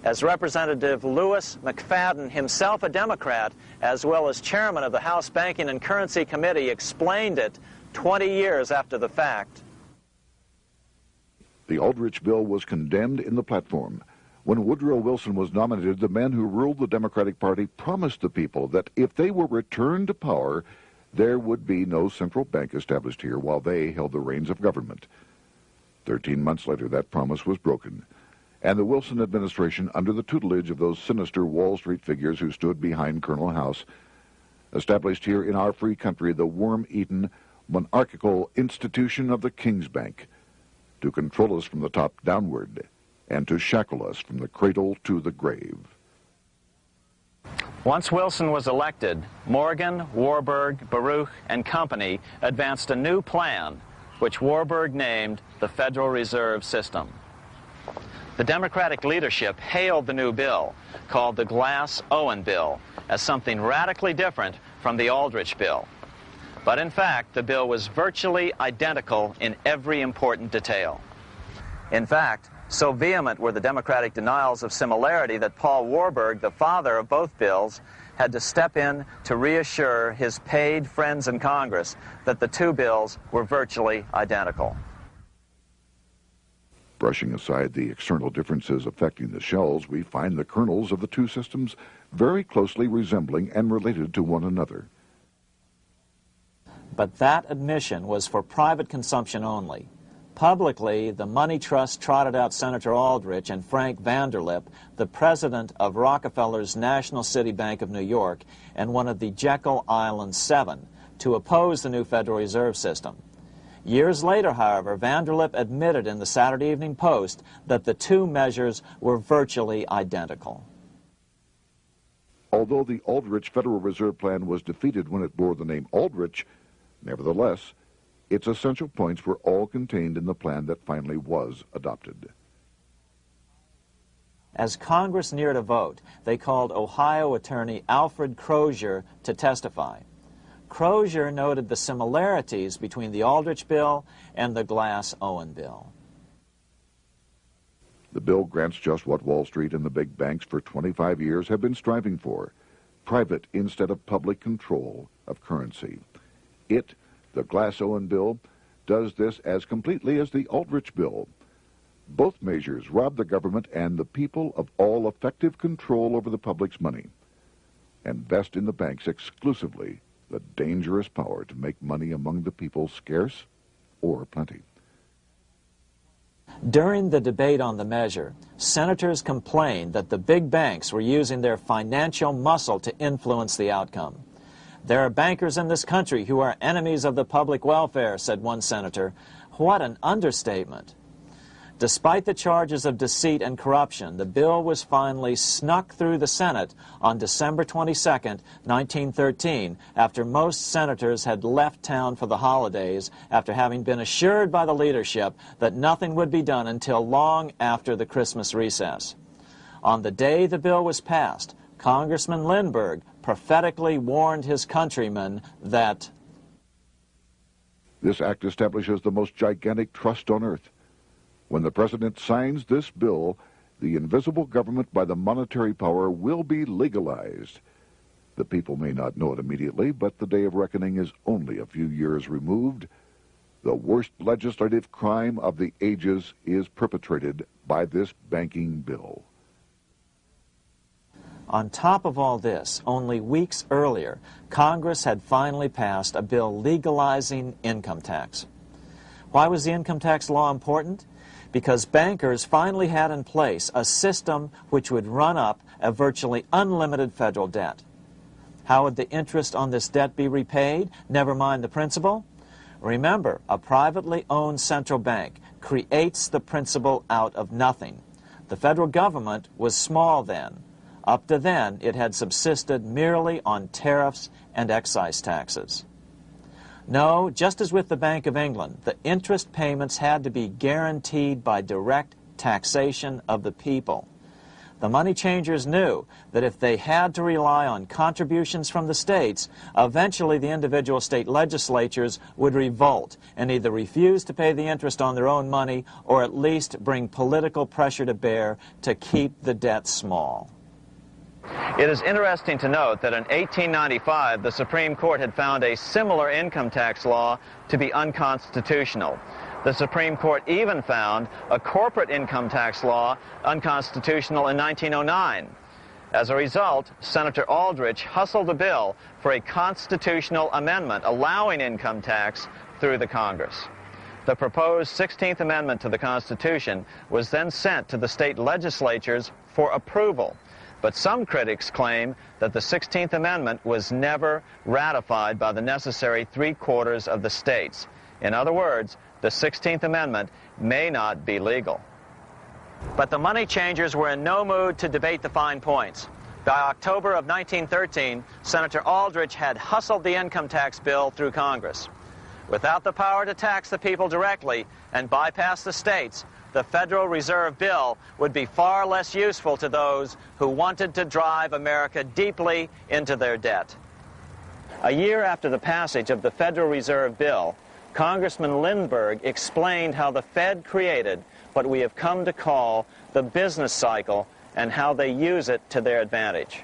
As Representative Lewis McFadden, himself a Democrat, as well as chairman of the House Banking and Currency Committee, explained it 20 years after the fact. The Aldrich bill was condemned in the platform. When Woodrow Wilson was nominated, the men who ruled the Democratic Party promised the people that if they were returned to power, there would be no central bank established here while they held the reins of government. 13 months later, that promise was broken, and the Wilson administration, under the tutelage of those sinister Wall Street figures who stood behind Colonel House, established here in our free country the worm-eaten, monarchical institution of the King's Bank, to control us from the top downward and to shackle us from the cradle to the grave. Once Wilson was elected, Morgan, Warburg, Baruch, and company advanced a new plan, which Warburg named the Federal Reserve System. The Democratic leadership hailed the new bill, called the Glass-Owen Bill, as something radically different from the Aldrich Bill. But in fact, the bill was virtually identical in every important detail. In fact, so vehement were the Democratic denials of similarity that Paul Warburg, the father of both bills, had to step in to reassure his paid friends in Congress that the two bills were virtually identical. Brushing aside the external differences affecting the shells, we find the kernels of the two systems very closely resembling and related to one another. But that admission was for private consumption only. Publicly, the money trust trotted out Senator Aldrich and Frank Vanderlip, the president of Rockefeller's National City Bank of New York and one of the Jekyll Island Seven, to oppose the new Federal Reserve System. Years later, however, Vanderlip admitted in the Saturday Evening Post that the two measures were virtually identical. Although the Aldrich Federal Reserve Plan was defeated when it bore the name Aldrich, nevertheless, its essential points were all contained in the plan that finally was adopted. As Congress neared a vote, they called Ohio attorney Alfred Crozier to testify. Crozier noted the similarities between the Aldrich bill and the Glass-Owen bill. The bill grants just what Wall Street and the big banks for 25 years have been striving for: private instead of public control of currency. It, the Glass-Owen bill, does this as completely as the Aldrich bill. Both measures rob the government and the people of all effective control over the public's money, and vest in the banks exclusively the dangerous power to make money among the people scarce or plenty. During the debate on the measure, senators complained that the big banks were using their financial muscle to influence the outcome. "There are bankers in this country who are enemies of the public welfare," said one senator. What an understatement. Despite the charges of deceit and corruption, the bill was finally snuck through the Senate on December 22, 1913, after most senators had left town for the holidays, after having been assured by the leadership that nothing would be done until long after the Christmas recess. On the day the bill was passed, Congressman Lindbergh prophetically warned his countrymen that this act establishes the most gigantic trust on earth. When the president signs this bill, the invisible government by the monetary power will be legalized. The people may not know it immediately, but the day of reckoning is only a few years removed. The worst legislative crime of the ages is perpetrated by this banking bill. On top of all this, only weeks earlier, Congress had finally passed a bill legalizing income tax. Why was the income tax law important? Because bankers finally had in place a system which would run up a virtually unlimited federal debt. How would the interest on this debt be repaid? Never mind the principal. Remember, a privately owned central bank creates the principal out of nothing. The federal government was small then. Up to then, it had subsisted merely on tariffs and excise taxes. No, just as with the Bank of England, the interest payments had to be guaranteed by direct taxation of the people. The money changers knew that if they had to rely on contributions from the states, eventually the individual state legislatures would revolt and either refuse to pay the interest on their own money or at least bring political pressure to bear to keep the debt small. It is interesting to note that in 1895, the Supreme Court had found a similar income tax law to be unconstitutional. The Supreme Court even found a corporate income tax law unconstitutional in 1909. As a result, Senator Aldrich hustled a bill for a constitutional amendment allowing income tax through the Congress. The proposed 16th Amendment to the Constitution was then sent to the state legislatures for approval. But some critics claim that the 16th Amendment was never ratified by the necessary 3/4 of the states. In other words, the 16th Amendment may not be legal. But the money changers were in no mood to debate the fine points. By October of 1913, Senator Aldrich had hustled the income tax bill through Congress. Without the power to tax the people directly and bypass the states, the Federal Reserve Bill would be far less useful to those who wanted to drive America deeply into their debt. A year after the passage of the Federal Reserve Bill, Congressman Lindbergh explained how the Fed created what we have come to call the business cycle and how they use it to their advantage.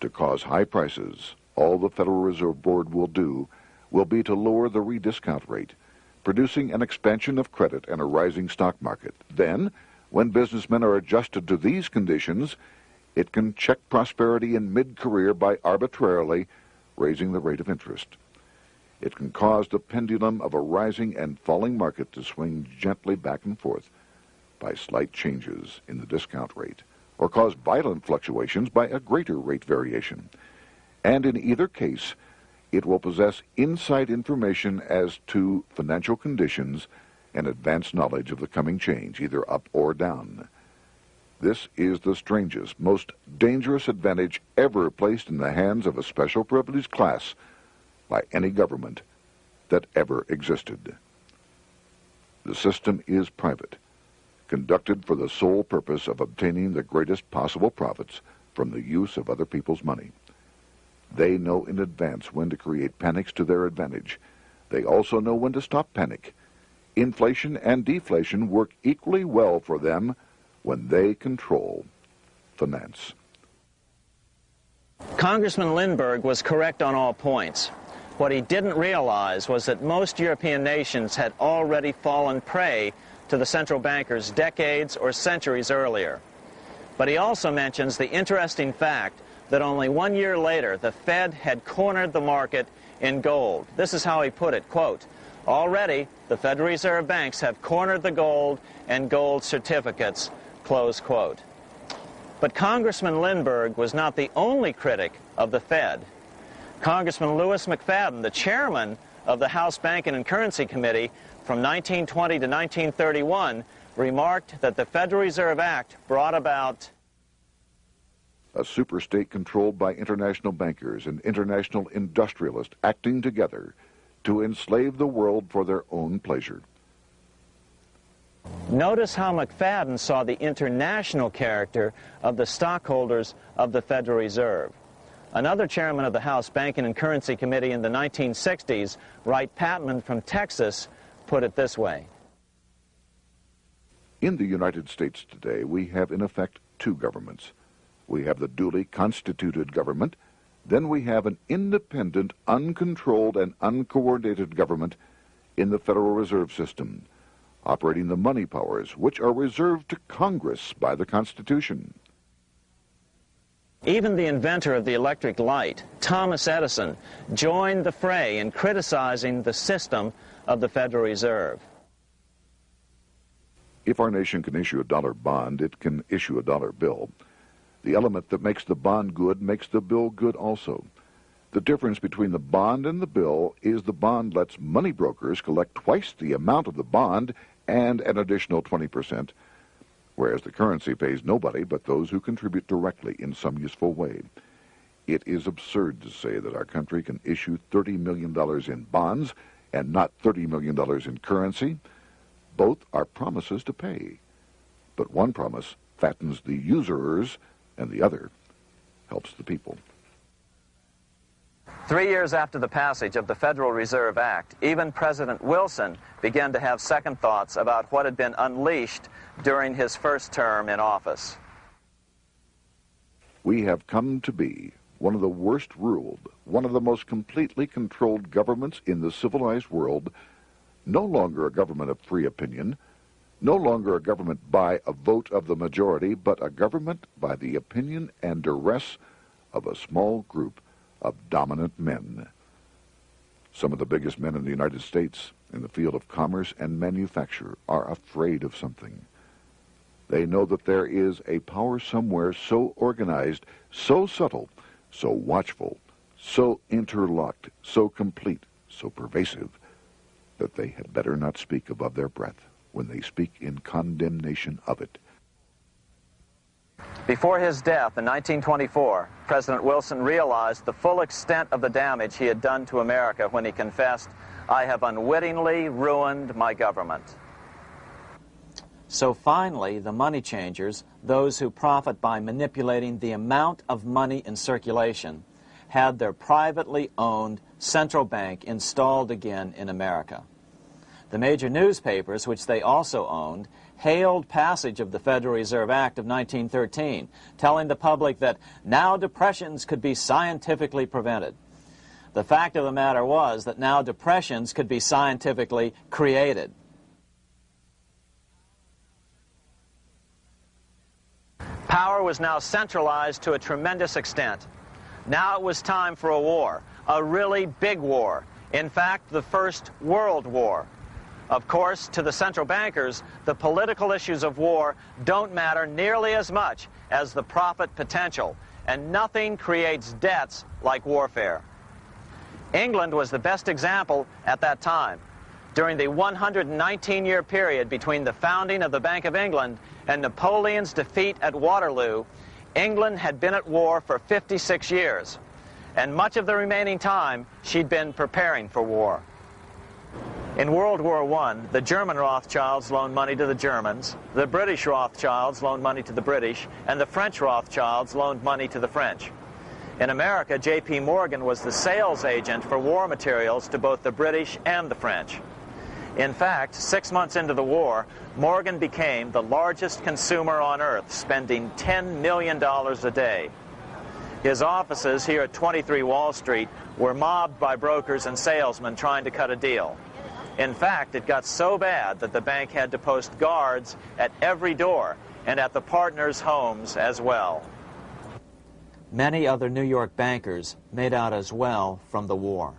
To cause high prices, all the Federal Reserve Board will do will be to lower the rediscount rate, producing an expansion of credit and a rising stock market. Then, when businessmen are adjusted to these conditions, it can check prosperity in mid-career by arbitrarily raising the rate of interest. It can cause the pendulum of a rising and falling market to swing gently back and forth by slight changes in the discount rate, or cause violent fluctuations by a greater rate variation. And in either case, it will possess inside information as to financial conditions and advanced knowledge of the coming change, either up or down. This is the strangest, most dangerous advantage ever placed in the hands of a special privileged class by any government that ever existed. The system is private, conducted for the sole purpose of obtaining the greatest possible profits from the use of other people's money. They know in advance when to create panics to their advantage. They also know when to stop panic. Inflation and deflation work equally well for them when they control finance. Congressman Lindbergh was correct on all points. What he didn't realize was that most European nations had already fallen prey to the central bankers decades or centuries earlier. But he also mentions the interesting fact that only 1 year later, the Fed had cornered the market in gold. This is how he put it, quote, "Already, the Federal Reserve banks have cornered the gold and gold certificates," close quote. But Congressman Lindbergh was not the only critic of the Fed. Congressman Louis McFadden, the chairman of the House Banking and Currency Committee from 1920 to 1931, remarked that the Federal Reserve Act brought about a superstate controlled by international bankers and international industrialists acting together to enslave the world for their own pleasure. Notice how McFadden saw the international character of the stockholders of the Federal Reserve. Another chairman of the House Banking and Currency Committee in the 1960s, Wright Patman from Texas, put it this way. In the United States today, we have in effect two governments. We have the duly constituted government, then we have an independent, uncontrolled, and uncoordinated government in the Federal Reserve System, operating the money powers which are reserved to Congress by the Constitution. Even the inventor of the electric light, Thomas Edison, joined the fray in criticizing the system of the Federal Reserve. If our nation can issue a dollar bond, it can issue a dollar bill. The element that makes the bond good makes the bill good also. The difference between the bond and the bill is the bond lets money brokers collect twice the amount of the bond and an additional 20%, whereas the currency pays nobody but those who contribute directly in some useful way. It is absurd to say that our country can issue $30 million in bonds and not $30 million in currency. Both are promises to pay, but one promise fattens the usurers, and the other helps the people. 3 years after the passage of the Federal Reserve Act, even President Wilson began to have second thoughts about what had been unleashed during his first term in office. We have come to be one of the worst ruled, one of the most completely controlled governments in the civilized world, no longer a government of free opinion, no longer a government by a vote of the majority, but a government by the opinion and duress of a small group of dominant men. Some of the biggest men in the United States in the field of commerce and manufacture are afraid of something. They know that there is a power somewhere so organized, so subtle, so watchful, so interlocked, so complete, so pervasive, that they had better not speak above their breath when they speak in condemnation of it. Before his death in 1924, President Wilson realized the full extent of the damage he had done to America when he confessed, "I have unwittingly ruined my government." So finally, the money changers, those who profit by manipulating the amount of money in circulation, had their privately owned central bank installed again in America. The major newspapers, which they also owned, hailed passage of the Federal Reserve Act of 1913, telling the public that now depressions could be scientifically prevented. The fact of the matter was that now depressions could be scientifically created. Power was now centralized to a tremendous extent. Now it was time for a war, a really big war. In fact, the First World War. Of course, to the central bankers, the political issues of war don't matter nearly as much as the profit potential, and nothing creates debts like warfare. England was the best example at that time. During the 119-year period between the founding of the Bank of England and Napoleon's defeat at Waterloo, England had been at war for 56 years, and much of the remaining time she'd been preparing for war. In World War I, the German Rothschilds loaned money to the Germans, the British Rothschilds loaned money to the British, and the French Rothschilds loaned money to the French. In America, J.P. Morgan was the sales agent for war materials to both the British and the French. In fact, 6 months into the war, Morgan became the largest consumer on earth, spending $10 million a day. His offices here at 23 Wall Street were mobbed by brokers and salesmen trying to cut a deal. In fact, it got so bad that the bank had to post guards at every door and at the partners' homes as well. Many other New York bankers made out as well from the war.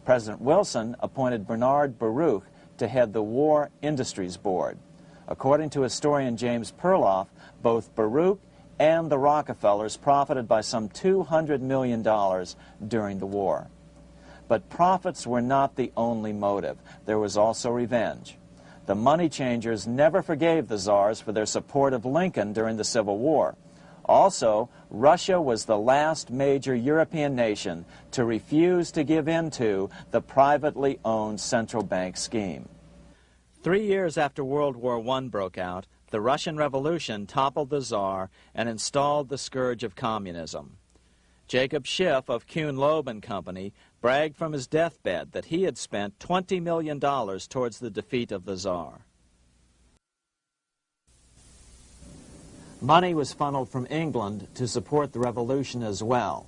President Wilson appointed Bernard Baruch to head the War Industries Board. According to historian James Perloff, both Baruch and the Rockefellers profited by some $200 million during the war. But profits were not the only motive. There was also revenge. The money changers never forgave the czars for their support of Lincoln during the Civil War. Also, Russia was the last major European nation to refuse to give in to the privately owned central bank scheme. 3 years after World War I broke out, the Russian Revolution toppled the Tsar and installed the scourge of communism. Jacob Schiff of Kuhn Loeb and Company bragged from his deathbed that he had spent $20 million towards the defeat of the Tsar. Money was funneled from England to support the revolution as well.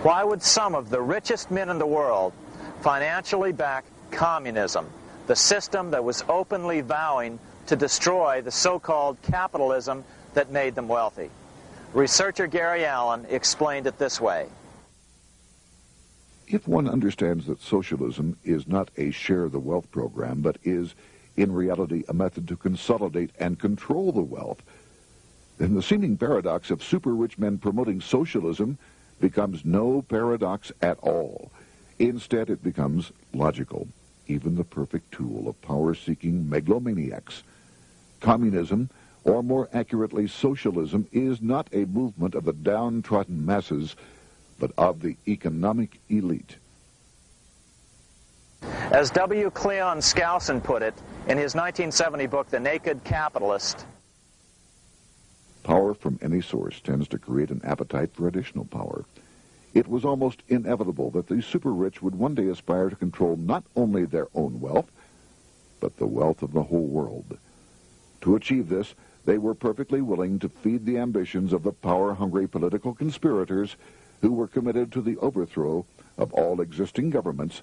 Why would some of the richest men in the world financially back communism, the system that was openly vowing to destroy the so-called capitalism that made them wealthy? Researcher Gary Allen explained it this way. If one understands that socialism is not a share the wealth program, but is in reality a method to consolidate and control the wealth, then the seeming paradox of super-rich men promoting socialism becomes no paradox at all. Instead, it becomes logical, even the perfect tool of power-seeking megalomaniacs. Communism, or more accurately socialism, is not a movement of the downtrodden masses, but of the economic elite. As W. Cleon Skousen put it in his 1970 book, The Naked Capitalist, power from any source tends to create an appetite for additional power. It was almost inevitable that the super-rich would one day aspire to control not only their own wealth, but the wealth of the whole world. To achieve this, they were perfectly willing to feed the ambitions of the power-hungry political conspirators who were committed to the overthrow of all existing governments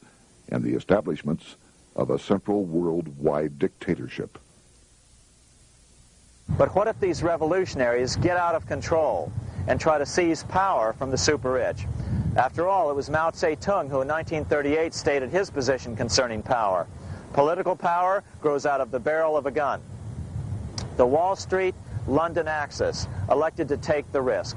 and the establishments of a central worldwide dictatorship. but what if these revolutionaries get out of control and try to seize power from the super-rich? After all, it was Mao Zedong who in 1938 stated his position concerning power. Political power grows out of the barrel of a gun. The Wall Street, London axis elected to take the risk.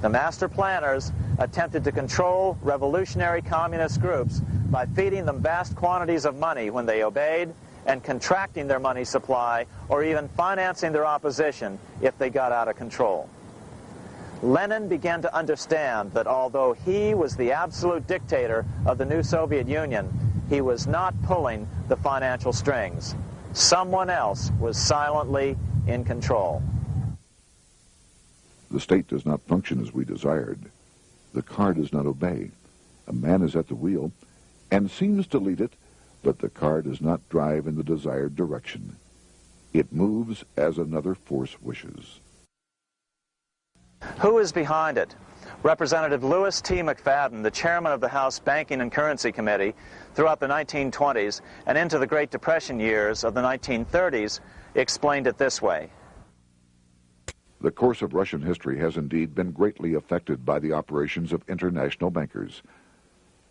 The master planners attempted to control revolutionary communist groups by feeding them vast quantities of money when they obeyed and contracting their money supply or even financing their opposition if they got out of control. Lenin began to understand that although he was the absolute dictator of the new Soviet Union, he was not pulling the financial strings. Someone else was silently in control. The state does not function as we desired. The car does not obey. A man is at the wheel and seems to lead it, but the car does not drive in the desired direction. It moves as another force wishes. Who is behind it? Representative Louis T. McFadden, the chairman of the House Banking and Currency Committee throughout the 1920s and into the Great Depression years of the 1930s, explained it this way. The course of Russian history has indeed been greatly affected by the operations of international bankers.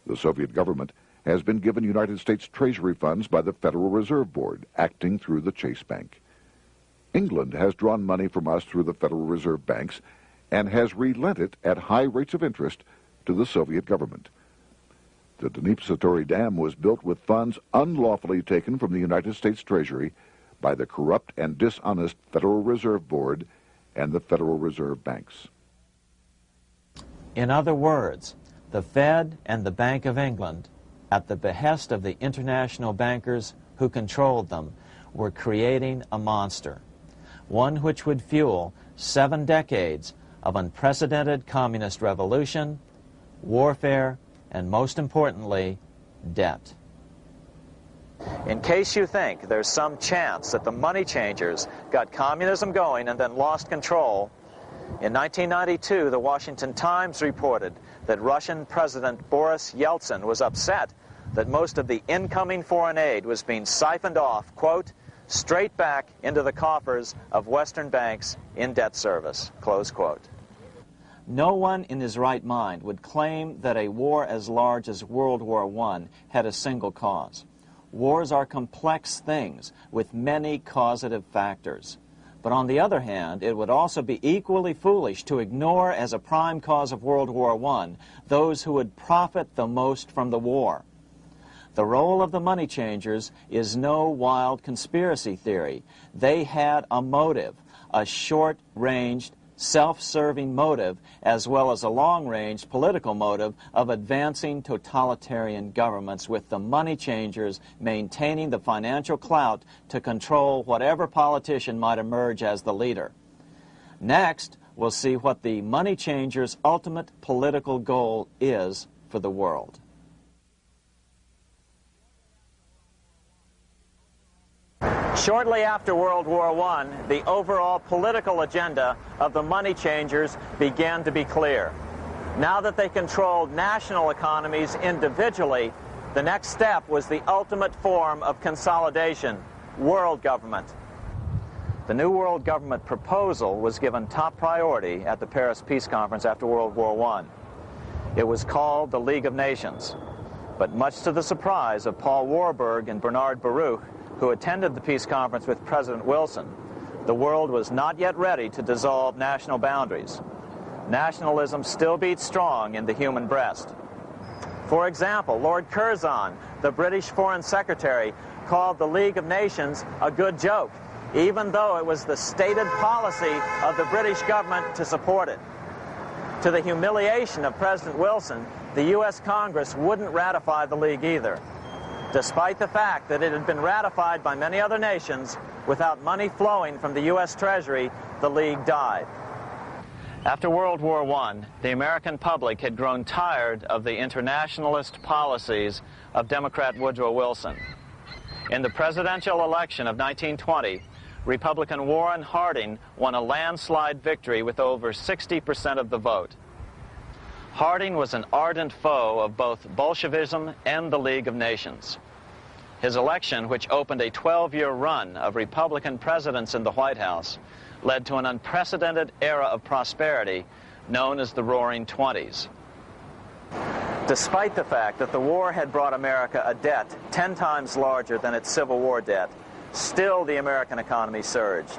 The Soviet government has been given United States Treasury funds by the Federal Reserve Board, acting through the Chase Bank. England has drawn money from us through the Federal Reserve banks and has relent it at high rates of interest to the Soviet government. The Dnipro Dam was built with funds unlawfully taken from the United States Treasury by the corrupt and dishonest Federal Reserve Board and the Federal Reserve banks. In other words, the Fed and the Bank of England, at the behest of the international bankers who controlled them, were creating a monster, one which would fuel 7 decades of unprecedented communist revolution, warfare, and most importantly, debt. In case you think there's some chance that the money changers got communism going and then lost control, in 1992, the Washington Times reported that Russian President Boris Yeltsin was upset that most of the incoming foreign aid was being siphoned off, quote, straight back into the coffers of Western banks in debt service, close quote. No one in his right mind would claim that a war as large as World War I had a single cause. Wars are complex things with many causative factors. But on the other hand, it would also be equally foolish to ignore as a prime cause of World War I those who would profit the most from the war. The role of the money changers is no wild conspiracy theory. They had a motive, a short-ranged, self-serving motive, as well as a long-range political motive of advancing totalitarian governments, with the money changers maintaining the financial clout to control whatever politician might emerge as the leader. Next, we'll see what the money changers' ultimate political goal is for the world. Shortly after World War I, the overall political agenda of the money changers began to be clear. Now that they controlled national economies individually, the next step was the ultimate form of consolidation, world government. The new world government proposal was given top priority at the Paris Peace Conference after World War I. It was called the League of Nations. But much to the surprise of Paul Warburg and Bernard Baruch, who attended the peace conference with President Wilson, the world was not yet ready to dissolve national boundaries. Nationalism still beats strong in the human breast. For example, Lord Curzon, the British Foreign Secretary, called the League of Nations a good joke, even though it was the stated policy of the British government to support it. To the humiliation of President Wilson, the U.S. Congress wouldn't ratify the League either. Despite the fact that it had been ratified by many other nations, without money flowing from the U.S. Treasury, the League died. After World War I, the American public had grown tired of the internationalist policies of Democrat Woodrow Wilson. In the presidential election of 1920, Republican Warren Harding won a landslide victory with over 60% of the vote. Harding was an ardent foe of both Bolshevism and the League of Nations. His election, which opened a 12-year run of Republican presidents in the White House, led to an unprecedented era of prosperity known as the Roaring Twenties. Despite the fact that the war had brought America a debt 10 times larger than its Civil War debt, still the American economy surged.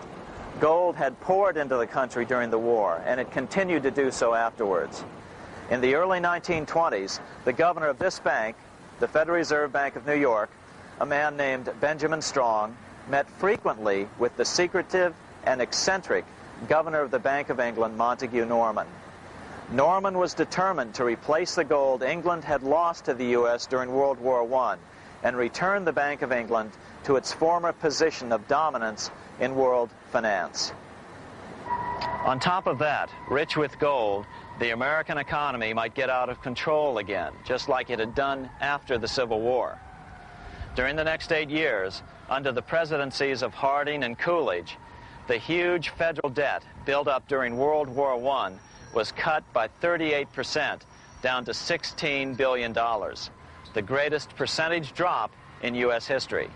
Gold had poured into the country during the war, and it continued to do so afterwards. In the early 1920s, the governor of this bank, the Federal Reserve Bank of New York, a man named Benjamin Strong, met frequently with the secretive and eccentric governor of the Bank of England, Montague Norman. Norman was determined to replace the gold England had lost to the U.S. during World War I and return the Bank of England to its former position of dominance in world finance. On top of that, rich with gold, the American economy might get out of control again, just like it had done after the Civil War. During the next 8 years, under the presidencies of Harding and Coolidge, the huge federal debt built up during World War I was cut by 38%, down to $16 billion, the greatest percentage drop in U.S. history.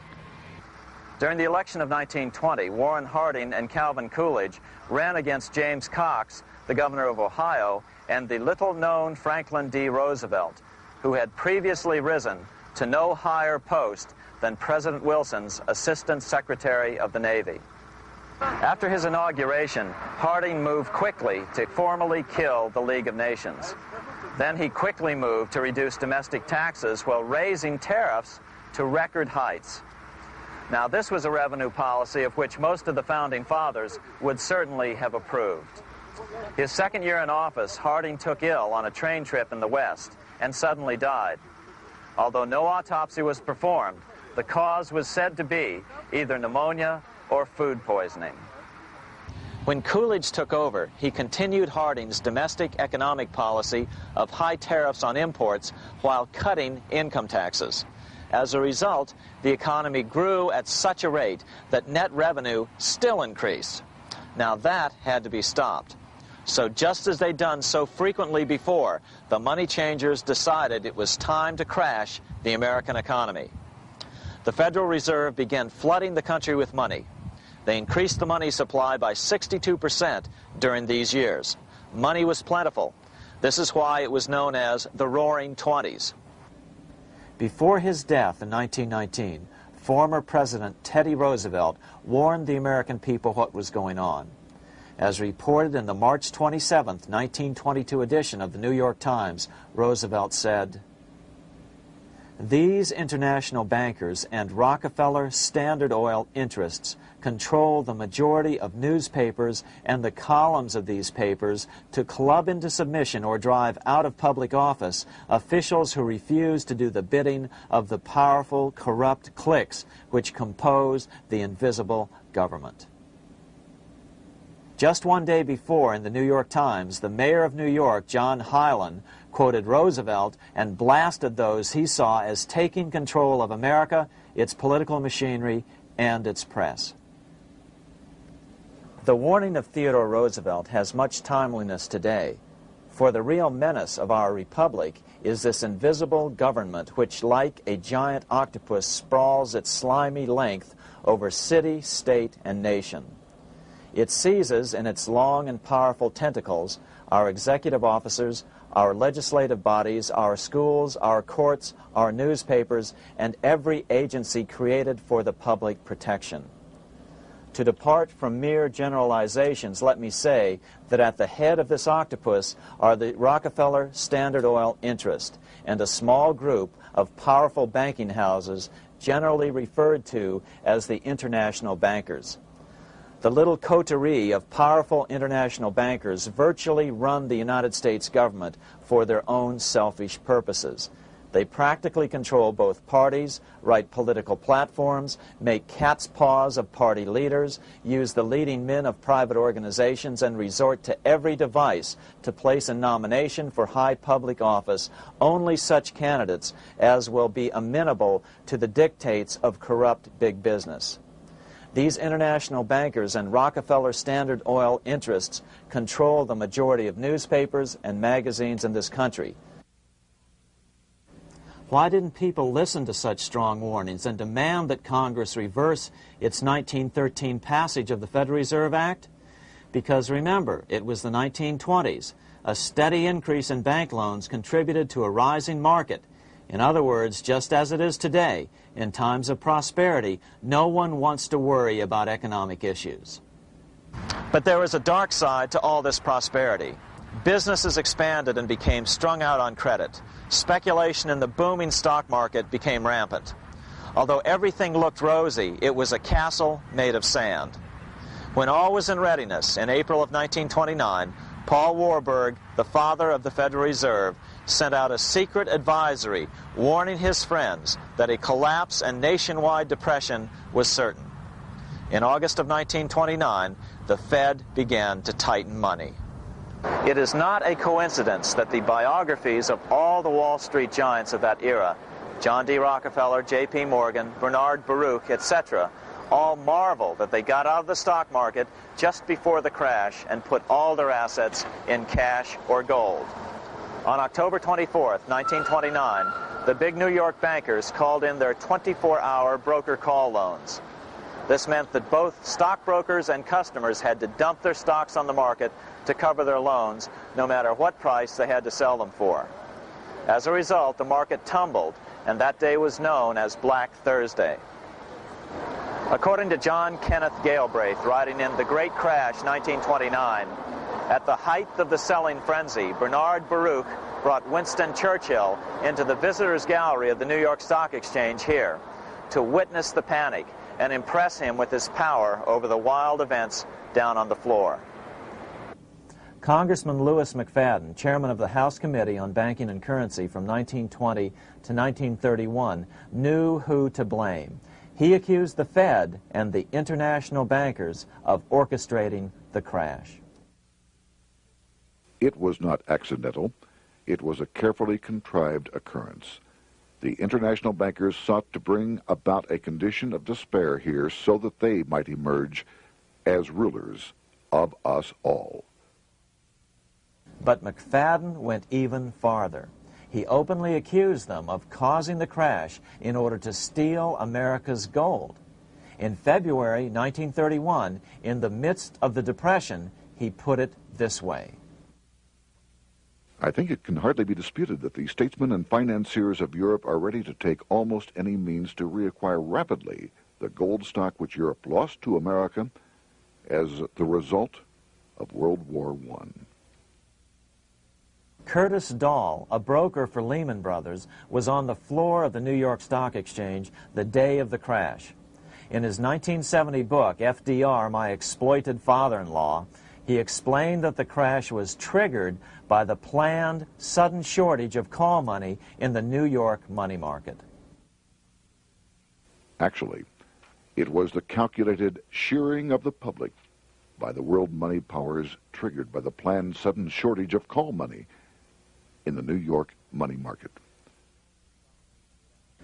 During the election of 1920, Warren Harding and Calvin Coolidge ran against James Cox, the governor of Ohio, and the little-known Franklin D. Roosevelt, who had previously risen to no higher post than President Wilson's Assistant Secretary of the Navy. After his inauguration, Harding moved quickly to formally kill the League of Nations. Then he quickly moved to reduce domestic taxes while raising tariffs to record heights. Now, this was a revenue policy of which most of the Founding Fathers would certainly have approved. His second year in office, Harding took ill on a train trip in the West and suddenly died. Although no autopsy was performed, the cause was said to be either pneumonia or food poisoning. When Coolidge took over, he continued Harding's domestic economic policy of high tariffs on imports while cutting income taxes. As a result, the economy grew at such a rate that net revenue still increased. Now that had to be stopped. So just as they'd done so frequently before, the money changers decided it was time to crash the American economy. The Federal Reserve began flooding the country with money. They increased the money supply by 62% during these years. Money was plentiful. This is why it was known as the Roaring Twenties. Before his death in 1919, former President Teddy Roosevelt warned the American people what was going on. As reported in the March 27, 1922 edition of the New York Times, Roosevelt said, "These international bankers and Rockefeller Standard Oil interests control the majority of newspapers and the columns of these papers to club into submission or drive out of public office officials who refuse to do the bidding of the powerful, corrupt cliques which compose the invisible government." Just one day before, in the New York Times, the mayor of New York, John Hylan, quoted Roosevelt and blasted those he saw as taking control of America, its political machinery, and its press. The warning of Theodore Roosevelt has much timeliness today, for the real menace of our republic is this invisible government which, like a giant octopus, sprawls its slimy length over city, state, and nation. It seizes in its long and powerful tentacles our executive officers, our legislative bodies, our schools, our courts, our newspapers, and every agency created for the public protection. To depart from mere generalizations, let me say that at the head of this octopus are the Rockefeller Standard Oil interest and a small group of powerful banking houses generally referred to as the international bankers. The little coterie of powerful international bankers virtually run the United States government for their own selfish purposes. They practically control both parties, write political platforms, make cat's paws of party leaders, use the leading men of private organizations, and resort to every device to place a nomination for high public office only such candidates as will be amenable to the dictates of corrupt big business. These international bankers and Rockefeller Standard Oil interests control the majority of newspapers and magazines in this country. Why didn't people listen to such strong warnings and demand that Congress reverse its 1913 passage of the Federal Reserve Act? Because remember, it was the 1920s. A steady increase in bank loans contributed to a rising market. In other words, just as it is today, in times of prosperity, no one wants to worry about economic issues. But there was a dark side to all this prosperity. Businesses expanded and became strung out on credit. Speculation in the booming stock market became rampant. Although everything looked rosy, it was a castle made of sand. When all was in readiness, in April of 1929, Paul Warburg, the father of the Federal Reserve, sent out a secret advisory warning his friends that a collapse and nationwide depression was certain. In August of 1929, the Fed began to tighten money. It is not a coincidence that the biographies of all the Wall Street giants of that era, John D. Rockefeller, J.P. Morgan, Bernard Baruch, etc., all marvel that they got out of the stock market just before the crash and put all their assets in cash or gold. On October 24th, 1929, the big New York bankers called in their 24-hour broker call loans. This meant that both stockbrokers and customers had to dump their stocks on the market to cover their loans, no matter what price they had to sell them for. As a result, the market tumbled, and that day was known as Black Thursday. According to John Kenneth Galbraith, writing in The Great Crash, 1929, at the height of the selling frenzy, Bernard Baruch brought Winston Churchill into the visitors' gallery of the New York Stock Exchange here to witness the panic and impress him with his power over the wild events down on the floor. Congressman Louis McFadden, chairman of the House Committee on Banking and Currency from 1920 to 1931, knew who to blame. He accused the Fed and the international bankers of orchestrating the crash. It was not accidental. It was a carefully contrived occurrence. The international bankers sought to bring about a condition of despair here so that they might emerge as rulers of us all. But McFadden went even farther. He openly accused them of causing the crash in order to steal America's gold. In February 1931, in the midst of the Depression, he put it this way. I think it can hardly be disputed that the statesmen and financiers of Europe are ready to take almost any means to reacquire rapidly the gold stock which Europe lost to America as the result of World War I. Curtis Dahl, a broker for Lehman Brothers, was on the floor of the New York Stock Exchange the day of the crash. In his 1970 book, FDR, My Exploited Father-in-Law, he explained that the crash was triggered by the planned sudden shortage of call money in the New York money market. Actually, it was the calculated shearing of the public by the world money powers triggered by the planned sudden shortage of call money in the New York money market.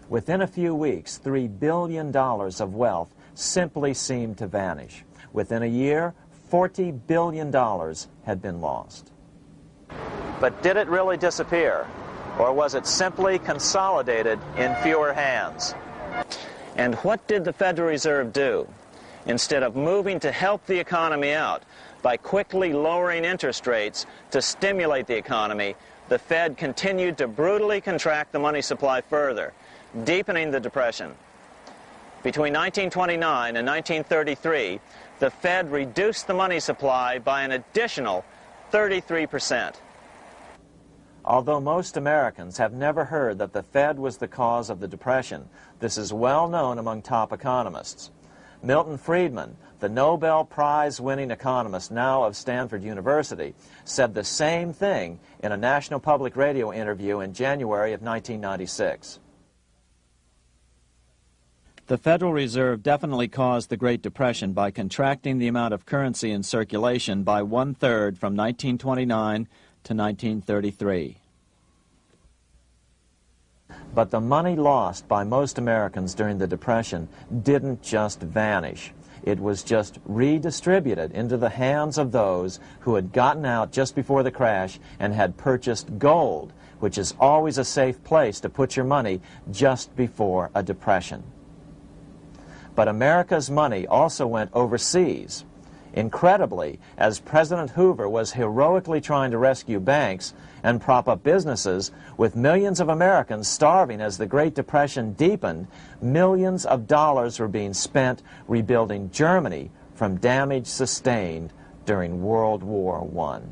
Within a few weeks, $3 billion of wealth simply seemed to vanish. Within a year, $40 billion had been lost. But did it really disappear? Or was it simply consolidated in fewer hands? And what did the Federal Reserve do? Instead of moving to help the economy out by quickly lowering interest rates to stimulate the economy, the Fed continued to brutally contract the money supply further, deepening the Depression. Between 1929 and 1933, the Fed reduced the money supply by an additional 33%. Although most Americans have never heard that the Fed was the cause of the Depression, this is well known among top economists. Milton Friedman, the Nobel Prize-winning economist now of Stanford University, said the same thing in a National Public Radio interview in January of 1996. The Federal Reserve definitely caused the Great Depression by contracting the amount of currency in circulation by 1/3 from 1929 to 1933. But the money lost by most Americans during the Depression didn't just vanish. It was just redistributed into the hands of those who had gotten out just before the crash and had purchased gold, which is always a safe place to put your money just before a depression. But America's money also went overseas. Incredibly, as President Hoover was heroically trying to rescue banks and prop up businesses, with millions of Americans starving as the Great Depression deepened, millions of dollars were being spent rebuilding Germany from damage sustained during World War I.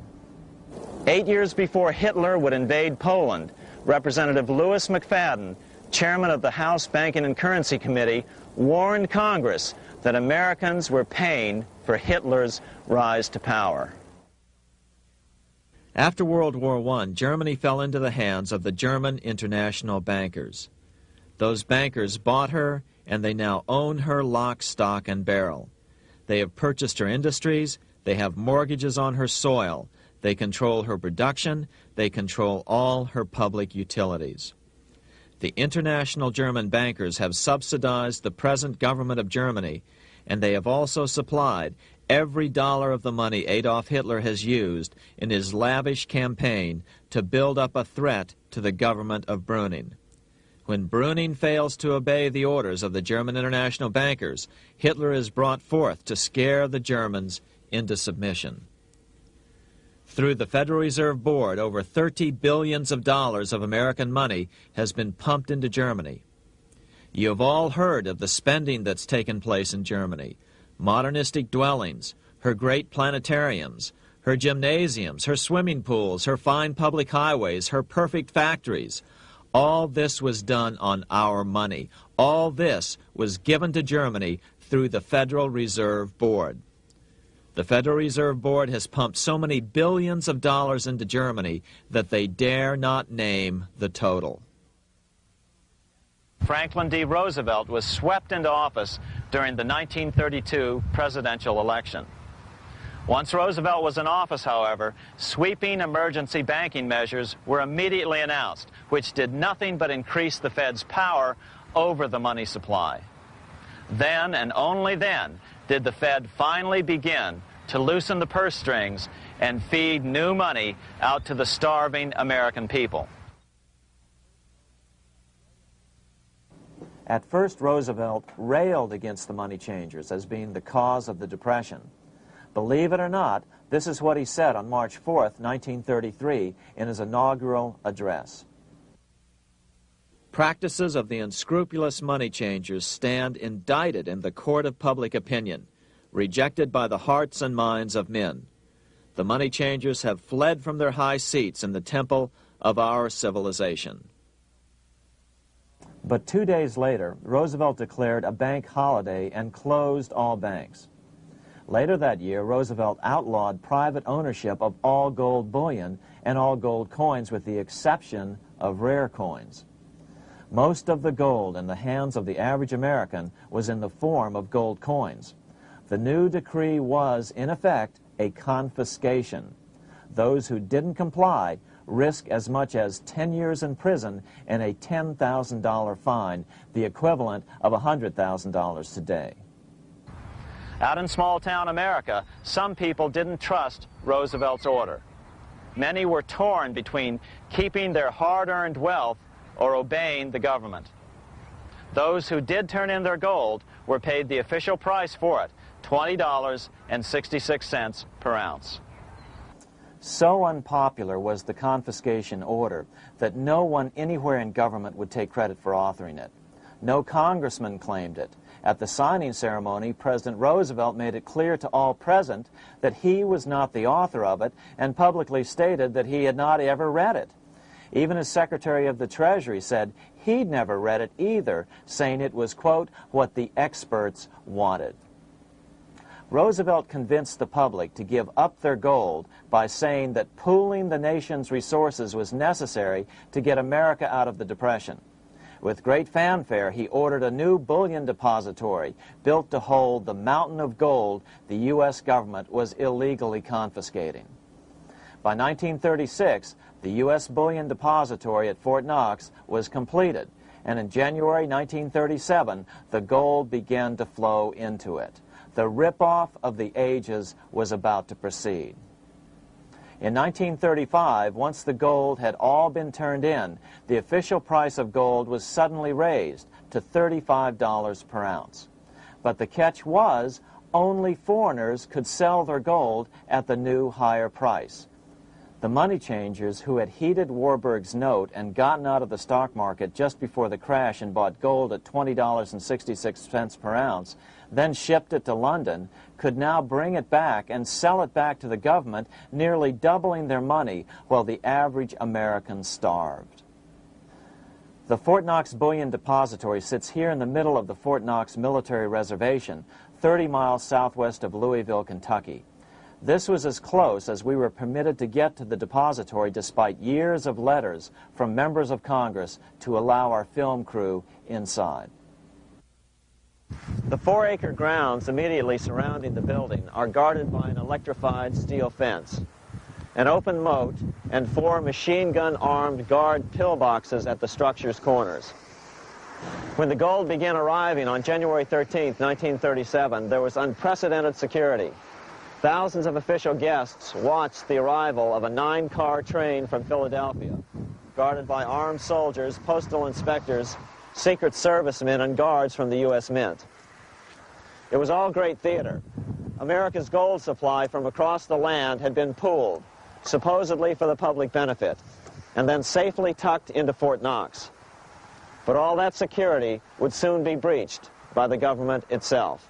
8 years before Hitler would invade Poland, Representative Louis McFadden, chairman of the House Banking and Currency Committee, warned Congress that Americans were paying for Hitler's rise to power. After World War I, Germany fell into the hands of the German international bankers. Those bankers bought her, and they now own her lock, stock, and barrel. They have purchased her industries, they have mortgages on her soil, they control her production, they control all her public utilities. The international German bankers have subsidized the present government of Germany, and they have also supplied every dollar of the money Adolf Hitler has used in his lavish campaign to build up a threat to the government of Brüning. When Brüning fails to obey the orders of the German international bankers, Hitler is brought forth to scare the Germans into submission. Through the Federal Reserve Board, over $30 billion of American money has been pumped into Germany. You have all heard of the spending that's taken place in Germany. Modernistic dwellings, her great planetariums, her gymnasiums, her swimming pools, her fine public highways, her perfect factories. All this was done on our money. All this was given to Germany through the Federal Reserve Board. The Federal Reserve Board has pumped so many billions of dollars into Germany that they dare not name the total. Franklin D. Roosevelt was swept into office during the 1932 presidential election. Once Roosevelt was in office, however, sweeping emergency banking measures were immediately announced, which did nothing but increase the Fed's power over the money supply. Then, and only then, did the Fed finally begin to loosen the purse strings and feed new money out to the starving American people. At first, Roosevelt railed against the money changers as being the cause of the Depression. Believe it or not, this is what he said on March 4th, 1933, in his inaugural address. Practices of the unscrupulous money changers stand indicted in the court of public opinion, rejected by the hearts and minds of men. The money changers have fled from their high seats in the temple of our civilization. But 2 days later, Roosevelt declared a bank holiday and closed all banks. Later that year, Roosevelt outlawed private ownership of all gold bullion and all gold coins with the exception of rare coins. Most of the gold in the hands of the average American was in the form of gold coins. The new decree was, in effect, a confiscation. Those who didn't comply risk as much as 10 years in prison and a $10,000 fine, the equivalent of $100,000 today. Out in small-town America, some people didn't trust Roosevelt's order. Many were torn between keeping their hard-earned wealth or obeying the government. Those who did turn in their gold were paid the official price for it, $20.66 per ounce. So unpopular was the confiscation order that no one anywhere in government would take credit for authoring it. No congressman claimed it. At the signing ceremony, President Roosevelt made it clear to all present that he was not the author of it and publicly stated that he had not ever read it. Even his Secretary of the Treasury said he'd never read it either, saying it was, quote, what the experts wanted. Roosevelt convinced the public to give up their gold by saying that pooling the nation's resources was necessary to get America out of the Depression. With great fanfare, he ordered a new bullion depository built to hold the mountain of gold the U.S. government was illegally confiscating. By 1936, the U.S. Bullion Depository at Fort Knox was completed, and in January 1937, the gold began to flow into it. The rip-off of the ages was about to proceed. In 1935, once the gold had all been turned in, the official price of gold was suddenly raised to $35 per ounce. But the catch was, only foreigners could sell their gold at the new higher price. The money changers who had heeded Warburg's note and gotten out of the stock market just before the crash and bought gold at $20.66 per ounce, then shipped it to London, could now bring it back and sell it back to the government, nearly doubling their money while the average American starved. The Fort Knox Bullion Depository sits here in the middle of the Fort Knox Military Reservation, 30 miles southwest of Louisville, Kentucky. This was as close as we were permitted to get to the depository despite years of letters from members of Congress to allow our film crew inside. The 4-acre grounds immediately surrounding the building are guarded by an electrified steel fence, an open moat, and 4 machine-gun-armed guard pillboxes at the structure's corners. When the gold began arriving on January 13, 1937, there was unprecedented security. Thousands of official guests watched the arrival of a 9-car train from Philadelphia, guarded by armed soldiers, postal inspectors, Secret Servicemen, and guards from the U.S. Mint. It was all great theater. America's gold supply from across the land had been pooled, supposedly for the public benefit, and then safely tucked into Fort Knox. But all that security would soon be breached by the government itself.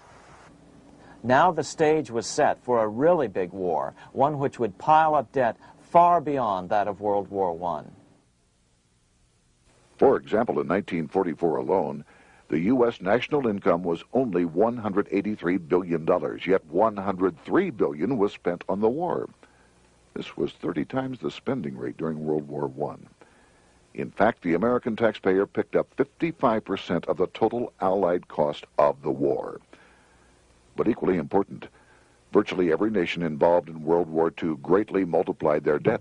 Now the stage was set for a really big war, one which would pile up debt far beyond that of World War I. For example, in 1944 alone, the U.S. national income was only $183 billion, yet $103 billion was spent on the war. This was 30 times the spending rate during World War I. In fact, the American taxpayer picked up 55% of the total Allied cost of the war. But equally important, virtually every nation involved in World War II greatly multiplied their debt.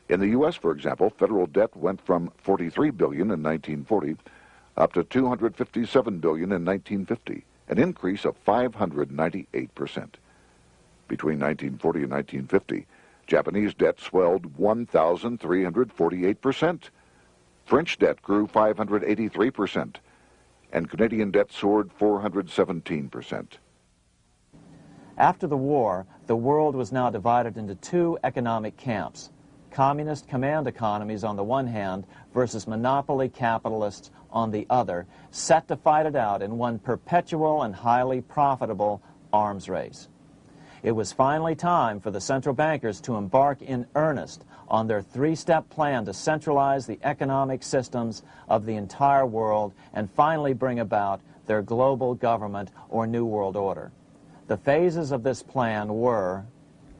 In the U.S., for example, federal debt went from $43 billion in 1940 up to $257 billion in 1950, an increase of 598%. Between 1940 and 1950, Japanese debt swelled 1,348%. French debt grew 583%, and Canadian debt soared 417%. After the war, the world was now divided into 2 economic camps: communist command economies on the one hand versus monopoly capitalists on the other, set to fight it out in one perpetual and highly profitable arms race. It was finally time for the central bankers to embark in earnest on their 3-step plan to centralize the economic systems of the entire world and finally bring about their global government or New World Order. The phases of this plan were: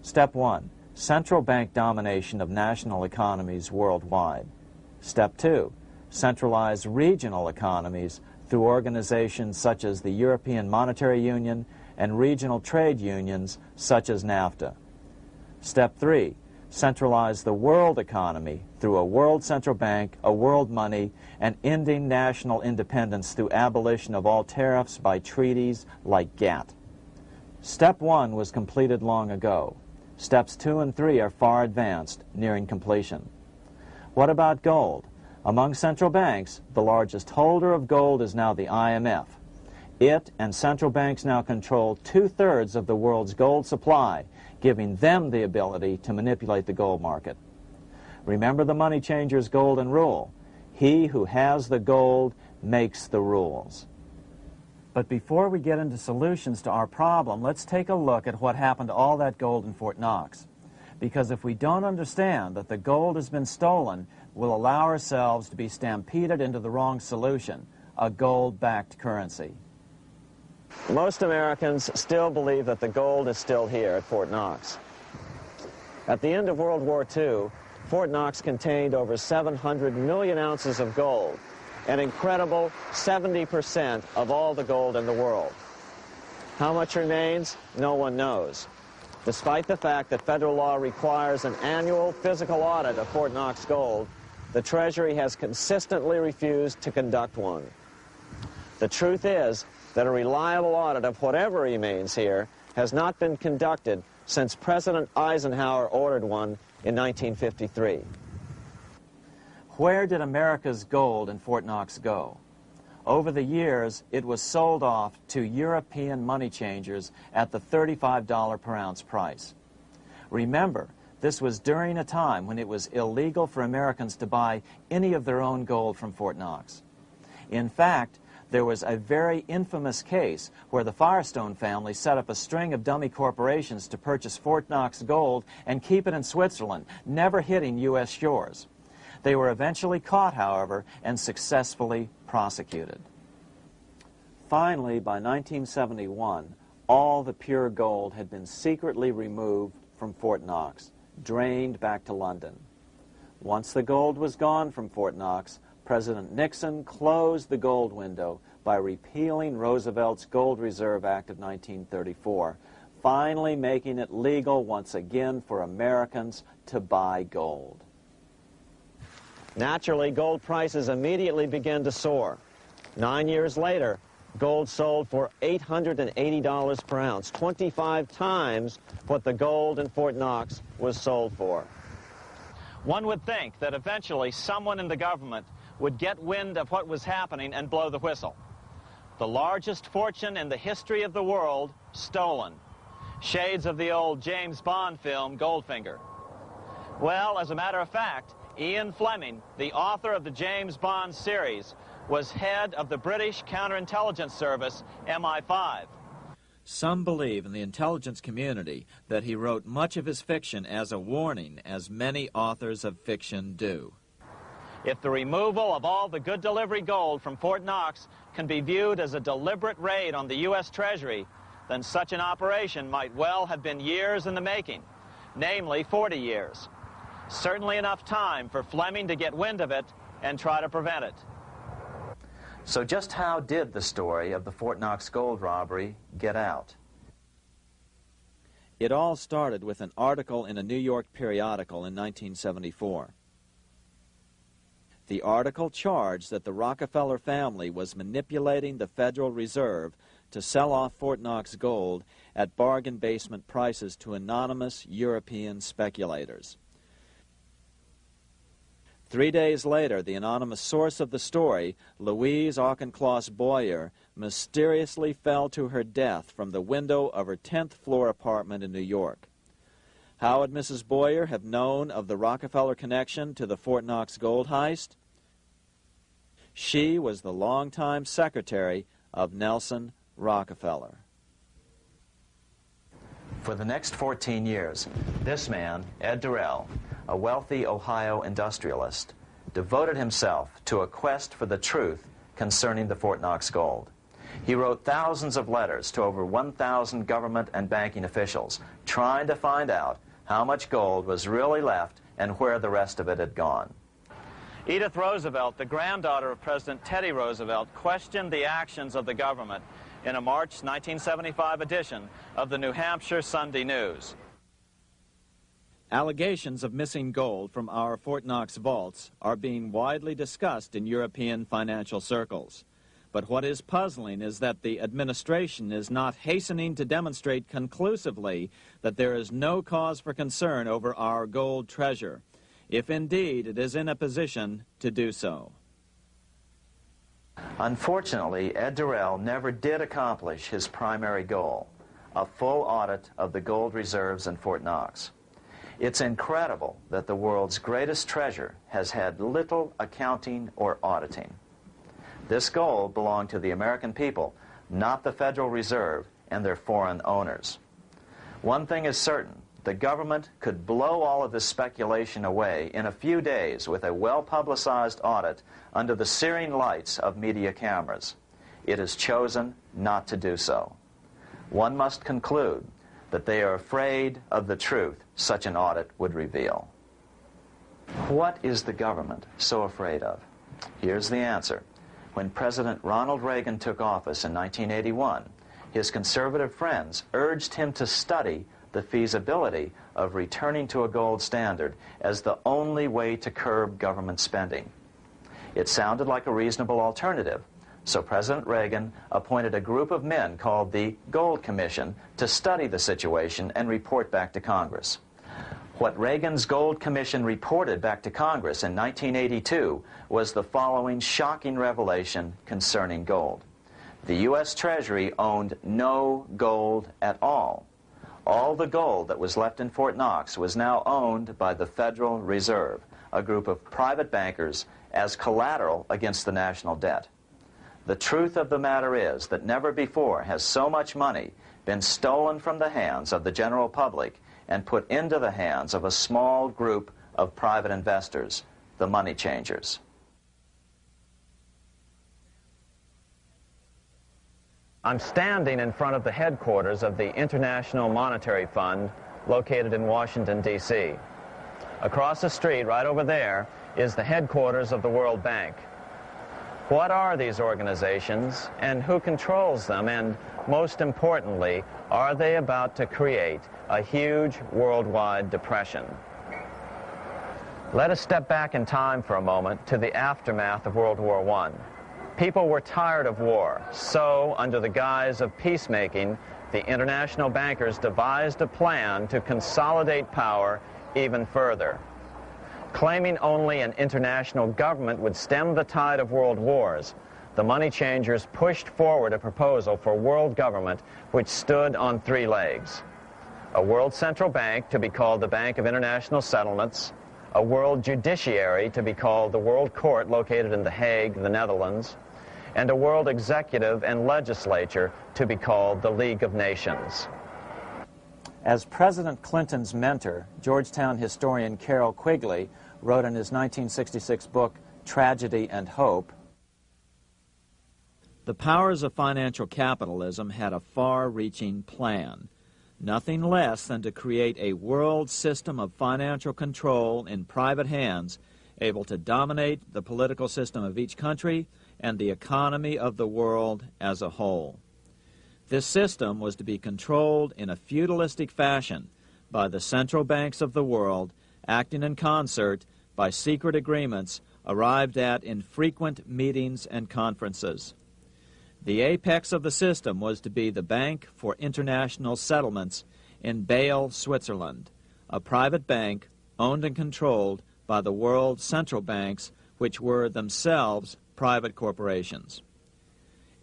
Step 1, central bank domination of national economies worldwide. Step 2, centralized regional economies through organizations such as the European Monetary Union and regional trade unions such as NAFTA. Step 3, centralize the world economy through a world central bank, a world money, and ending national independence through abolition of all tariffs by treaties like GATT. Step 1 was completed long ago. Steps 2 and 3 are far advanced, nearing completion. What about gold? Among central banks, the largest holder of gold is now the IMF. It and central banks now control 2/3 of the world's gold supply, giving them the ability to manipulate the gold market. Remember the money changer's golden rule: he who has the gold makes the rules. But before we get into solutions to our problem, let's take a look at what happened to all that gold in Fort Knox. Because if we don't understand that the gold has been stolen, we'll allow ourselves to be stampeded into the wrong solution, a gold-backed currency. Most Americans still believe that the gold is still here at Fort Knox. At the end of World War II, Fort Knox contained over 700 million ounces of gold, an incredible 70% of all the gold in the world. How much remains? No one knows. Despite the fact that federal law requires an annual physical audit of Fort Knox gold, the Treasury has consistently refused to conduct one. The truth is that a reliable audit of whatever remains here has not been conducted since President Eisenhower ordered one in 1953. Where did America's gold in Fort Knox go? Over the years, it was sold off to European money changers at the $35 per ounce price. Remember, this was during a time when it was illegal for Americans to buy any of their own gold from Fort Knox. In fact, there was a very infamous case where the Firestone family set up a string of dummy corporations to purchase Fort Knox gold and keep it in Switzerland, never hitting U.S. shores. They were eventually caught, however, and successfully prosecuted. Finally, by 1971, all the pure gold had been secretly removed from Fort Knox, drained back to London. Once the gold was gone from Fort Knox, President Nixon closed the gold window by repealing Roosevelt's Gold Reserve Act of 1934, finally making it legal once again for Americans to buy gold. Naturally, gold prices immediately began to soar. 9 years later, gold sold for $880 per ounce, 25 times what the gold in Fort Knox was sold for. One would think that eventually someone in the government would get wind of what was happening and blow the whistle. The largest fortune in the history of the world stolen. Shades of the old James Bond film, Goldfinger. Well, as a matter of fact, Ian Fleming, the author of the James Bond series, was head of the British counterintelligence service, MI5. Some believe in the intelligence community that he wrote much of his fiction as a warning, as many authors of fiction do. If the removal of all the good delivery gold from Fort Knox can be viewed as a deliberate raid on the U.S. Treasury, then such an operation might well have been years in the making, namely 40 years. Certainly enough time for Fleming to get wind of it and try to prevent it. So just how did the story of the Fort Knox gold robbery get out? It all started with an article in a New York periodical in 1974. The article charged that the Rockefeller family was manipulating the Federal Reserve to sell off Fort Knox gold at bargain basement prices to anonymous European speculators. 3 days later, the anonymous source of the story, Louise Auchincloss Boyer, mysteriously fell to her death from the window of her 10th floor apartment in New York. How would Mrs. Boyer have known of the Rockefeller connection to the Fort Knox gold heist? She was the longtime secretary of Nelson Rockefeller. For the next 14 years, this man, Ed Durrell, a wealthy Ohio industrialist, devoted himself to a quest for the truth concerning the Fort Knox gold. He wrote thousands of letters to over 1,000 government and banking officials, trying to find out how much gold was really left and where the rest of it had gone. Edith Roosevelt, the granddaughter of President Teddy Roosevelt, questioned the actions of the government in a March 1975 edition of the New Hampshire Sunday News. Allegations of missing gold from our Fort Knox vaults are being widely discussed in European financial circles. But what is puzzling is that the administration is not hastening to demonstrate conclusively that there is no cause for concern over our gold treasure, if indeed it is in a position to do so. Unfortunately, Ed Durrell never did accomplish his primary goal, a full audit of the gold reserves in Fort Knox. It's incredible that the world's greatest treasure has had little accounting or auditing. This gold belonged to the American people, not the Federal Reserve and their foreign owners. One thing is certain, the government could blow all of this speculation away in a few days with a well-publicized audit under the searing lights of media cameras. It has chosen not to do so. One must conclude that they are afraid of the truth such an audit would reveal. What is the government so afraid of? Here's the answer. When President Ronald Reagan took office in 1981, his conservative friends urged him to study the feasibility of returning to a gold standard as the only way to curb government spending. It sounded like a reasonable alternative, so President Reagan appointed a group of men called the Gold Commission to study the situation and report back to Congress. What Reagan's Gold Commission reported back to Congress in 1982 was the following shocking revelation concerning gold. The U.S. Treasury owned no gold at all. All the gold that was left in Fort Knox was now owned by the Federal Reserve, a group of private bankers, as collateral against the national debt. The truth of the matter is that never before has so much money been stolen from the hands of the general public and put into the hands of a small group of private investors, the money changers. I'm standing in front of the headquarters of the International Monetary Fund located in Washington, D.C. Across the street, right over there, is the headquarters of the World Bank. What are these organizations and who controls them? And most importantly, are they about to create a huge worldwide depression? Let us step back in time for a moment to the aftermath of World War I. People were tired of war, so under the guise of peacemaking, the international bankers devised a plan to consolidate power even further. Claiming only an international government would stem the tide of world wars, the money changers pushed forward a proposal for world government which stood on three legs. A world central bank to be called the Bank of International Settlements, a world judiciary to be called the World Court located in The Hague, the Netherlands, and a world executive and legislature to be called the League of Nations. As President Clinton's mentor, Georgetown historian Carroll Quigley wrote in his 1966 book, Tragedy and Hope, the powers of financial capitalism had a far-reaching plan, nothing less than to create a world system of financial control in private hands, able to dominate the political system of each country and the economy of the world as a whole. This system was to be controlled in a feudalistic fashion by the central banks of the world, acting in concert by secret agreements arrived at in frequent meetings and conferences. The apex of the system was to be the Bank for International Settlements in Basel, Switzerland, a private bank owned and controlled by the world central banks, which were themselves private corporations.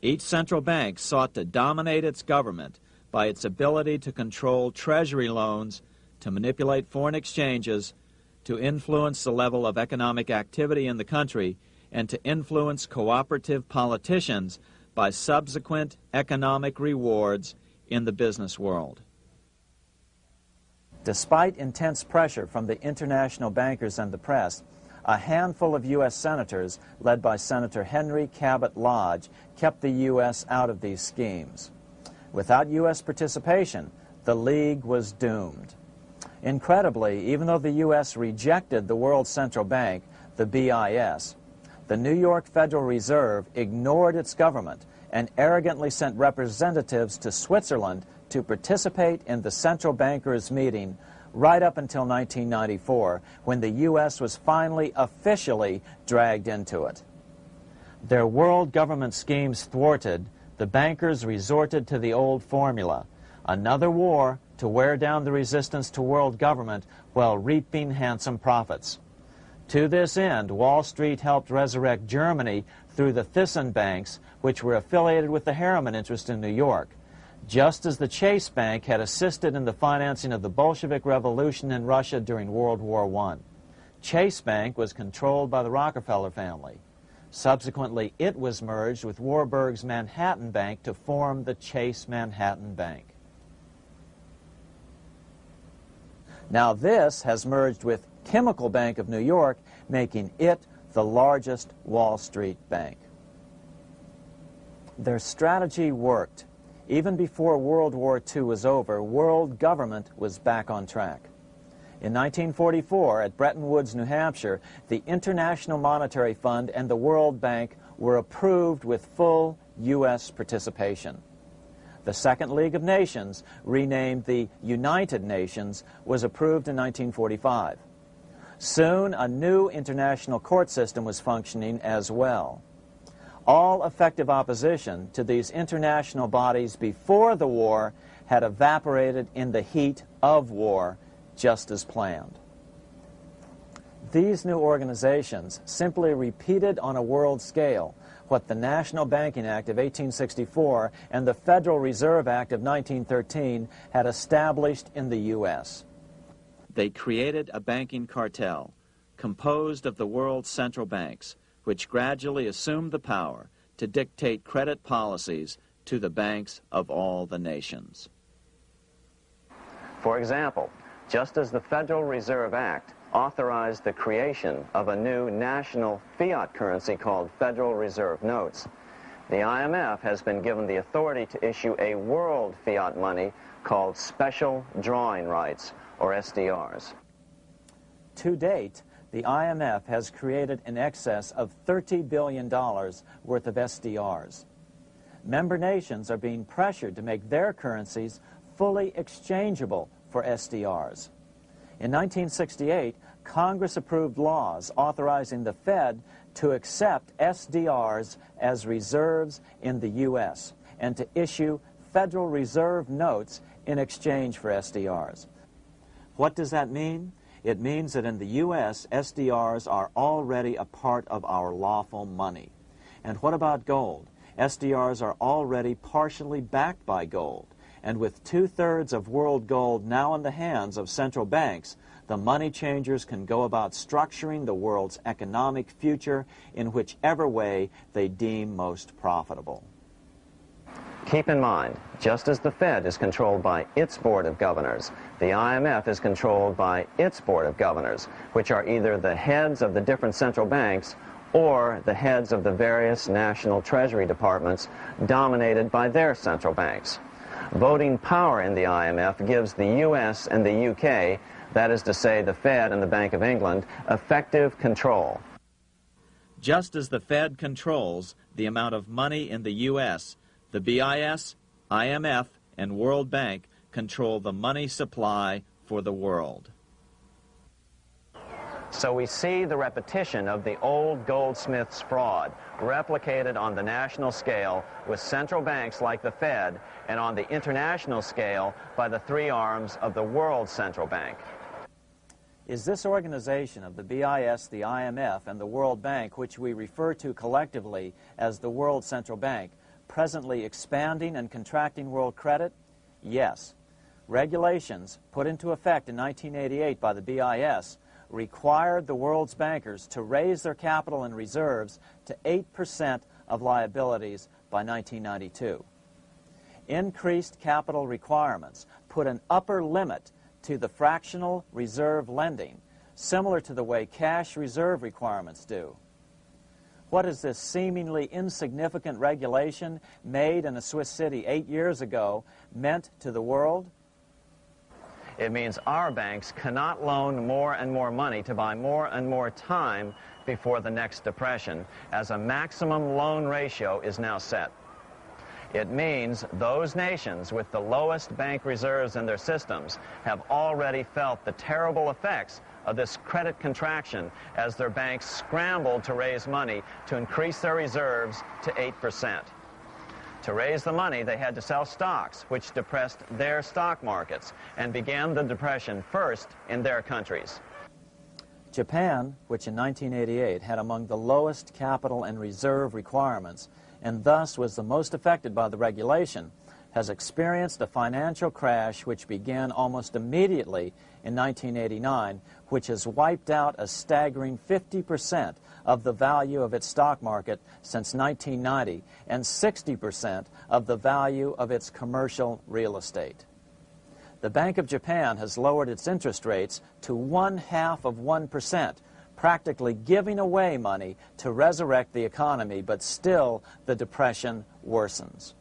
Each central bank sought to dominate its government by its ability to control treasury loans, to manipulate foreign exchanges, to influence the level of economic activity in the country, and to influence cooperative politicians by subsequent economic rewards in the business world. Despite intense pressure from the international bankers and the press, a handful of U.S. senators, led by Senator Henry Cabot Lodge, kept the U.S. out of these schemes. Without U.S. participation, the League was doomed. Incredibly, even though the U.S. rejected the World Central Bank, the BIS, the New York Federal Reserve ignored its government and arrogantly sent representatives to Switzerland to participate in the central bankers' meeting right up until 1994, when the U.S. was finally officially dragged into it. Their world government schemes thwarted, the bankers resorted to the old formula, another war to wear down the resistance to world government while reaping handsome profits. To this end, Wall Street helped resurrect Germany through the Thyssen banks, which were affiliated with the Harriman interest in New York, just as the Chase Bank had assisted in the financing of the Bolshevik Revolution in Russia during World War I. Chase Bank was controlled by the Rockefeller family. Subsequently, it was merged with Warburg's Manhattan Bank to form the Chase Manhattan Bank. Now this has merged with Chemical Bank of New York, making it the largest Wall Street bank. Their strategy worked. Even before World War II was over, world government was back on track. In 1944, at Bretton Woods, New Hampshire, the International Monetary Fund and the World Bank were approved with full U.S. participation. The Second League of Nations, renamed the United Nations, was approved in 1945. Soon, a new international court system was functioning as well. All effective opposition to these international bodies before the war had evaporated in the heat of war, just as planned. These new organizations simply repeated on a world scale what the National Banking Act of 1864 and the Federal Reserve Act of 1913 had established in the U.S. They created a banking cartel composed of the world's central banks, which gradually assumed the power to dictate credit policies to the banks of all the nations. For example, just as the Federal Reserve Act authorized the creation of a new national fiat currency called Federal Reserve Notes, the IMF has been given the authority to issue a world fiat money called Special Drawing Rights, or SDRs. To date, the IMF has created in excess of $30 billion worth of SDRs. Member nations are being pressured to make their currencies fully exchangeable for SDRs. In 1968, Congress approved laws authorizing the Fed to accept SDRs as reserves in the U.S. and to issue Federal Reserve notes in exchange for SDRs. What does that mean? It means that in the U.S., SDRs are already a part of our lawful money. And what about gold? SDRs are already partially backed by gold. And with 2/3 of world gold now in the hands of central banks, the money changers can go about structuring the world's economic future in whichever way they deem most profitable. Keep in mind, just as the Fed is controlled by its Board of Governors, the IMF is controlled by its Board of Governors, which are either the heads of the different central banks or the heads of the various national treasury departments dominated by their central banks. Voting power in the IMF gives the U.S. and the U.K., that is to say the Fed and the Bank of England, effective control. Just as the Fed controls the amount of money in the U.S., the BIS, IMF, and World Bank control the money supply for the world. So we see the repetition of the old goldsmith's fraud replicated on the national scale with central banks like the Fed and on the international scale by the three arms of the World Central Bank. Is this organization of the BIS, the IMF, and the World Bank, which we refer to collectively as the World Central Bank, presently expanding and contracting world credit? Yes. Regulations put into effect in 1988 by the BIS required the world's bankers to raise their capital and reserves to 8% of liabilities by 1992. Increased capital requirements put an upper limit to the fractional reserve lending, similar to the way cash reserve requirements do. What has this seemingly insignificant regulation made in a Swiss city 8 years ago meant to the world? It means our banks cannot loan more and more money to buy more and more time before the next depression, as a maximum loan ratio is now set. It means those nations with the lowest bank reserves in their systems have already felt the terrible effects of this credit contraction as their banks scrambled to raise money to increase their reserves to 8%. To raise the money, they had to sell stocks, which depressed their stock markets and began the depression first in their countries. Japan, which in 1988 had among the lowest capital and reserve requirements and thus was the most affected by the regulation, has experienced a financial crash which began almost immediately in 1989, which has wiped out a staggering 50% of the value of its stock market since 1990 and 60% of the value of its commercial real estate. the Bank of Japan has lowered its interest rates to 0.5%, practically giving away money to resurrect the economy, but still the depression worsens.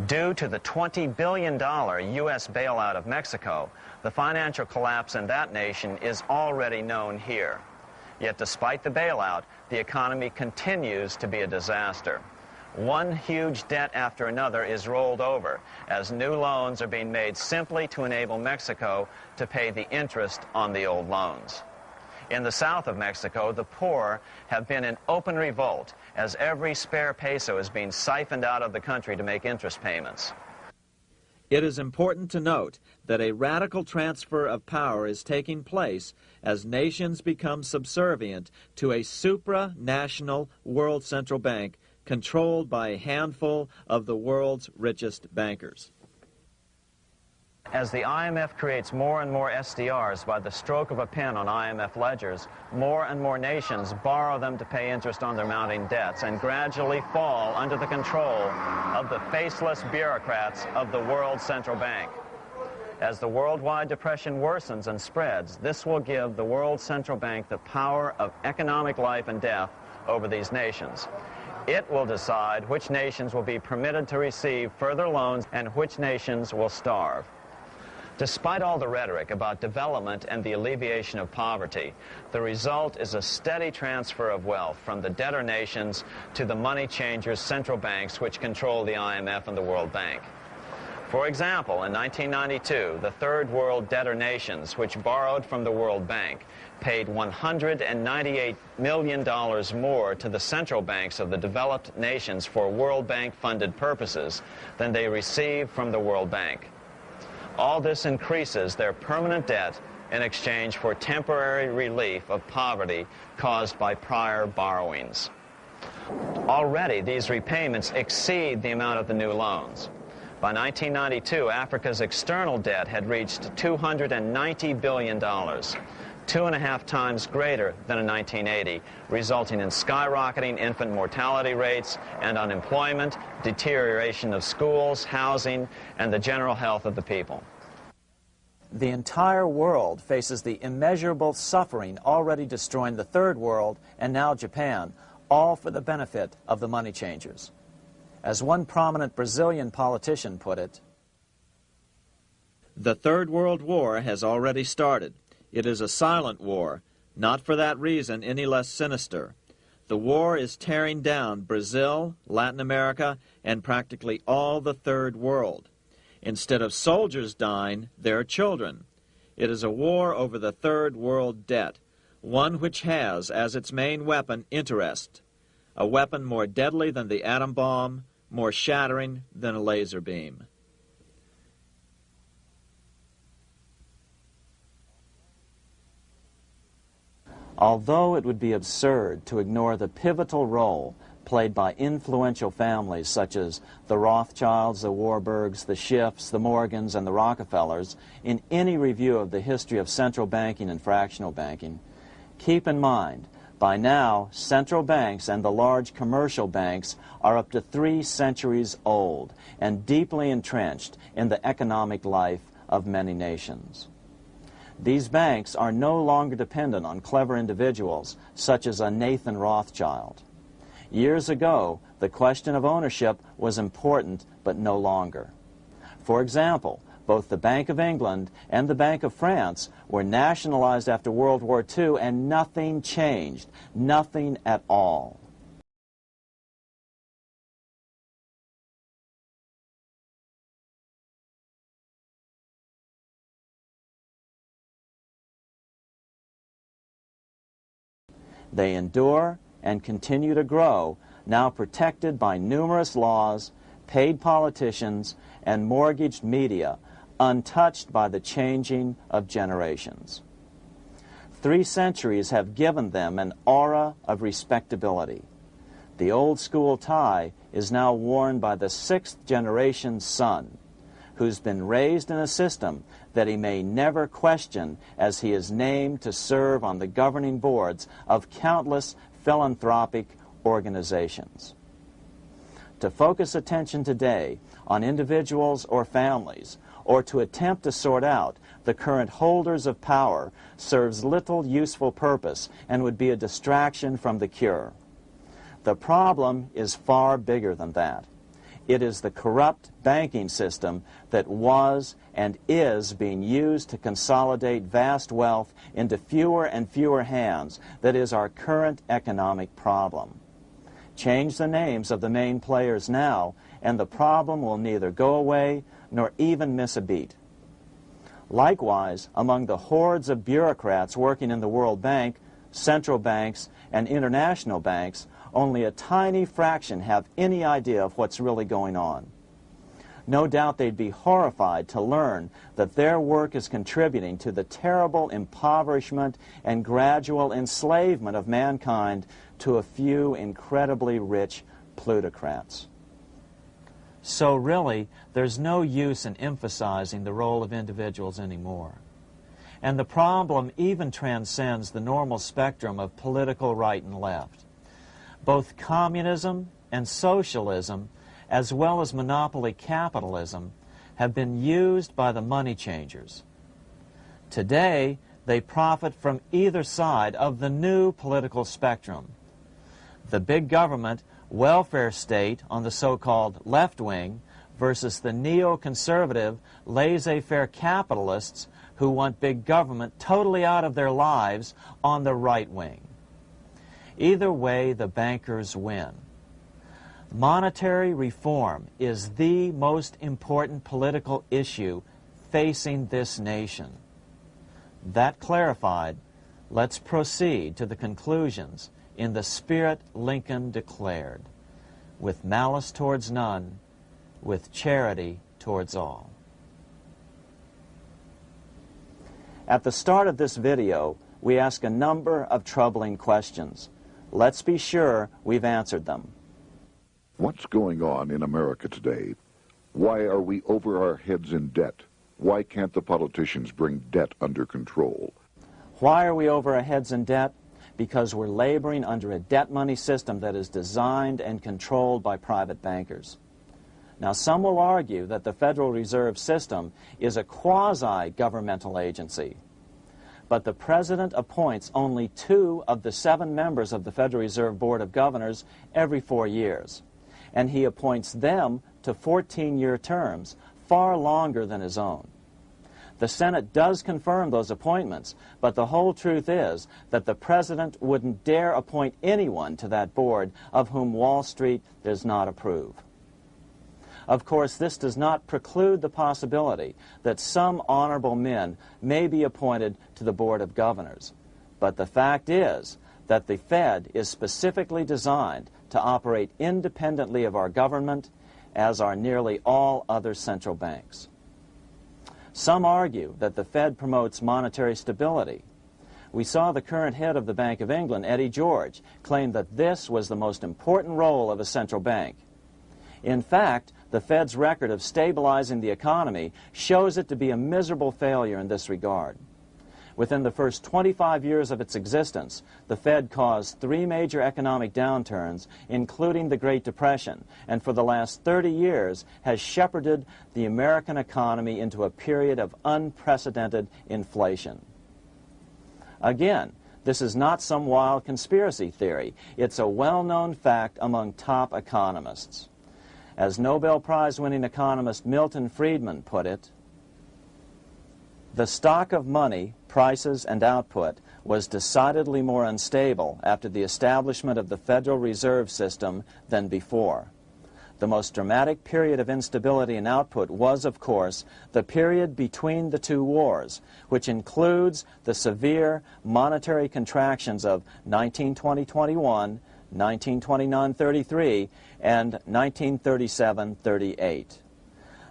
Due to the $20 billion U.S. bailout of Mexico, the financial collapse in that nation is already known here. Yet despite the bailout, the economy continues to be a disaster. One huge debt after another is rolled over as new loans are being made simply to enable Mexico to pay the interest on the old loans. In the south of Mexico, the poor have been in open revolt as every spare peso is being siphoned out of the country to make interest payments. It is important to note that a radical transfer of power is taking place as nations become subservient to a supranational world central bank controlled by a handful of the world's richest bankers. As the IMF creates more and more SDRs by the stroke of a pen on IMF ledgers, more and more nations borrow them to pay interest on their mounting debts and gradually fall under the control of the faceless bureaucrats of the World Central Bank. As the worldwide depression worsens and spreads, this will give the World Central Bank the power of economic life and death over these nations. It will decide which nations will be permitted to receive further loans and which nations will starve. Despite all the rhetoric about development and the alleviation of poverty, the result is a steady transfer of wealth from the debtor nations to the money changers' central banks which control the IMF and the World Bank. For example, in 1992, the Third World debtor nations, which borrowed from the World Bank, paid $198 million more to the central banks of the developed nations for World Bank-funded purposes than they received from the World Bank. All this increases their permanent debt in exchange for temporary relief of poverty caused by prior borrowings. Already, these repayments exceed the amount of the new loans. By 1992, Africa's external debt had reached $290 billion, 2.5 times greater than in 1980, resulting in skyrocketing infant mortality rates and unemployment, deterioration of schools, housing, and the general health of the people. The entire world faces the immeasurable suffering already destroying the Third World and now Japan, all for the benefit of the money changers. As one prominent Brazilian politician put it, "The Third World War has already started. It is a silent war, not for that reason any less sinister. The war is tearing down Brazil, Latin America, and practically all the Third World. Instead of soldiers dying, there are children. It is a war over the Third World debt, one which has as its main weapon interest, a weapon more deadly than the atom bomb, more shattering than a laser beam." Although it would be absurd to ignore the pivotal role played by influential families such as the Rothschilds, the Warburgs, the Schiffs, the Morgans, and the Rockefellers in any review of the history of central banking and fractional banking, keep in mind, by now, central banks and the large commercial banks are up to 3 centuries old and deeply entrenched in the economic life of many nations. These banks are no longer dependent on clever individuals such as a Nathan Rothschild. Years ago, the question of ownership was important, but no longer. For example, both the Bank of England and the Bank of France were nationalized after World War II, and nothing changed, nothing at all. They endure and continue to grow, now protected by numerous laws, paid politicians, and mortgaged media, untouched by the changing of generations. 3 centuries have given them an aura of respectability. The old school tie is now worn by the 6th generation son, who's been raised in a system that he may never question as he is named to serve on the governing boards of countless philanthropic organizations. To focus attention today on individuals or families, or to attempt to sort out the current holders of power serves little useful purpose and would be a distraction from the cure. The problem is far bigger than that. It is the corrupt banking system that was and is being used to consolidate vast wealth into fewer and fewer hands that is our current economic problem. Change the names of the main players now, and the problem will neither go away nor even miss a beat. Likewise, among the hordes of bureaucrats working in the World Bank, central banks, and international banks, only a tiny fraction have any idea of what's really going on. No doubt they'd be horrified to learn that their work is contributing to the terrible impoverishment and gradual enslavement of mankind to a few incredibly rich plutocrats. So really, there's no use in emphasizing the role of individuals anymore. And the problem even transcends the normal spectrum of political right and left. Both communism and socialism, as well as monopoly capitalism, have been used by the money changers. Today, they profit from either side of the new political spectrum. The big government welfare state on the so-called left wing versus the neoconservative laissez-faire capitalists who want big government totally out of their lives on the right wing. Either way, the bankers win. Monetary reform is the most important political issue facing this nation. That clarified, let's proceed to the conclusions in the spirit Lincoln declared, with malice towards none, with charity towards all. At the start of this video, we ask a number of troubling questions. Let's be sure we've answered them. What's going on in America today? Why are we over our heads in debt? Why can't the politicians bring debt under control? Why are we over our heads in debt? Because we're laboring under a debt money system that is designed and controlled by private bankers. Now, some will argue that the Federal Reserve System is a quasi-governmental agency. But the President appoints only 2 of the 7 members of the Federal Reserve Board of Governors every 4 years. And he appoints them to 14-year terms, far longer than his own. The Senate does confirm those appointments, but the whole truth is that the President wouldn't dare appoint anyone to that board of whom Wall Street does not approve. Of course, this does not preclude the possibility that some honorable men may be appointed to the Board of Governors. But the fact is that the Fed is specifically designed to operate independently of our government, as are nearly all other central banks. Some argue that the Fed promotes monetary stability. We saw the current head of the Bank of England, Eddie George, claim that this was the most important role of a central bank. In fact, the Fed's record of stabilizing the economy shows it to be a miserable failure in this regard. Within the first 25 years of its existence, the Fed caused 3 major economic downturns, including the Great Depression, and for the last 30 years has shepherded the American economy into a period of unprecedented inflation. Again, this is not some wild conspiracy theory. It's a well-known fact among top economists. As Nobel Prize-winning economist Milton Friedman put it, the stock of money, prices, and output was decidedly more unstable after the establishment of the Federal Reserve System than before. The most dramatic period of instability in output was, of course, the period between the 2 wars, which includes the severe monetary contractions of 1920-21, 1929-33, and 1937-38.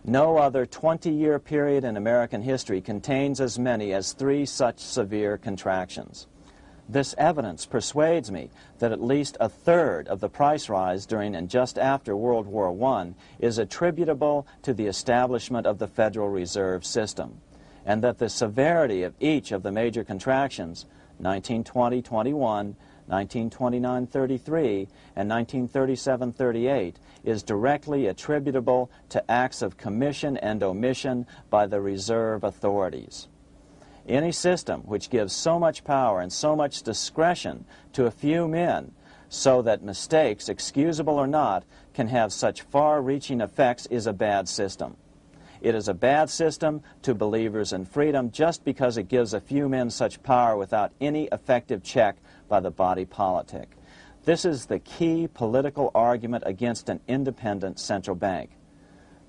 No other 20-year period in American history contains as many as 3 such severe contractions. This evidence persuades me that at least a third of the price rise during and just after World War I is attributable to the establishment of the Federal Reserve System, and that the severity of each of the major contractions, 1920-21, 1929-33, and 1937-38, is directly attributable to acts of commission and omission by the reserve authorities. Any system which gives so much power and so much discretion to a few men so that mistakes, excusable or not, can have such far-reaching effects is a bad system. It is a bad system to believers in freedom just because it gives a few men such power without any effective check by the body politic. This is the key political argument against an independent central bank.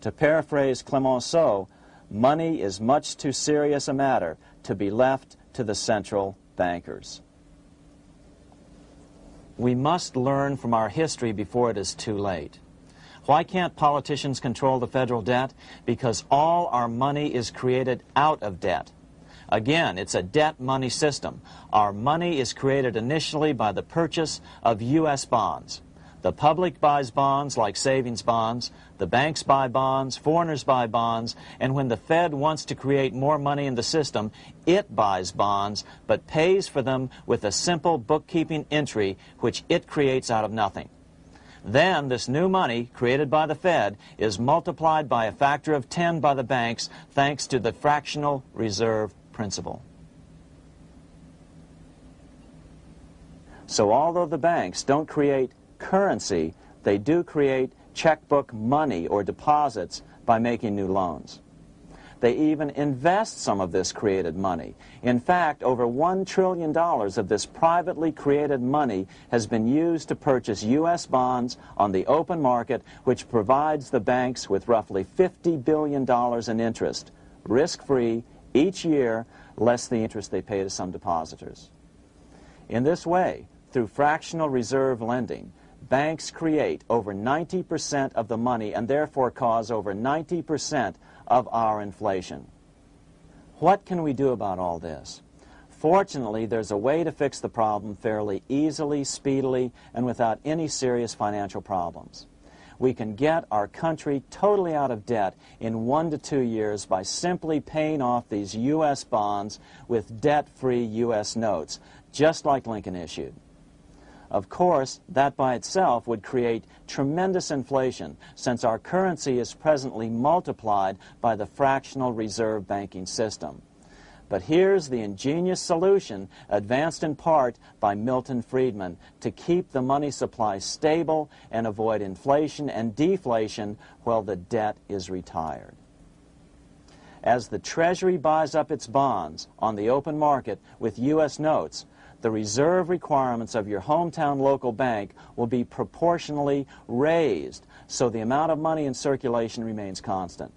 To paraphrase Clemenceau, money is much too serious a matter to be left to the central bankers. We must learn from our history before it is too late. Why can't politicians control the federal debt? Because all our money is created out of debt. Again, it's a debt money system. Our money is created initially by the purchase of U.S. bonds. The public buys bonds like savings bonds, the banks buy bonds, foreigners buy bonds, and when the Fed wants to create more money in the system, it buys bonds, but pays for them with a simple bookkeeping entry which it creates out of nothing. Then this new money, created by the Fed, is multiplied by a factor of 10 by the banks thanks to the fractional reserve principle. So although the banks don't create currency, they do create checkbook money or deposits by making new loans. They even invest some of this created money. In fact, over $1 trillion of this privately created money has been used to purchase U.S. bonds on the open market, which provides the banks with roughly $50 billion in interest, risk-free, each year, less the interest they pay to some depositors. In this way, through fractional reserve lending, banks create over 90% of the money and therefore cause over 90% of our inflation. What can we do about all this? Fortunately, there's a way to fix the problem fairly easily, speedily, and without any serious financial problems. We can get our country totally out of debt in 1 to 2 years by simply paying off these U.S. bonds with debt-free U.S. notes, just like Lincoln issued. Of course, that by itself would create tremendous inflation, since our currency is presently multiplied by the fractional reserve banking system. But here's the ingenious solution, advanced in part by Milton Friedman, to keep the money supply stable and avoid inflation and deflation while the debt is retired. As the Treasury buys up its bonds on the open market with U.S. notes, the reserve requirements of your hometown local bank will be proportionally raised, so the amount of money in circulation remains constant.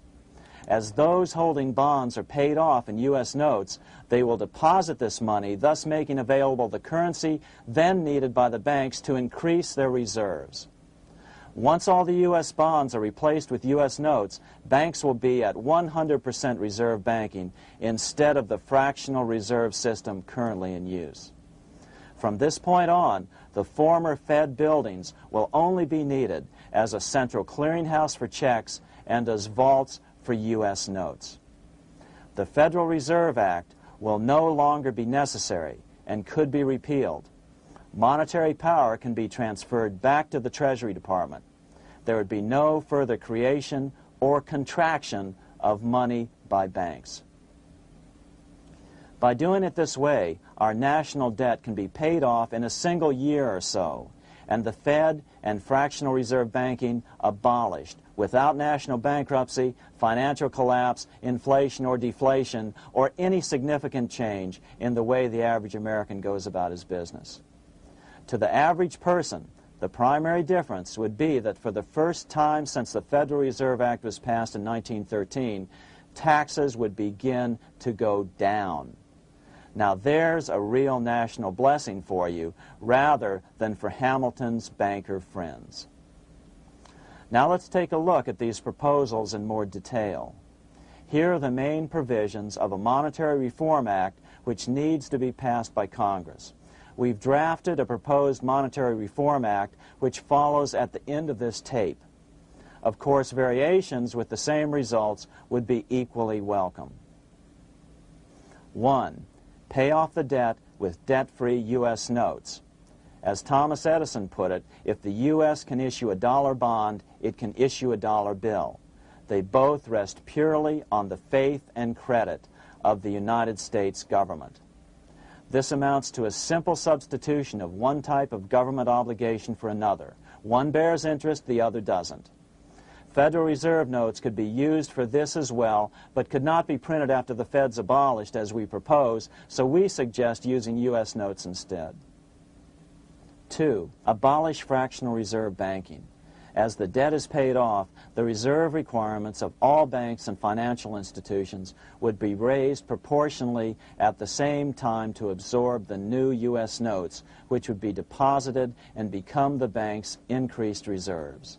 As those holding bonds are paid off in U.S. notes, they will deposit this money, thus making available the currency then needed by the banks to increase their reserves. Once all the U.S. bonds are replaced with U.S. notes, banks will be at 100% reserve banking instead of the fractional reserve system currently in use. From this point on, the former Fed buildings will only be needed as a central clearinghouse for checks and as vaults for U.S. notes. The Federal Reserve Act will no longer be necessary and could be repealed. Monetary power can be transferred back to the Treasury Department. There would be no further creation or contraction of money by banks. By doing it this way, our national debt can be paid off in a single year or so, and the Fed and fractional reserve banking abolished, without national bankruptcy, financial collapse, inflation or deflation, or any significant change in the way the average American goes about his business. To the average person, the primary difference would be that for the first time since the Federal Reserve Act was passed in 1913, taxes would begin to go down. Now there's a real national blessing for you, rather than for Hamilton's banker friends. Now let's take a look at these proposals in more detail. Here are the main provisions of a Monetary Reform Act which needs to be passed by Congress. We've drafted a proposed Monetary Reform Act which follows at the end of this tape. Of course, variations with the same results would be equally welcome. 1. Pay off the debt with debt-free U.S. notes. As Thomas Edison put it, if the U.S. can issue a dollar bond, it can issue a dollar bill. They both rest purely on the faith and credit of the United States government. This amounts to a simple substitution of one type of government obligation for another. One bears interest, the other doesn't. Federal Reserve notes could be used for this as well, but could not be printed after the Fed's abolished as we propose, so we suggest using U.S. notes instead. 2. Abolish fractional reserve banking. As the debt is paid off, the reserve requirements of all banks and financial institutions would be raised proportionally at the same time to absorb the new U.S. notes, which would be deposited and become the bank's increased reserves.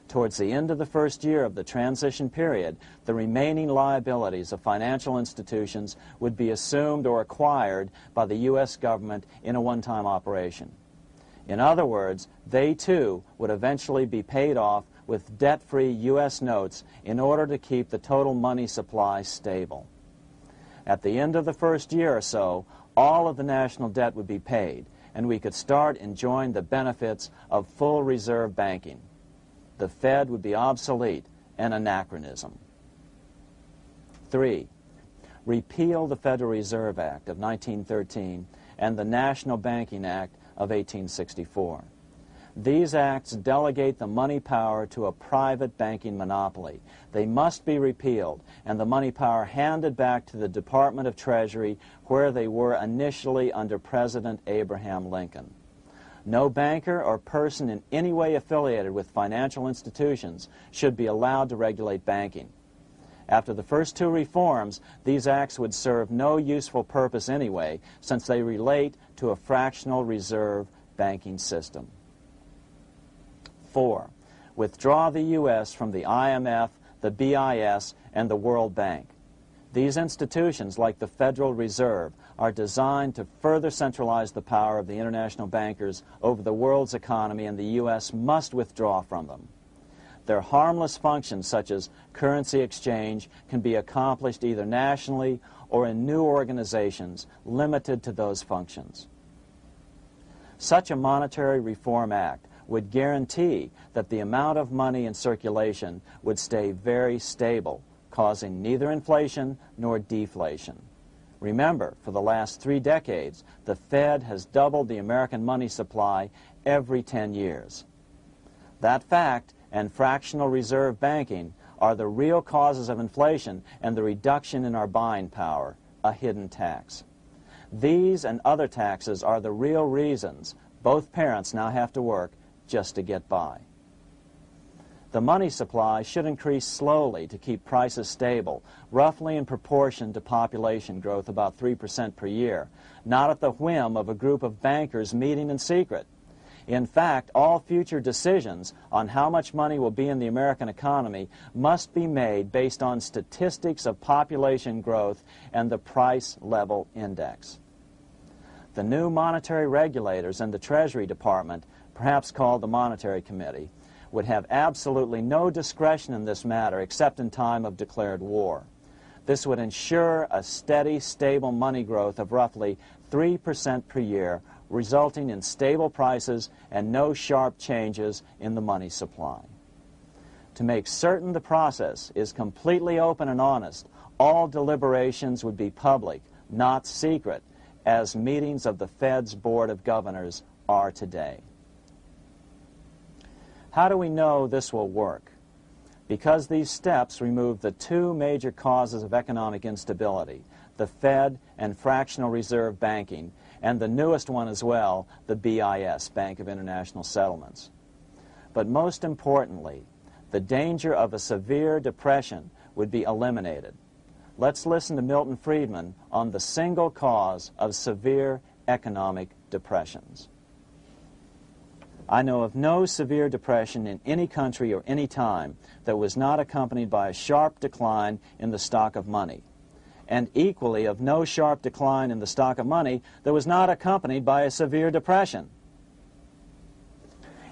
Towards the end of the first year of the transition period, the remaining liabilities of financial institutions would be assumed or acquired by the U.S. government in a one-time operation. In other words, they too would eventually be paid off with debt-free U.S. notes in order to keep the total money supply stable. At the end of the first year or so, all of the national debt would be paid, and we could start enjoying the benefits of full reserve banking. The Fed would be obsolete, an anachronism. 3. Repeal the Federal Reserve Act of 1913 and the National Banking Act of 1864. These acts delegate the money power to a private banking monopoly. They must be repealed, and the money power handed back to the Department of Treasury, where they were initially under President Abraham Lincoln. No banker or person in any way affiliated with financial institutions should be allowed to regulate banking. After the first two reforms, these acts would serve no useful purpose anyway, since they relate to a fractional reserve banking system. 4. Withdraw the U.S. from the IMF, the BIS, and the World Bank. These institutions, like the Federal Reserve, are designed to further centralize the power of the international bankers over the world's economy, and the U.S. must withdraw from them. Their harmless functions, such as currency exchange, can be accomplished either nationally or in new organizations limited to those functions. Such a monetary reform act would guarantee that the amount of money in circulation would stay very stable, causing neither inflation nor deflation. Remember, for the last 3 decades, the Fed has doubled the American money supply every 10 years. That fact and fractional reserve banking are the real causes of inflation and the reduction in our buying power, a hidden tax. These and other taxes are the real reasons both parents now have to work just to get by. The money supply should increase slowly to keep prices stable, roughly in proportion to population growth, about 3% per year, not at the whim of a group of bankers meeting in secret. In fact, all future decisions on how much money will be in the American economy must be made based on statistics of population growth and the price level index. The new monetary regulators and the Treasury Department, perhaps called the Monetary Committee, would have absolutely no discretion in this matter except in time of declared war. This would ensure a steady, stable money growth of roughly 3% per year, resulting in stable prices and no sharp changes in the money supply. To make certain the process is completely open and honest, all deliberations would be public, not secret, as meetings of the Fed's Board of Governors are today. How do we know this will work? Because these steps remove the 2 major causes of economic instability, the Fed and fractional reserve banking, and the newest one as well, the BIS, Bank of International Settlements. But most importantly, the danger of a severe depression would be eliminated. Let's listen to Milton Friedman on the single cause of severe economic depressions. I know of no severe depression in any country or any time that was not accompanied by a sharp decline in the stock of money, and equally of no sharp decline in the stock of money that was not accompanied by a severe depression.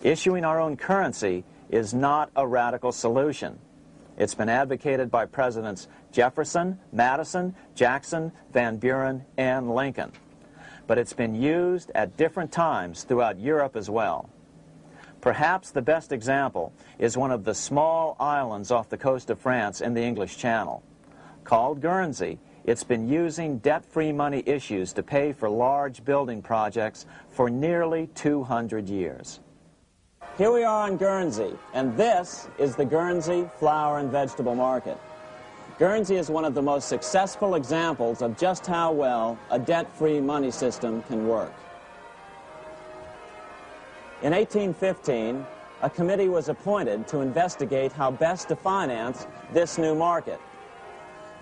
Issuing our own currency is not a radical solution. It's been advocated by Presidents Jefferson, Madison, Jackson, Van Buren, and Lincoln. but it's been used at different times throughout Europe as well. Perhaps the best example is one of the small islands off the coast of France in the English Channel. Called Guernsey, it's been using debt-free money issues to pay for large building projects for nearly 200 years. Here we are on Guernsey, and this is the Guernsey Flower and Vegetable Market. Guernsey is one of the most successful examples of just how well a debt-free money system can work. In 1815, a committee was appointed to investigate how best to finance this new market.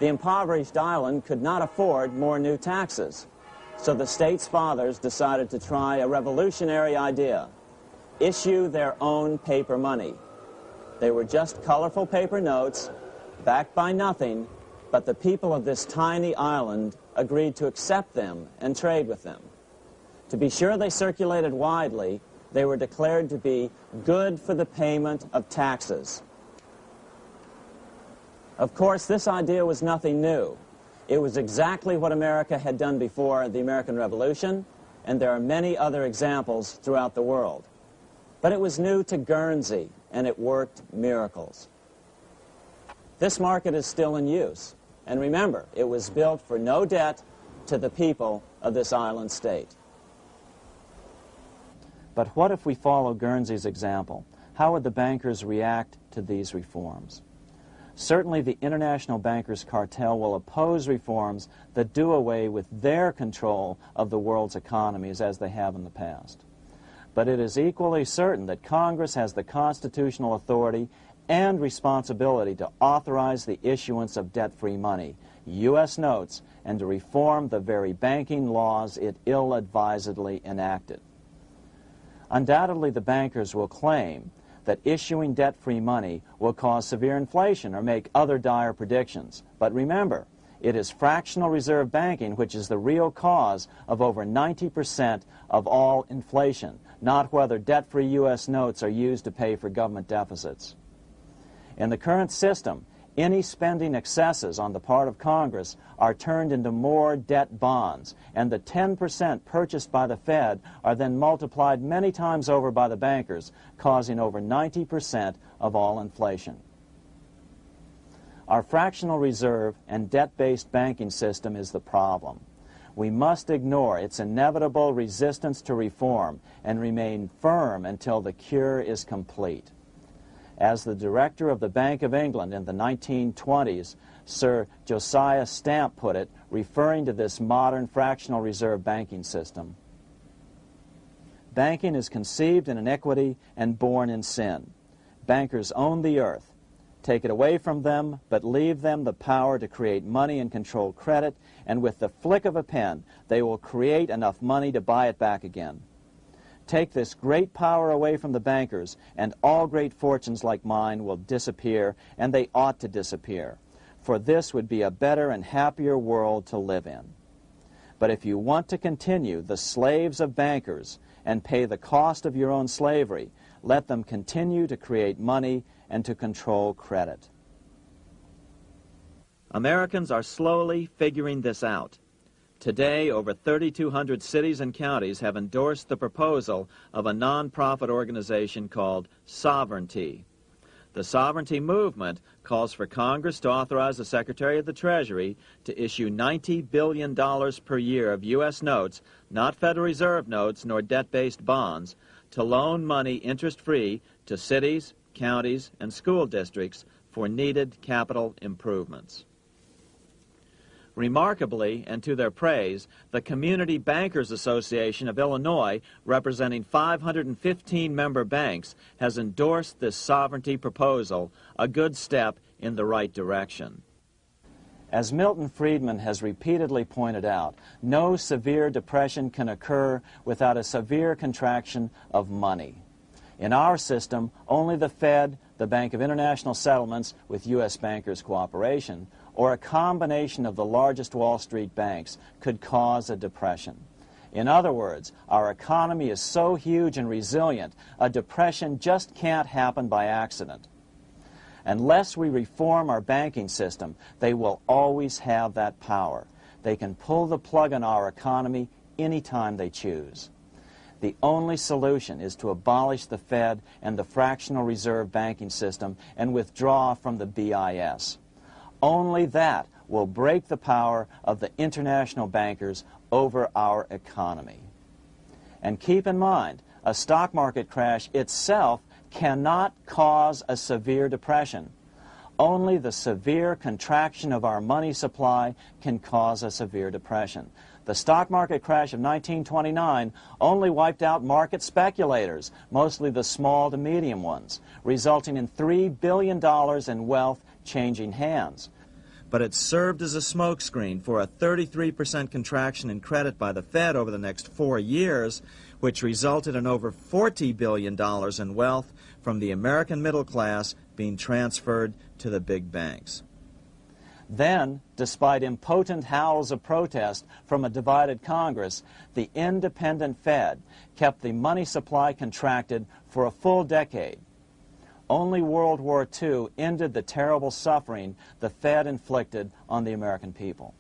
The impoverished island could not afford more new taxes, so the state's fathers decided to try a revolutionary idea: issue their own paper money. They were just colorful paper notes, backed by nothing, but the people of this tiny island agreed to accept them and trade with them. To be sure they circulated widely, they were declared to be good for the payment of taxes. Of course, this idea was nothing new. It was exactly what America had done before the American Revolution, and there are many other examples throughout the world. But it was new to Guernsey, and it worked miracles. This market is still in use, and remember, it was built for no debt to the people of this island state. But what if we follow Guernsey's example? How would the bankers react to these reforms? Certainly the international bankers cartel will oppose reforms that do away with their control of the world's economies as they have in the past. But it is equally certain that Congress has the constitutional authority and responsibility to authorize the issuance of debt-free money, U.S. notes, and to reform the very banking laws it ill-advisedly enacted. Undoubtedly, the bankers will claim that issuing debt-free money will cause severe inflation or make other dire predictions. But remember, it is fractional reserve banking which is the real cause of over 90% of all inflation, not whether debt-free U.S. notes are used to pay for government deficits. In the current system, any spending excesses on the part of Congress are turned into more debt bonds, and the 10% purchased by the Fed are then multiplied many times over by the bankers, causing over 90% of all inflation. Our fractional reserve and debt-based banking system is the problem. We must ignore its inevitable resistance to reform and remain firm until the cure is complete. As the director of the Bank of England in the 1920s, Sir Josiah Stamp put it, referring to this modern fractional reserve banking system, banking is conceived in iniquity and born in sin. Bankers own the earth. Take it away from them, but leave them the power to create money and control credit, and with the flick of a pen, they will create enough money to buy it back again. Take this great power away from the bankers, and all great fortunes like mine will disappear, and they ought to disappear, for this would be a better and happier world to live in. But if you want to continue the slaves of bankers and pay the cost of your own slavery, let them continue to create money and to control credit. Americans are slowly figuring this out. Today, over 3,200 cities and counties have endorsed the proposal of a nonprofit organization called Sovereignty. The Sovereignty movement calls for Congress to authorize the Secretary of the Treasury to issue $90 billion per year of U.S. notes, not Federal Reserve notes nor debt-based bonds, to loan money interest-free to cities, counties, and school districts for needed capital improvements. Remarkably, and to their praise, the Community Bankers Association of Illinois, representing 515 member banks, has endorsed this sovereignty proposal, a good step in the right direction. As Milton Friedman has repeatedly pointed out, no severe depression can occur without a severe contraction of money. In our system, only the Fed, the Bank of International Settlements, with U.S. bankers' cooperation, or a combination of the largest Wall Street banks could cause a depression. In other words, our economy is so huge and resilient, a depression just can't happen by accident. Unless we reform our banking system, they will always have that power. They can pull the plug on our economy any time they choose. The only solution is to abolish the Fed and the fractional reserve banking system and withdraw from the BIS. Only that will break the power of the international bankers over our economy. And keep in mind, a stock market crash itself cannot cause a severe depression. Only the severe contraction of our money supply can cause a severe depression. The stock market crash of 1929 only wiped out market speculators, mostly the small to medium ones, resulting in $3 billion in wealth changing hands. But it served as a smokescreen for a 33% contraction in credit by the Fed over the next 4 years, which resulted in over $40 billion in wealth from the American middle class being transferred to the big banks. Then, despite impotent howls of protest from a divided Congress, the independent Fed kept the money supply contracted for a full decade. Only World War II ended the terrible suffering the Fed inflicted on the American people.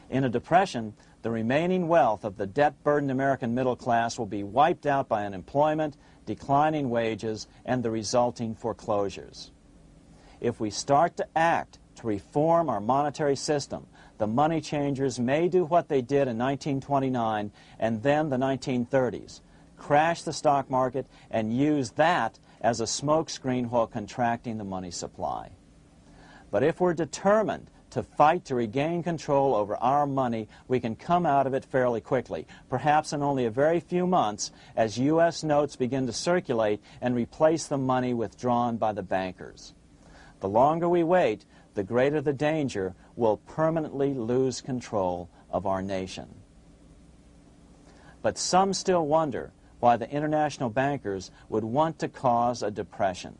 In a depression, the remaining wealth of the debt-burdened American middle class will be wiped out by unemployment, declining wages, and the resulting foreclosures. If we start to act to reform our monetary system, the money changers may do what they did in 1929 and then the 1930s, crash the stock market and use that as a smokescreen while contracting the money supply. But if we're determined to fight to regain control over our money, we can come out of it fairly quickly, perhaps in only a very few months, as U.S. notes begin to circulate and replace the money withdrawn by the bankers. The longer we wait, the greater the danger we'll permanently lose control of our nation. But some still wonder why the international bankers would want to cause a depression.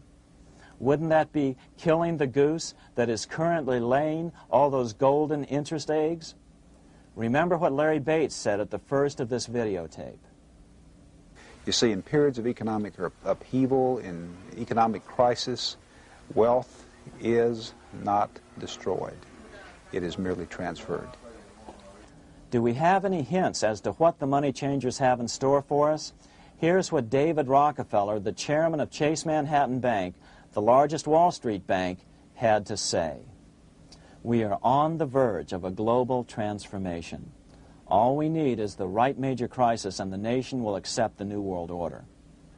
Wouldn't that be killing the goose that is currently laying all those golden interest eggs? Remember what Larry Bates said at the first of this videotape. You see, in periods of economic upheaval, in economic crisis, wealth is not destroyed. It is merely transferred. Do we have any hints as to what the money changers have in store for us? Here's what David Rockefeller, the chairman of Chase Manhattan Bank, the largest Wall Street bank, had to say. We are on the verge of a global transformation. All we need is the right major crisis and the nation will accept the New World Order.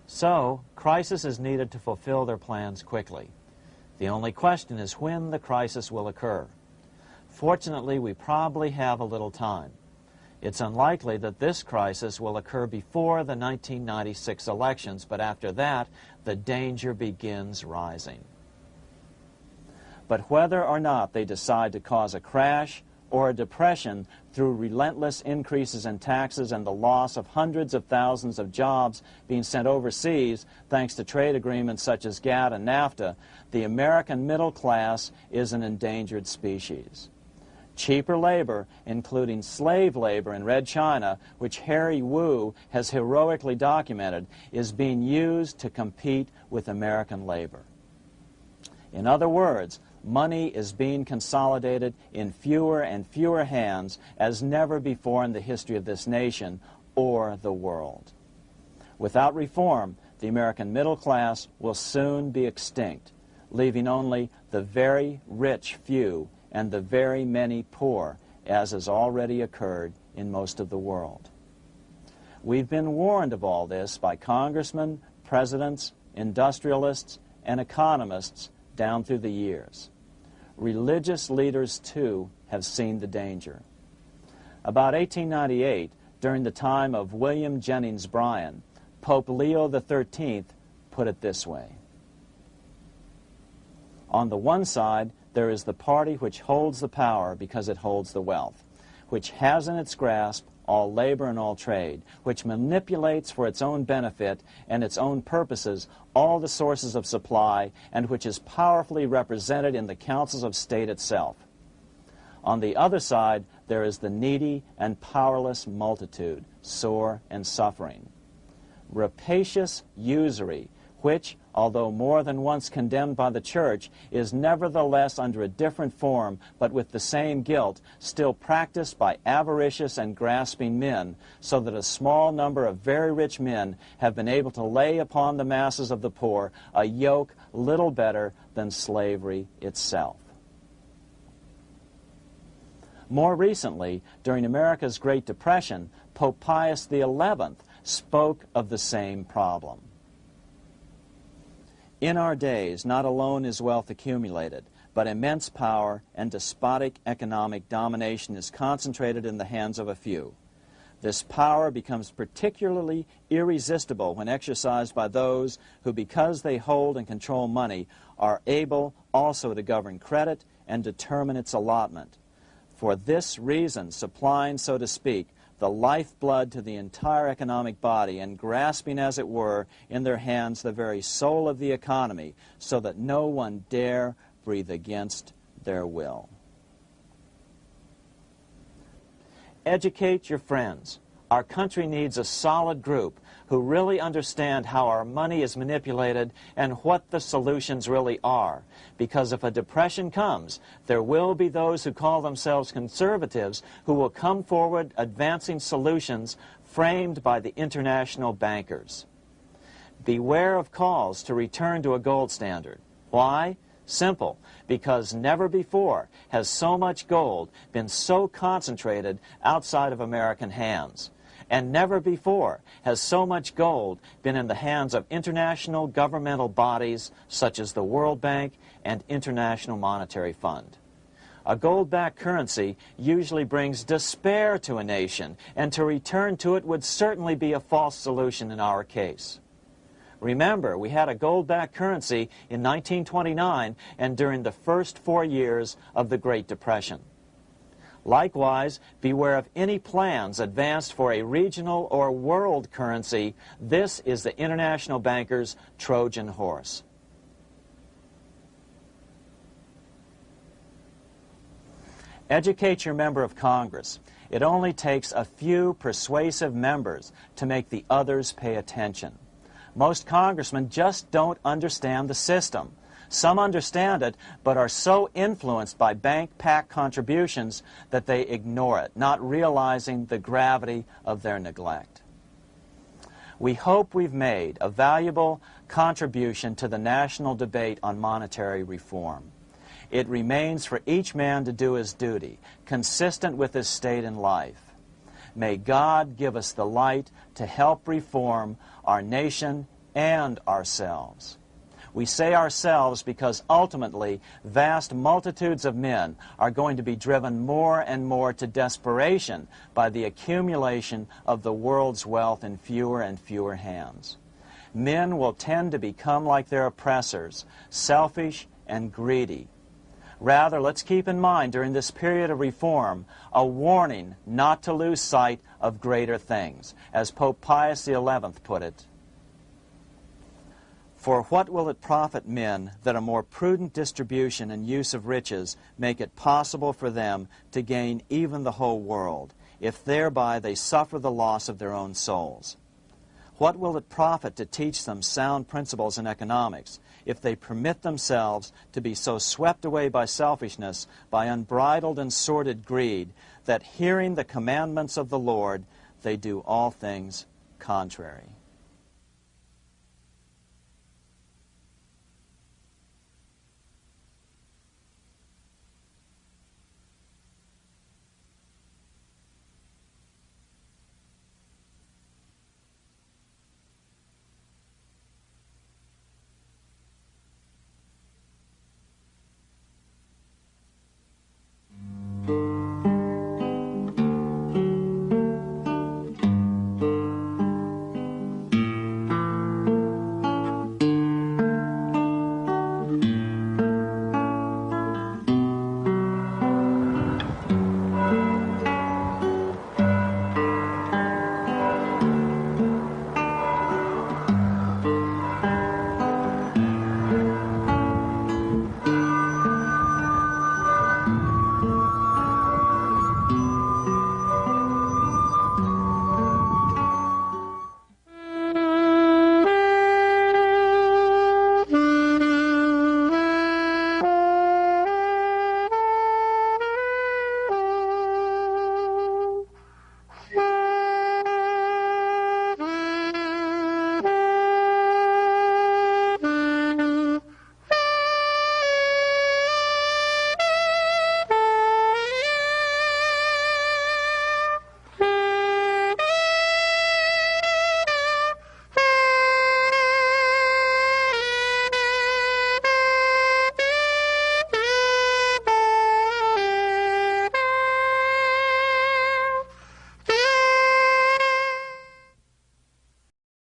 So, crisis is needed to fulfill their plans quickly. The only question is when the crisis will occur. Fortunately, we probably have a little time. It's unlikely that this crisis will occur before the 1996 elections, but after that, the danger begins rising. But whether or not they decide to cause a crash or a depression through relentless increases in taxes and the loss of hundreds of thousands of jobs being sent overseas thanks to trade agreements such as GATT and NAFTA, the American middle class is an endangered species. Cheaper labor, including slave labor in Red China, which Harry Wu has heroically documented, is being used to compete with American labor. In other words, money is being consolidated in fewer and fewer hands as never before in the history of this nation or the world. Without reform, the American middle class will soon be extinct, leaving only the very rich few and the very many poor, as has already occurred in most of the world. We've been warned of all this by congressmen, presidents, industrialists, and economists down through the years. Religious leaders, too, have seen the danger. About 1898, during the time of William Jennings Bryan, Pope Leo XIII put it this way. On the one side, there is the party which holds the power because it holds the wealth, which has in its grasp all labor and all trade, which manipulates for its own benefit and its own purposes all the sources of supply, and which is powerfully represented in the councils of state itself. On the other side, there is the needy and powerless multitude, sore and suffering. Rapacious usury, which, although more than once condemned by the Church, is nevertheless under a different form, but with the same guilt, still practiced by avaricious and grasping men, so that a small number of very rich men have been able to lay upon the masses of the poor a yoke little better than slavery itself. More recently, during America's Great Depression, Pope Pius XI spoke of the same problem. In our days, not alone is wealth accumulated, but immense power and despotic economic domination is concentrated in the hands of a few. This power becomes particularly irresistible when exercised by those who, because they hold and control money, are able also to govern credit and determine its allotment. For this reason, supplying, so to speak, the lifeblood to the entire economic body and grasping, as it were, in their hands the very soul of the economy, so that no one dare breathe against their will. Educate your friends. Our country needs a solid group who really understand how our money is manipulated and what the solutions really are. Because if a depression comes, there will be those who call themselves conservatives who will come forward advancing solutions framed by the international bankers. Beware of calls to return to a gold standard. Why? Simple, because never before has so much gold been so concentrated outside of American hands. And never before has so much gold been in the hands of international governmental bodies such as the World Bank and International Monetary Fund. A gold-backed currency usually brings despair to a nation, and to return to it would certainly be a false solution in our case. Remember, we had a gold-backed currency in 1929 and during the first 4 years of the Great Depression. Likewise, beware of any plans advanced for a regional or world currency. This is the international bankers' Trojan horse. Educate your member of Congress. It only takes a few persuasive members to make the others pay attention. Most congressmen just don't understand the system. Some understand it, but are so influenced by bank PAC contributions that they ignore it, not realizing the gravity of their neglect. We hope we've made a valuable contribution to the national debate on monetary reform. It remains for each man to do his duty, consistent with his state in life. May God give us the light to help reform our nation and ourselves. We say ourselves because ultimately vast multitudes of men are going to be driven more and more to desperation by the accumulation of the world's wealth in fewer and fewer hands. Men will tend to become like their oppressors, selfish and greedy. Rather, let's keep in mind during this period of reform a warning not to lose sight of greater things, as Pope Pius XI put it. For what will it profit men that a more prudent distribution and use of riches make it possible for them to gain even the whole world, if thereby they suffer the loss of their own souls? What will it profit to teach them sound principles in economics, if they permit themselves to be so swept away by selfishness, by unbridled and sordid greed, that hearing the commandments of the Lord, they do all things contrary?